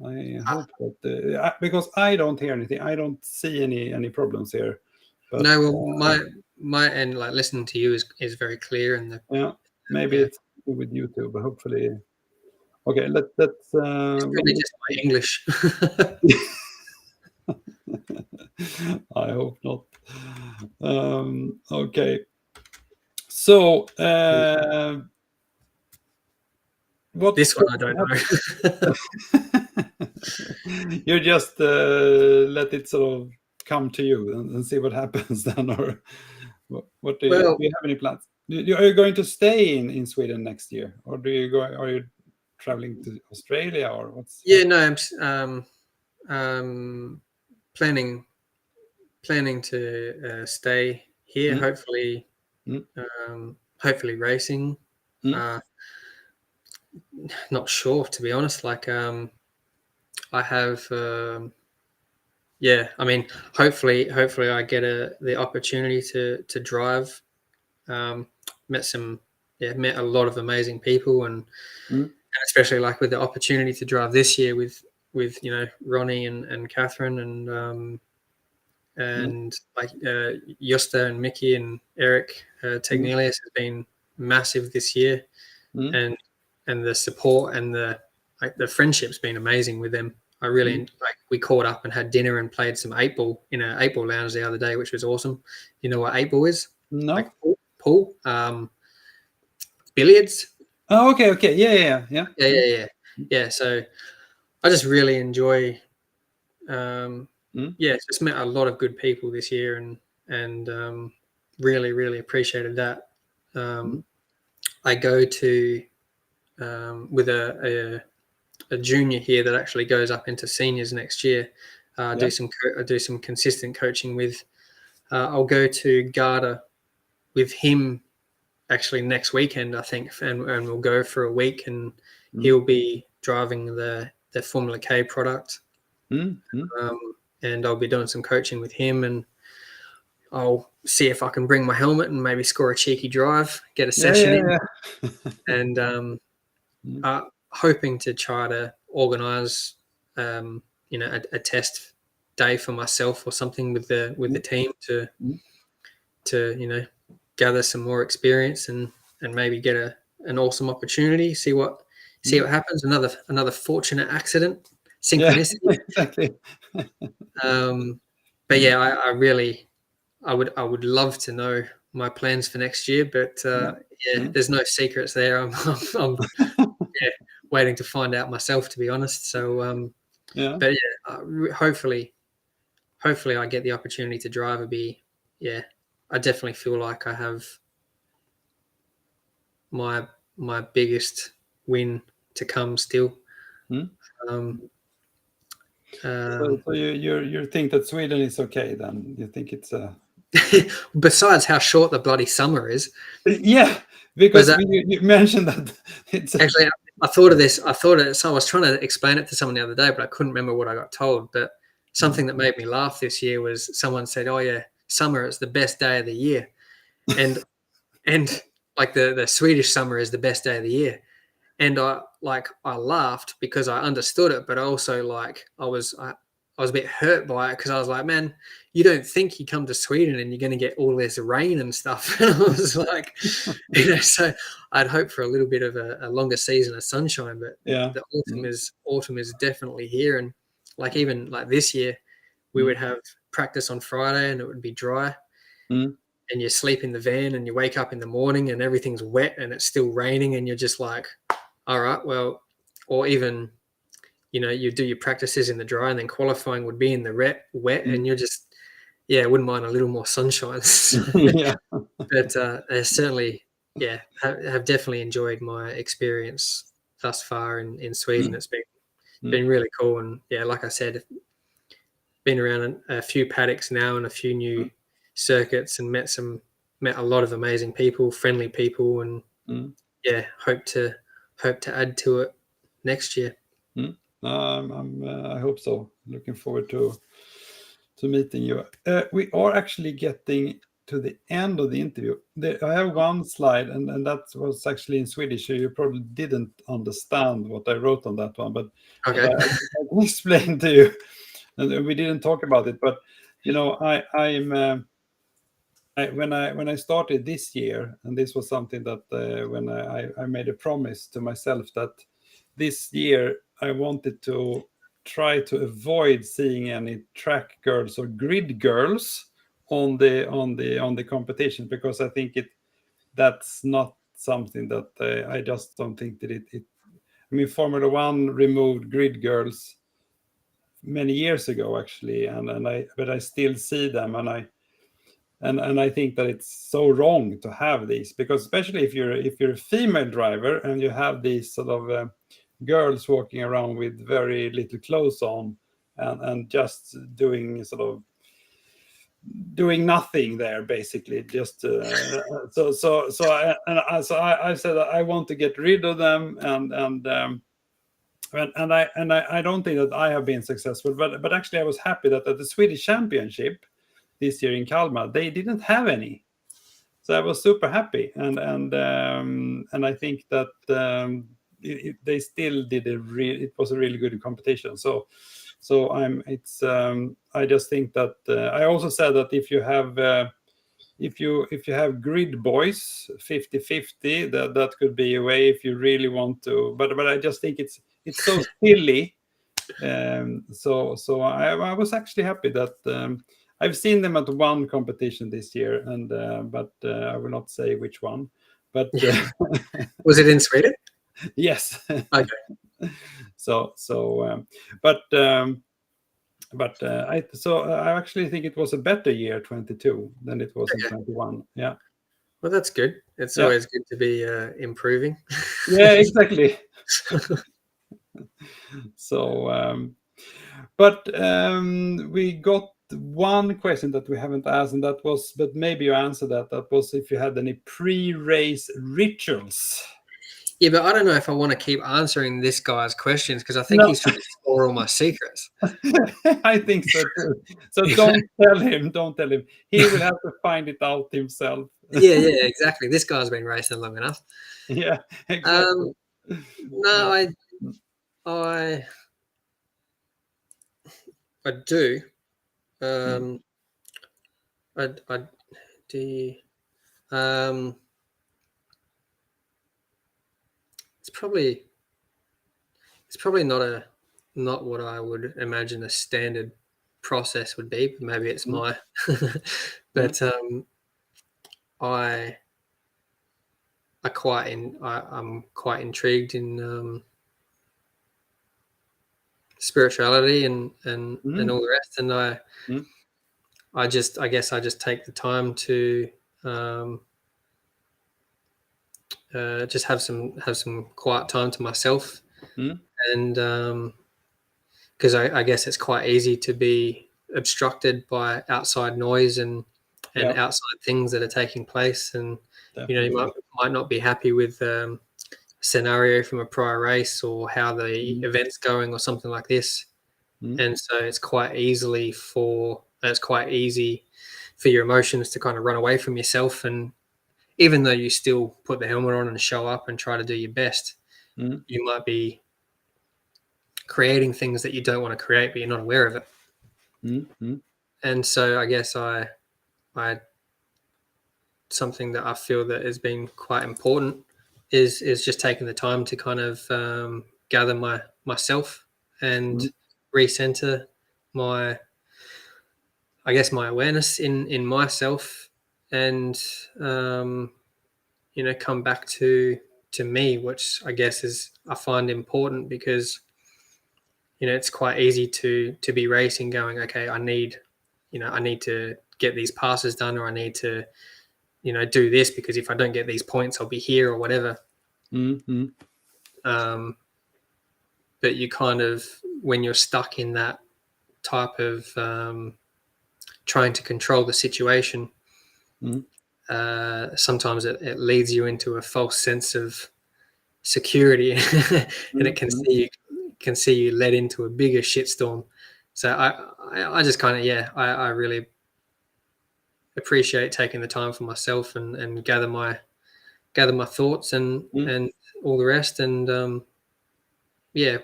I hope that because I don't hear anything, I don't see any problems here. But, no, well, my end, like listening to you is very clear, and maybe it's with YouTube, but hopefully. Okay, let's. It's probably just my English. I hope not. Okay. So, what this one I don't know. You just let it sort of come to you and see what happens then, or what do you have any plans? Are you going to stay in Sweden next year, or are you traveling to Australia, or what's? Yeah, no, I'm planning to stay here. Hopefully, hopefully racing. Not sure, to be honest. Like, I have. I mean, hopefully I get the opportunity to drive. Met a lot of amazing people, and especially like with the opportunity to drive this year with Ronnie and Catherine, and and like Josta and Mickey and Eric Tegnelius has been massive this year, and the support and the friendship's been amazing with them. I really like. We caught up and had dinner and played some 8-ball in an 8-ball lounge the other day, which was awesome. You know what 8-ball is? No. Like pool, billiards. Oh, okay. Yeah. So I just really enjoy. Just met a lot of good people this year, and really appreciated that. I go to with a junior here that actually goes up into seniors next year. I do some consistent coaching with. I'll go to Garda with him actually next weekend, I think, and we'll go for a week, and he'll be driving the Formula K product, and I'll be doing some coaching with him, and I'll see if I can bring my helmet and maybe score a cheeky drive, get a session in, and hoping to try to organise, a test day for myself or something with the team to gather some more experience and maybe get an awesome opportunity. See what happens. Another fortunate accident, synchronicity. Yeah, exactly. But yeah, I would love to know my plans for next year, but there's no secrets there. I'm waiting to find out myself, to be honest. So but hopefully I get the opportunity to drive I definitely feel like I have my biggest win to come still. So you think that Sweden is okay then? You think it's besides how short the bloody summer is? Yeah, because you mentioned that it's actually. I thought of this. So I was trying to explain it to someone the other day, but I couldn't remember what I got told. But something that made me laugh this year was someone said, "Oh yeah, summer is the best day of the year," and like the Swedish summer is the best day of the year. And I laughed because I understood it, but also I was a bit hurt by it because I was like, man, you don't think you come to Sweden and you're going to get all this rain and stuff. And I was like, so I'd hope for a little bit of a longer season of sunshine, but the autumn is definitely here. And even this year, we would have practice on Friday and it would be dry. And you sleep in the van and you wake up in the morning and everything's wet and it's still raining and you're just like, all right, well, or even, you do your practices in the dry and then qualifying would be in the wet and you're just, wouldn't mind a little more sunshine. But I certainly, have definitely enjoyed my experience thus far in Sweden. It's been really cool. And like I said, been around a few paddocks now and a few new circuits and met a lot of amazing people, friendly people, and hope to add to it next year. I hope so. Looking forward to meeting you. We are actually getting to the end of the interview. I have one slide, and that was actually in Swedish, so you probably didn't understand what I wrote on that one, but okay. I can explain to you. And we didn't talk about it, but when I started this year, and this was something that when I made a promise to myself that this year I wanted to try to avoid seeing any track girls or grid girls on the competition, because I think that's not something that I just don't think that it. I mean, Formula One removed grid girls many years ago, actually, but I still see them, and I think that it's so wrong to have these, because especially if you're a female driver and you have these sort of girls walking around with very little clothes on and just doing nothing there, basically, just so I said I want to get rid of them, and I don't think that I have been successful, but actually I was happy that at the Swedish Championship this year in Kalmar, they didn't have any, so I was super happy, and I think that they still did it was a really good competition. So So I just think that I also said that if you have grid boys 50-50, that could be a way if you really want to, but I just think it's so silly. So I was actually happy that I've seen them at one competition this year, and but I will not say which one. But Was it in Sweden? yes. Okay. I actually think it was a better year 22 than it was in Okay. 21. Yeah. Well, that's good. It's Yeah. always good to be improving. Yeah, exactly. So, we got one question that we haven't asked, and that was, but maybe you answered that. That was if you had any pre-race rituals. Yeah, but I don't know if I want to keep answering this guy's questions because I think No, he's trying to explore all my secrets. I think so too. So don't tell him. Don't tell him. He will have to find it out himself. Yeah, exactly. This guy's been racing long enough. Yeah, exactly. No, I do. I do. Um, it's probably not what I would imagine a standard process would be. But maybe it's my. But I'm quite intrigued in spirituality and all the rest, and I guess I just take the time to just have some quiet time to myself, and because I guess it's quite easy to be obstructed by outside noise and outside things that are taking place, and Definitely. you might not be happy with scenario from a prior race or how the event's going or something like this, and so it's quite easy for your emotions to kind of run away from yourself, and even though you still put the helmet on and show up and try to do your best, you might be creating things that you don't want to create, but you're not aware of it. And so I guess I something that I feel that has been quite important is just taking the time to kind of gather myself and recenter my awareness in myself, and come back to me, which I guess I find important because it's quite easy to be racing going, okay, I need to get these passes done, or I need to do this because if I don't get these points I'll be here or whatever. But you kind of, when you're stuck in that type of trying to control the situation, sometimes it leads you into a false sense of security and it can see you led into a bigger shitstorm. So I just kind of I really appreciate taking the time for myself and gather my thoughts and all the rest, and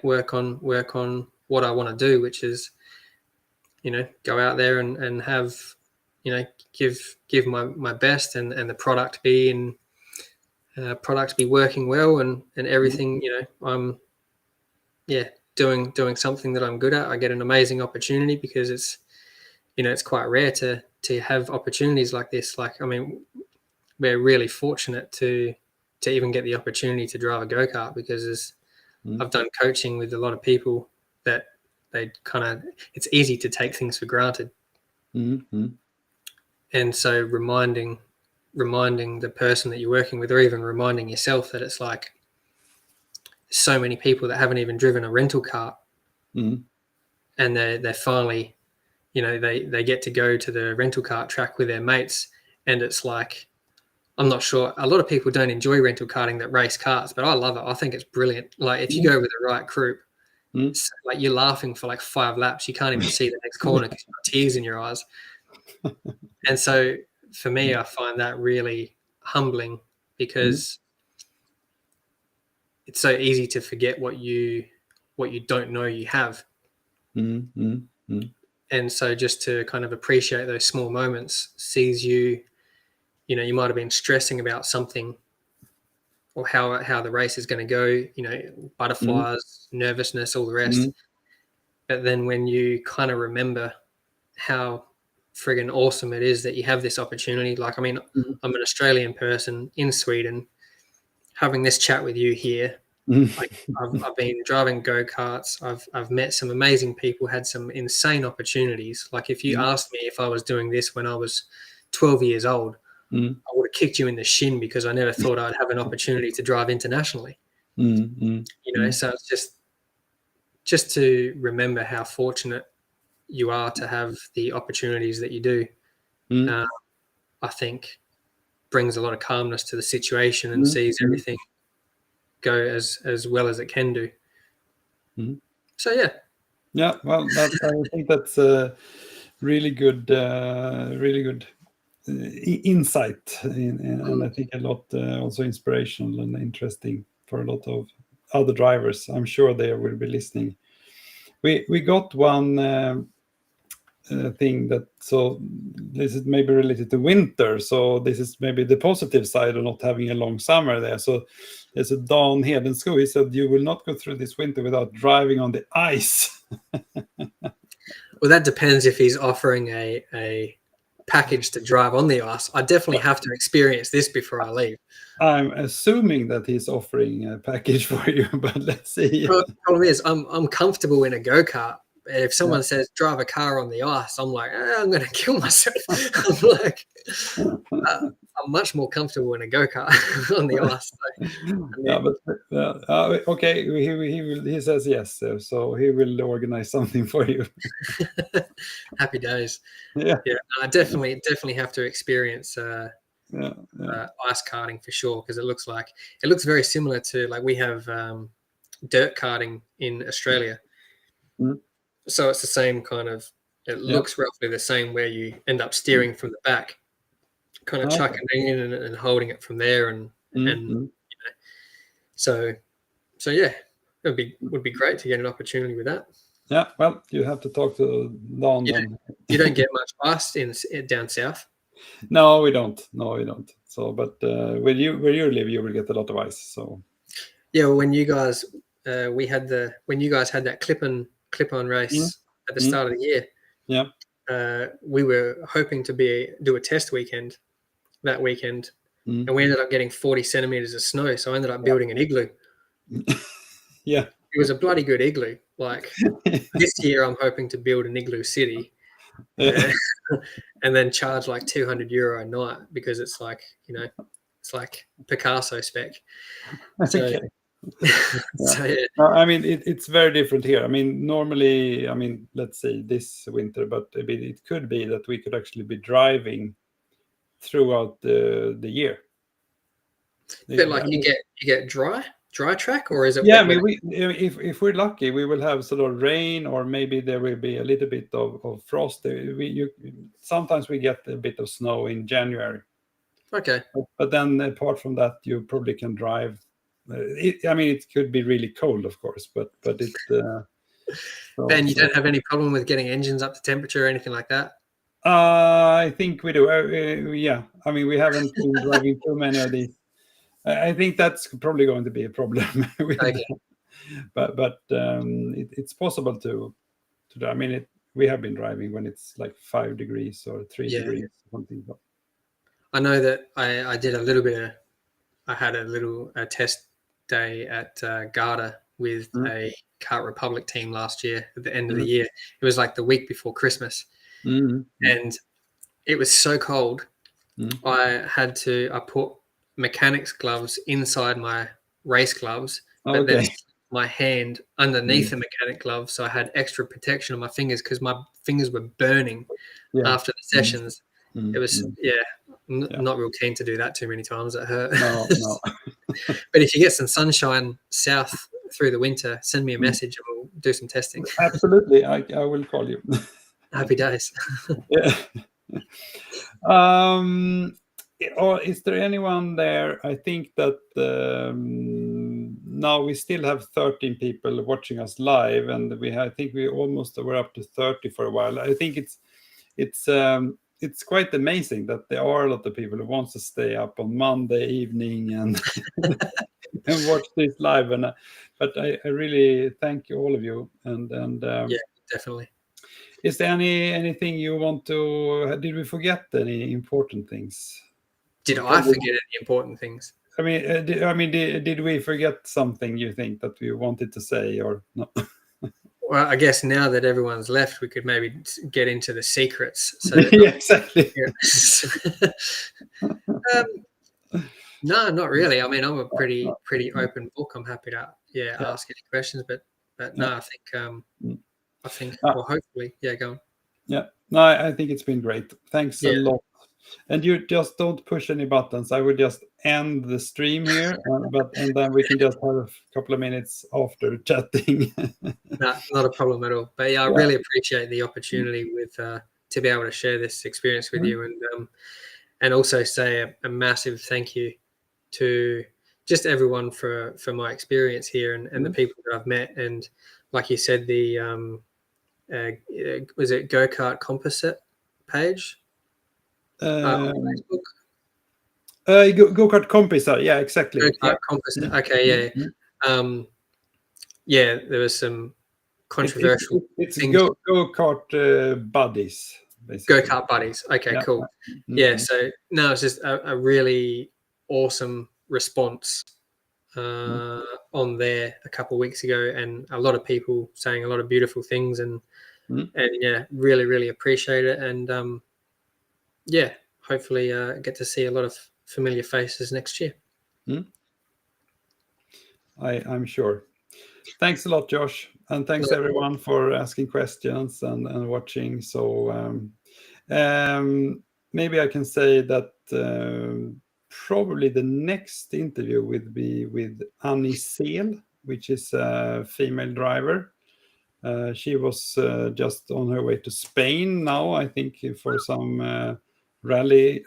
work on what I want to do, which is go out there and have give my best, and the product be working well, and everything. I'm doing something that I'm good at. I get an amazing opportunity because it's quite rare to have opportunities like this. Like, I mean, we're really fortunate to even get the opportunity to drive a go-kart, because I've done coaching with a lot of people that they it's easy to take things for granted. And so reminding the person that you're working with, or even reminding yourself, that it's like so many people that haven't even driven a rental cart, and they're finally, they get to go to the rental cart track with their mates, and it's like, I'm not sure, a lot of people don't enjoy rental karting that race karts, but I love it. I think it's brilliant. Like, if you go with the right group, it's like you're laughing for like 5 laps. You can't even see the next corner because you've got tears in your eyes. And so for me, I find that really humbling, because it's so easy to forget what you don't know you have. And so just to kind of appreciate those small moments, sees you, you might have been stressing about something or how the race is going to go, butterflies, nervousness, all the rest. But then when you kind of remember how friggin' awesome it is that you have this opportunity, like, I mean, I'm an Australian person in Sweden, having this chat with you here. Like, I've been driving go-karts. I've met some amazing people, had some insane opportunities. Like, if you asked me if I was doing this when I was 12 years old, I would have kicked you in the shin because I never thought I'd have an opportunity to drive internationally. So it's just to remember how fortunate you are to have the opportunities that you do. I think brings a lot of calmness to the situation and sees everything go as well as it can do. So well, I think that's a really good insight, and I think a lot also inspirational and interesting for a lot of other drivers. I'm sure they will be listening. We got one thing that, so this is maybe related to winter, so this is maybe the positive side of not having a long summer there. So there's a Dan Hedensko, he said you will not go through this winter without driving on the ice. Well, that depends if he's offering a package to drive on the ice. I definitely have to experience this before I leave. I'm assuming that he's offering a package for you, but let's see. Well, the problem is I'm comfortable in a go-kart. If someone says drive a car on the ice, I'm like, I'm going to kill myself. I'm like, I'm much more comfortable in a go-kart on the ice. Okay, he says yes, so he will organize something for you. Happy days. Yeah, I definitely have to experience ice karting for sure, because it looks very similar to, like, we have dirt karting in Australia. So it's the same kind of, it looks roughly the same, where you end up steering from the back, kind of chucking it in and holding it from there, and so yeah, it would be great to get an opportunity with that. Yeah, well, you have to talk to Dan. You don't get much ice down south. No, we don't. So, but where you live, you will get a lot of ice. So yeah, well, when you guys when you guys had that clip-on race at the start of the year, we were hoping to do a test weekend that weekend, and we ended up getting 40 centimeters of snow. So I ended up building an igloo. Yeah, it was a bloody good igloo. Like, this year, I'm hoping to build an igloo city, and then charge like €200 a night, because it's like, it's like Picasso spec. So, okay. So yeah. No, I mean, it's very different here. I mean, normally, let's say this winter, but it could be that we could actually be driving throughout the year. But like, you get dry track, or is it? Yeah, I mean, if we're lucky, we will have sort of rain, or maybe there will be a little bit of frost. Sometimes we get a bit of snow in January. Okay. But then apart from that, you probably can drive. It could be really cold, of course, but it. Ben, you don't have any problem with getting engines up to temperature or anything like that? I think we do. Yeah, I mean, we haven't been driving too many of these. I think that's probably going to be a problem. Okay. But it's possible to do. I mean, we have been driving when it's like 5 degrees or 3 degrees or something. But I know that I did a little bit of. I had a test day at Garda with a Kart Republic team last year at the end of the year. It was like the week before Christmas, and it was so cold. I put mechanics gloves inside my race gloves, but then my hand underneath the mechanic glove, so I had extra protection on my fingers, because my fingers were burning after the sessions. It was not real keen to do that too many times. It hurt. No. But if you get some sunshine south through the winter, send me a message and we'll do some testing. Absolutely, I will call you. Happy days. Yeah. Or is there anyone there? I think that now we still have 13 people watching us live, and I think we almost were up to 30 for a while. I think it's quite amazing that there are a lot of people who wants to stay up on Monday evening and and watch this live. But I really thank you, all of you. And Yeah, definitely. is there anything you want to? Did we forget any important things? Did I forget any important things? I mean, did we forget something you think that we wanted to say or no? Well, I guess now that everyone's left, we could maybe get into the secrets. So Yeah, exactly. No, not really. I mean, I'm a pretty open book. I'm happy to ask any questions, but no, I think well, hopefully, go on. Yeah, no, I think it's been great. Thanks a lot. And you just don't push any buttons. I will just end the stream here, and then we can just have a couple of minutes after chatting. No, not a problem at all. But I really appreciate the opportunity to be able to share this experience with you, and also say a massive thank you to just everyone for my experience here and the people that I've met. And like you said, the was it Go-Kart Composite page? On Facebook? Gokart Composite, yeah, exactly. Go-Kart Composite. Okay, yeah. There was some controversial. It's Go-Kart Buddies, basically. Go-Kart Buddies. Okay, cool. Yeah, so no, it's just a really awesome response on there a couple of weeks ago, and a lot of people saying a lot of beautiful things, and yeah, really appreciate it. And hopefully get to see a lot of familiar faces next year. I'm sure. Thanks a lot, Josh, and thanks everyone for asking questions and watching. So maybe I can say that probably the next interview will be with Annie Seel, which is a female driver. She was just on her way to Spain now, I think, for some rally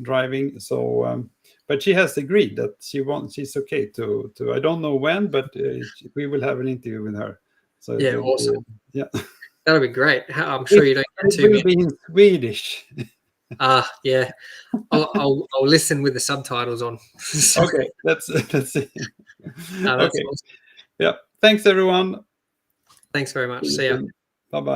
driving. So, but she has agreed that she's okay to. I don't know when, but we will have an interview with her. So yeah, awesome. Yeah, that'll be great. I'm sure you don't get too many. It will be in Swedish. Yeah. I'll listen with the subtitles on. Okay, let's see. No, that's awesome. Yeah, thanks everyone. Thanks very much. See ya. Bye bye.